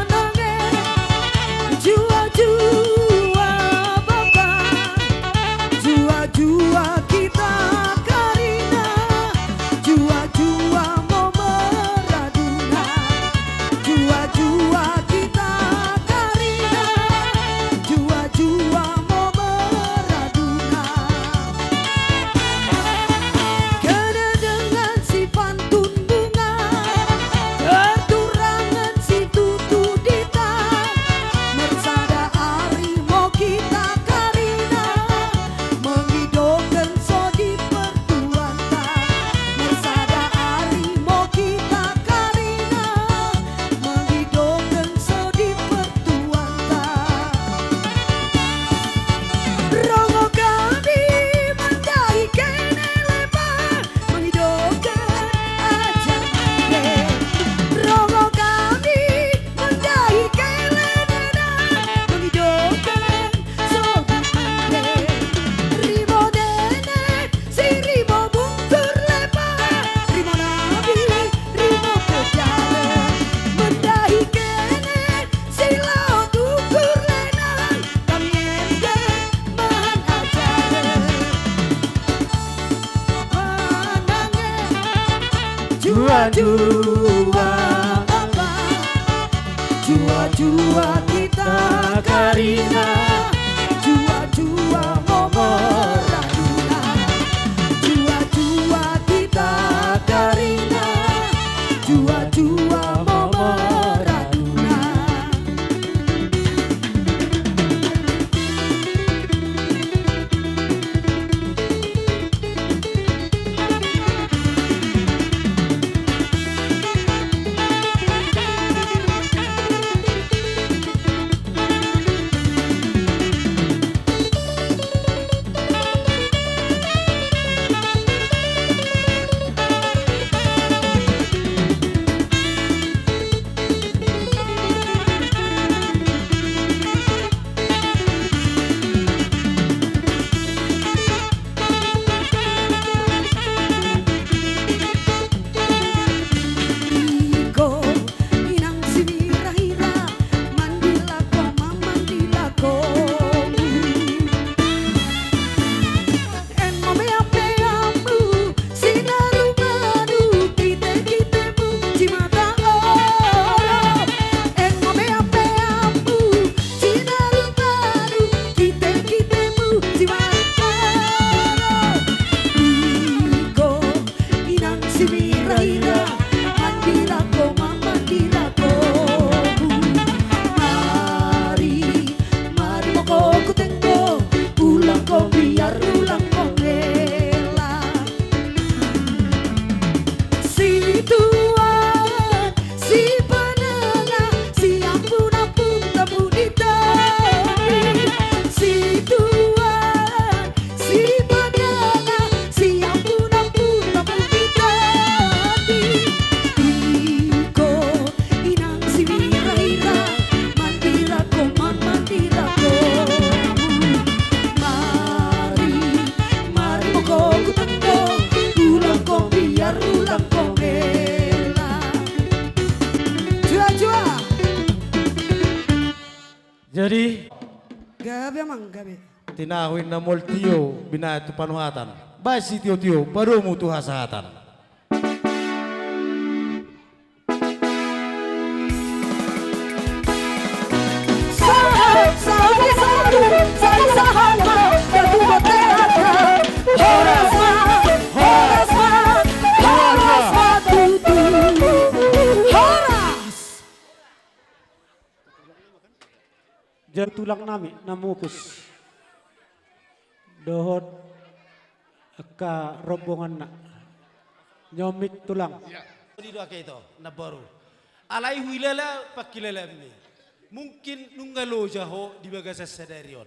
nangis. Jua-jua baba. Jua-jua kita karina. Jua-jua mau meraduna. Jua-jua kita karina. Jua-jua mau meraduna. Kena dengan si pantun bunga, keturangan si tutu dita, mersada harimau kita karina, mengidolkan sodi pertuanta. Mersada harimau kita karina, mengidolkan sodi pertuanta. Rongo kami mendai kene lebar, mengidolkan ajar mande. Rongo kami mendai kene nenan, mengidolkan sodi mande. Rimo dene si rimo bungkur lebar, rimo nabi rimo pejalan, mendai kene si laut ukur lenan, kami enten bahan ajaran. Jua-jua baba, jua-jua kita karina, jua-jua mau meraduna. Jua-jua kita karina, jua-jua mau meraduna. Iko inang sinira-hira, mandila ko mamandila ko. En mamea-meamu, sinaru madu, kite-kitemu, cimata oro. En mamea-meamu, sinaru madu, kite-kitemu, cimata oro. Iko inang sinira-hira, mandila ko mamandila ko. Mari mo ko kutengko, ulang ko biar ulang ko rela. Si tuan, si penengah, si ampun-ampun tamu di tepi. Si tuan, si penengah, si ampun-ampun tamu di tepi. Iko inang si mira-ira, mandira ko mamandira ko. Mari mo ko kutengko, ulang ko biar ulang ko rela. Jua-jua. Jadi Gabi amang gabi. tinawin na moltio binatu panuhatan. Basi tio-tio baru mutu hasatan. Sahab, sahab, sahab, sahab, sahab, berdua teater. Horas ma, horas ma, horas ma, Jan tulang nami namupus. Dohot ka rombongan na. Nyomik tulang. Di doa itu na baru. Alai huilala pakilala mi. Mungkin nunggalo jaho di bagasa sadarion.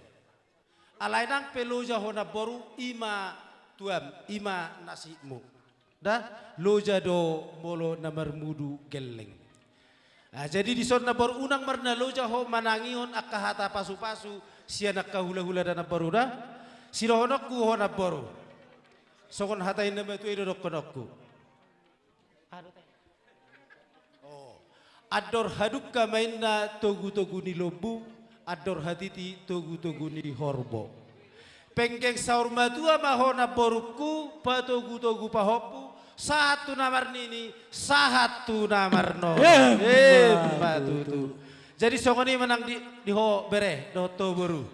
Alai nang pelo jaho na baru ima tuam ima nasimu. Dah loja do molo na marmudu geleng. Nah, jadi di sana baru unang marna loja ho manangion akahata pasu-pasu sianak kahula-hula dana baru dah. Sirohonokku ho na baru. Sokon hatain nama tu idodok konokku. Ador hadukka mainna togu-togu ni lobu, ador hatiti togu-togu ni horbo. Penggeng saur matua mahona boruku, patogu-togu pahopu, satu namar nini, satu namar no. Batutu. Jadi songoni menang di ho bere, do to boru.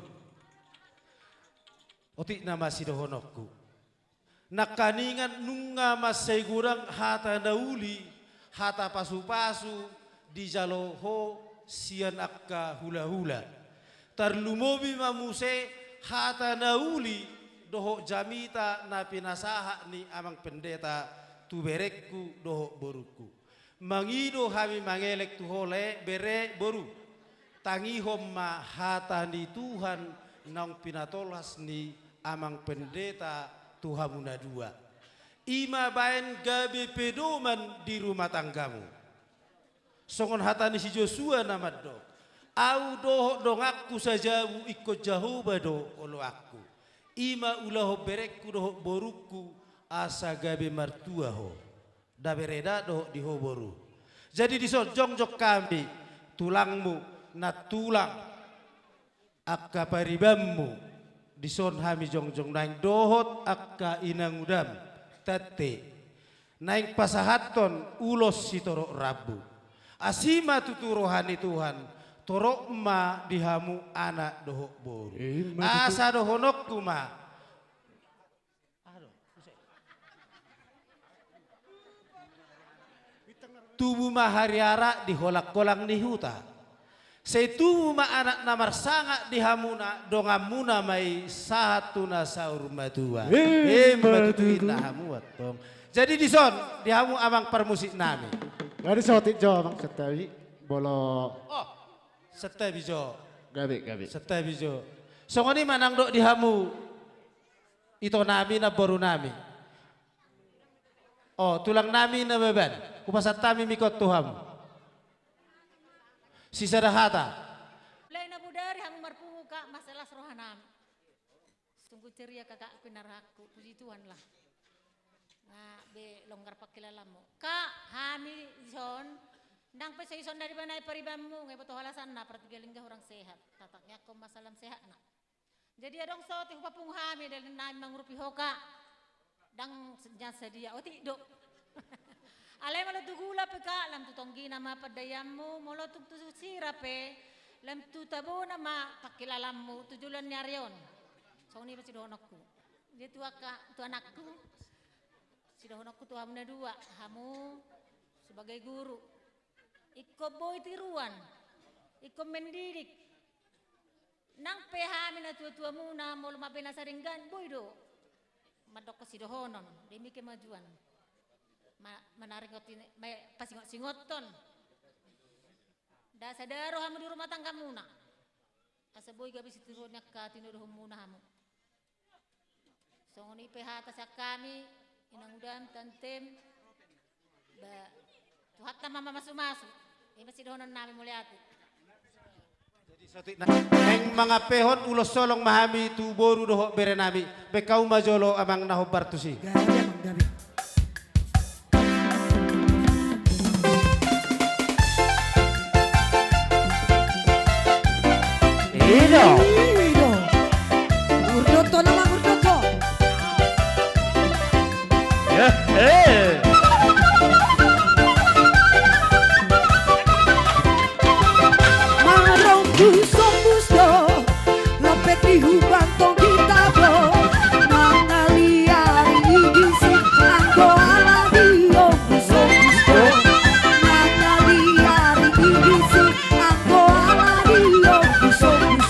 Otik nama si dohonokku. Nakaningan nunga masai gurang hata dauli, hata pasu-pasu, di jaloho sian akka hula-hula. Tarlumobi mamuse hata nauli doho jamita na pinasaha ni amang pendeta tuberekku doho boruku. Mangido hami mangelek tuhole bere boru. Tangihom ma hata ni Tuhan nang pinatolas ni amang pendeta Tuhamuna dua. Ima baen gabe pedoman di rumah tanggamu. Songon hatani si Joshua namado. Au doho dong aku saja ikut jauh bado olo aku. Ima ulaho berekku doho boruku asa gabe martua ho. Dabereda doho diho boru. Jadi dison jongjok kami tulangmu na tulang akka paribammu dison hami jongjong naing dohot akka inang udam tate naing pasahaton ulos si torok rabu. Asima tutu rohani Tuhan torok ma dihamu anak dohok boru. Asa dohonokku ma. Tubuh ma hariara diholak kolang ni huta. Setubuh ma anak namar sanga dihamuna dongamuna mai satu na saur matua. Matutuin na hamuat tong. Jadi dison dihamu amang permusik nami. Dari sotik jo bang setawi bolo. Oh, setawi jo. Gabi. Setawi jo. Songoni manang dok dihamu. Ito nami na boru nami. Oh, tulang nami na beban. Kupasat tami mikot tuhamu. Sisa dahata. Lain na budari hamu marpungu kak masalah rohanam. Sungguh ceria kakak pinaraku. Puji Tuhan lah. Nah, be longgar pakilalamu. Kak, hami son, nang pesai son dari mana paribamu, ngai betul halasan na pertigaling orang sehat. Tataknya kau masalah sehat nak. Jadi adong so ti papung hami dari nai mangrupi hoka, dang jasa dia oti do. Alai malu tu gula peka, lam tu tonggi nama padayamu, malu tu sirape, lam tu tabu nama pakilalamu, tujulan nyarion. So ni pasti donokku. Dia tu anakku. Sudah honokku tuh hamna dua, hamu sebagai guru. Iko boy tiruan, iko mendidik. Nang pehami na tua-tua muna mau lumabe na saringgan boy do. Madok ko sidohonon, demi kemajuan. Menarik ngotin, pasingot singoton. Da sadaro hamu di rumah tangga muna. Asa boy gabi situronyak ka tinuduh muna hamu. Songoni pehata sa kami. Inang udam tantem ba tuhat na mama masu-masu masih dohonan namin muliati. Jadi sotik na neng mga pehon ulos solong mahami tu boru doho bere nami bekau majolo amang naho bartusi. Ido Urdoto nama Urdoto. Marongku sombusto, lopet di hubang tong kitabo, mangaliari gisi anggo ala dio sombusto, mangaliari gisi anggo ala dio sombusto.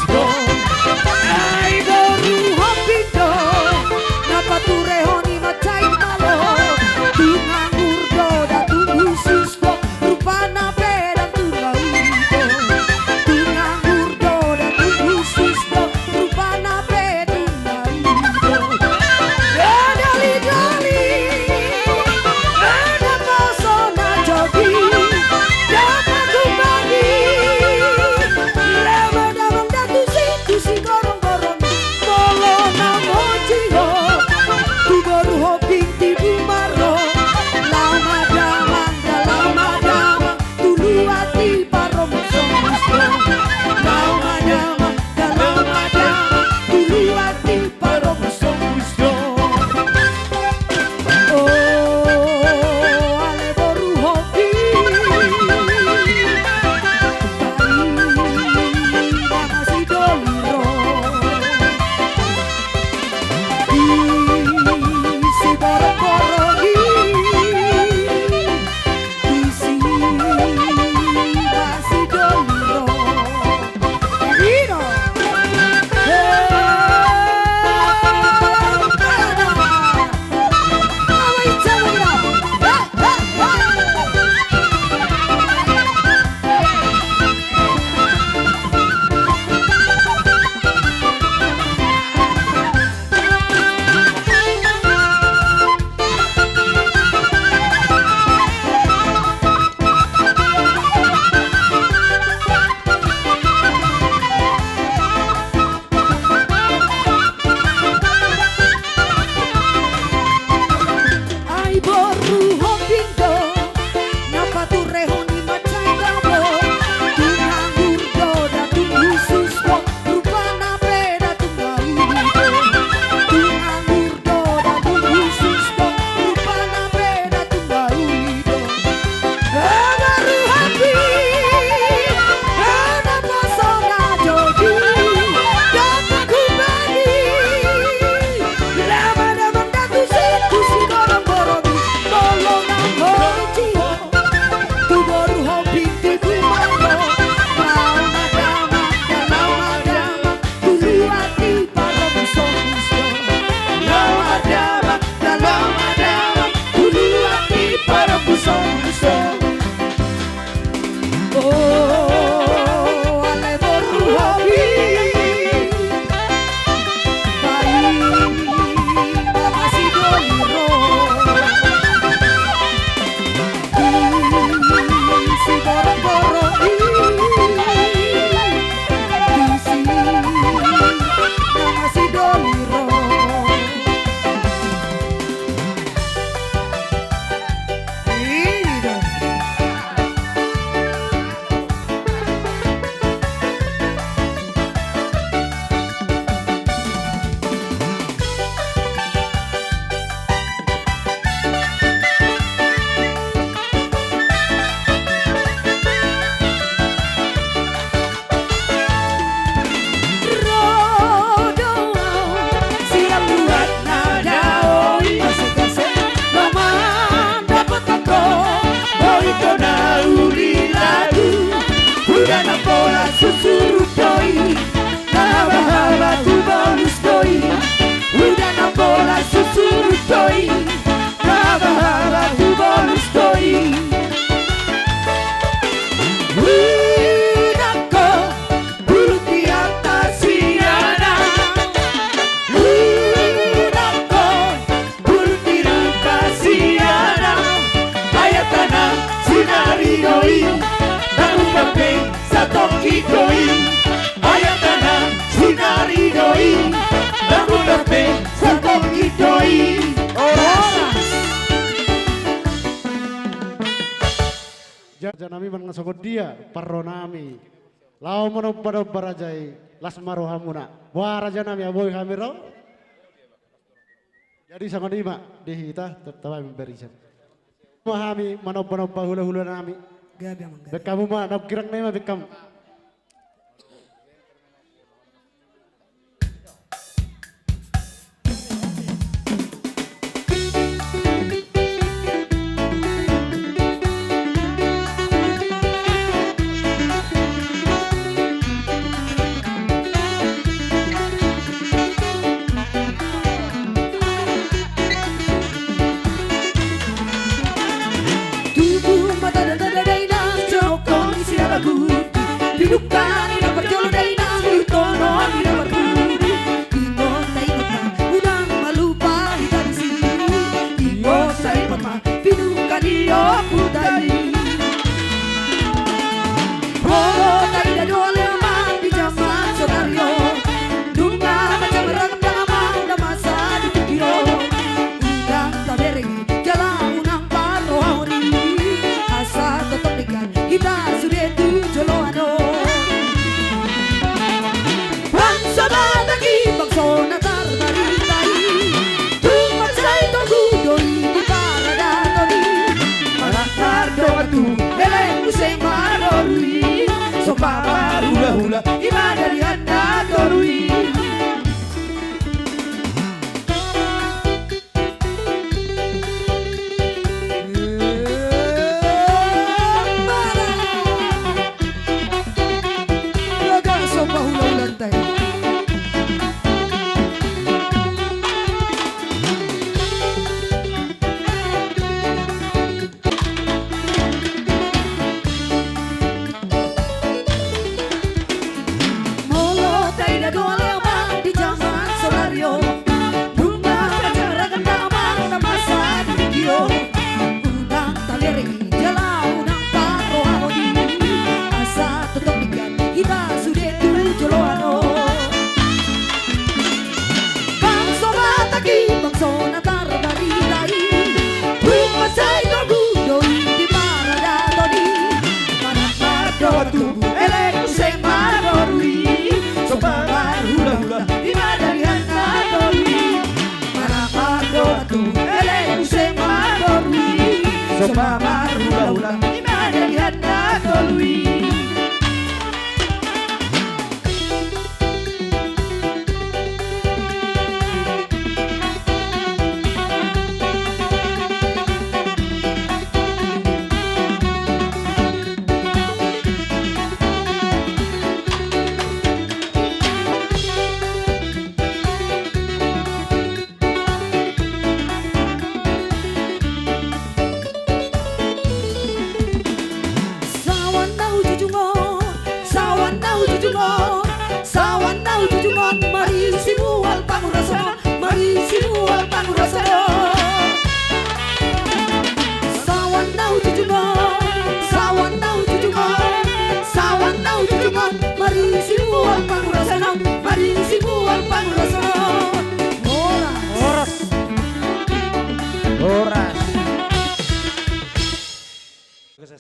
man sokot dia parronami. Lau mano pada barajai lasmaro hamuna. Wah raja nami aboy kami raw. Jadi sangat lima dihita tertawa memberikan. Mahami mano hula-hula nami. Bekamu mah nab kirang nema bekam.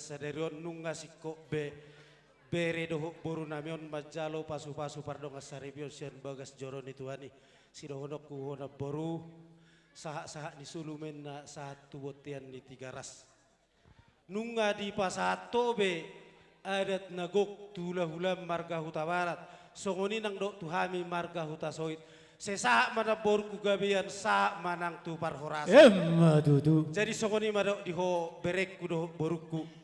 Sadarion nunga sikko bere doho boru namion majalo pasu pardong asaribion sian bagas joroni tuani sidohonok kuhona boru sahak ni sulumen na satu botian ni tiga ras nunga di pasato be adat nagok tula hulam marga huta barat songoni nang dok tuhami marga huta soit sesahak mana boru kugabian sahak manang tu parhoras jadi songoni madok diho berek kudo boruku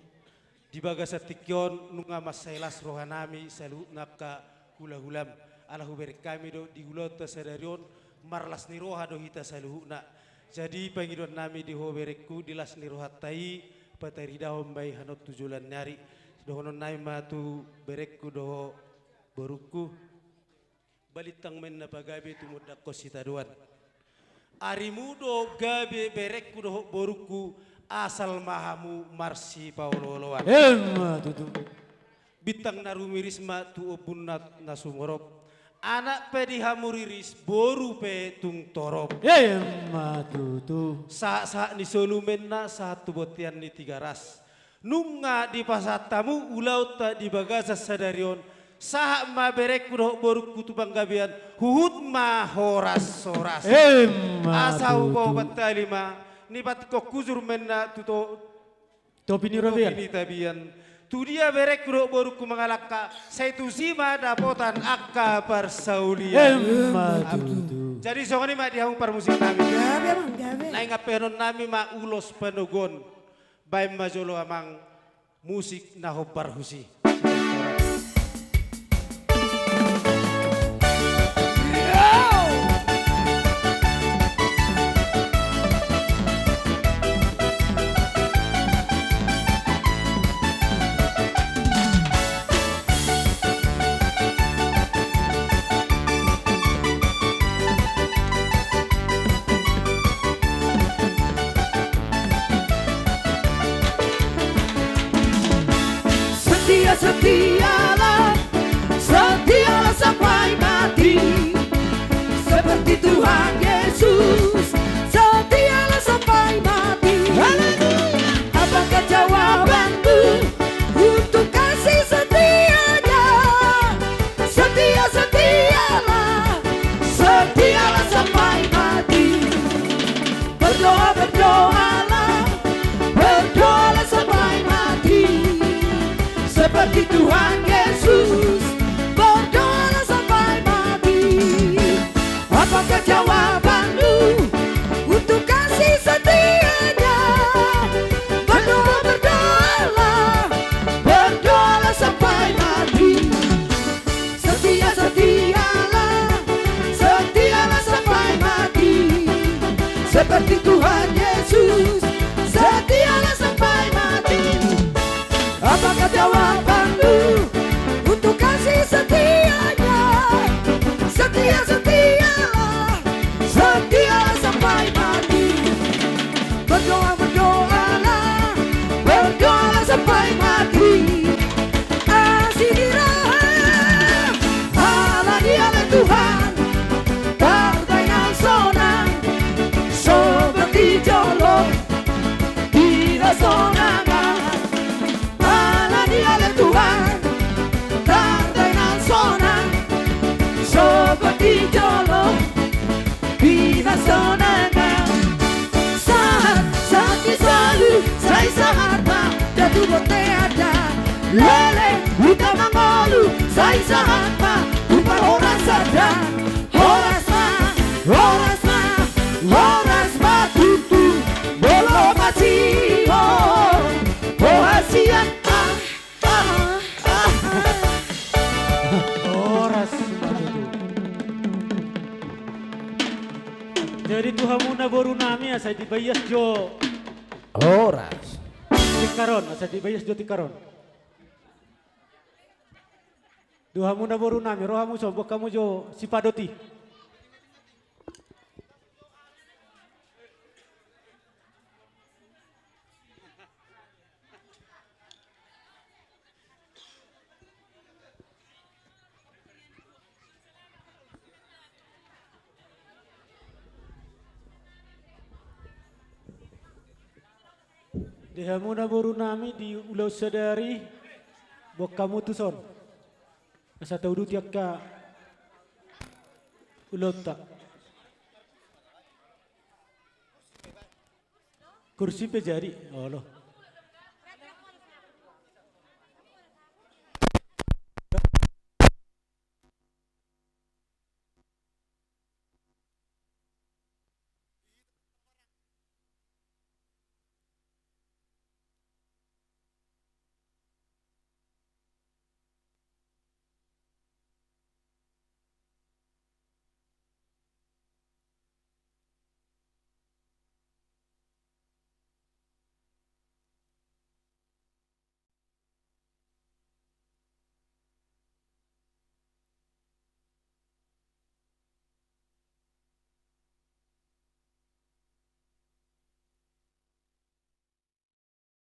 di bagas tikyon nunga masailas rohanami salu napka hula-hulam ala huber kami do di hulota sadarion marlas ni roha do hita saluhuna jadi pangidon nami di hoberekku dilas ni roha tai patari dahom bai hanot tujulan nyari dohonon nai matu berekku do boruku balitang men na pagabe tumudak kosita duan arimudo gabe berekku do boruku asal mahamu marsi pauloloan tutu bitang narumirisma tu obunat nasumorop anak pe dihamuriris boru pe tung torop tutu sa ni solumen na satu botian ni tiga ras nunga di pasatamu ulau ta di bagasa sadarion sahak ma berek kudo boru kutu banggabian huhut ma horas horas asau bau batalima ni bat ko kuzur menna tuto topi ni robian tabian tu dia berek kudo boru ku mangalaka saya tu sima dapotan akka persaulian jadi songoni ma dihaung permusik nami na inga penon nami ma ulos penogon baim majolo amang musik na hobar husi. Setialah, setialah sampai mati. Seperti Tuhan Yesus, setialah sampai mati. Apakah jawabanmu untuk kasih setianya? Setia, setialah, setialah sampai mati. Berdoa, berdoalah, berdoalah sampai mati. Seperti Tuhan Yesus, berdoa sampai mati. Apakah jawabanmu untuk kasih setianya? Berdoa, berdoalah, berdoa sampai mati. Setia, setialah, setialah sampai mati. Seperti Tuhan Yesus, setialah sampai mati. Apakah jawabanmu untuk kasih setianya? Setia, setialah, setialah sampai mati. Berdoa, berdoalah, berdoalah sampai mati. Kasih dirah, Allah dialah Tuhan, tardai sonang, seperti jolong, tidak sonangan. Dialah Tuhan, tardai nan sonang, seperti jolong, bila sonangan. Saat selalu saya sahat ma, jatuh bote ada, lele kita mangolu, saya sahat ma, upah orang sadar, horas ma tutu, bolo masih hasian. Jadi Tuhamuna boru nami asa dibayas jo Horas tikaron, asa dibayas jo tikaron. Tuhamuna boru nami rohamu sobok kamu jo sipadoti. Dihamuna boru nami di ulau sadari bok kamu tuson. Asa tahu du tiak ka ulau tak. Kursi pe jadi. Allah.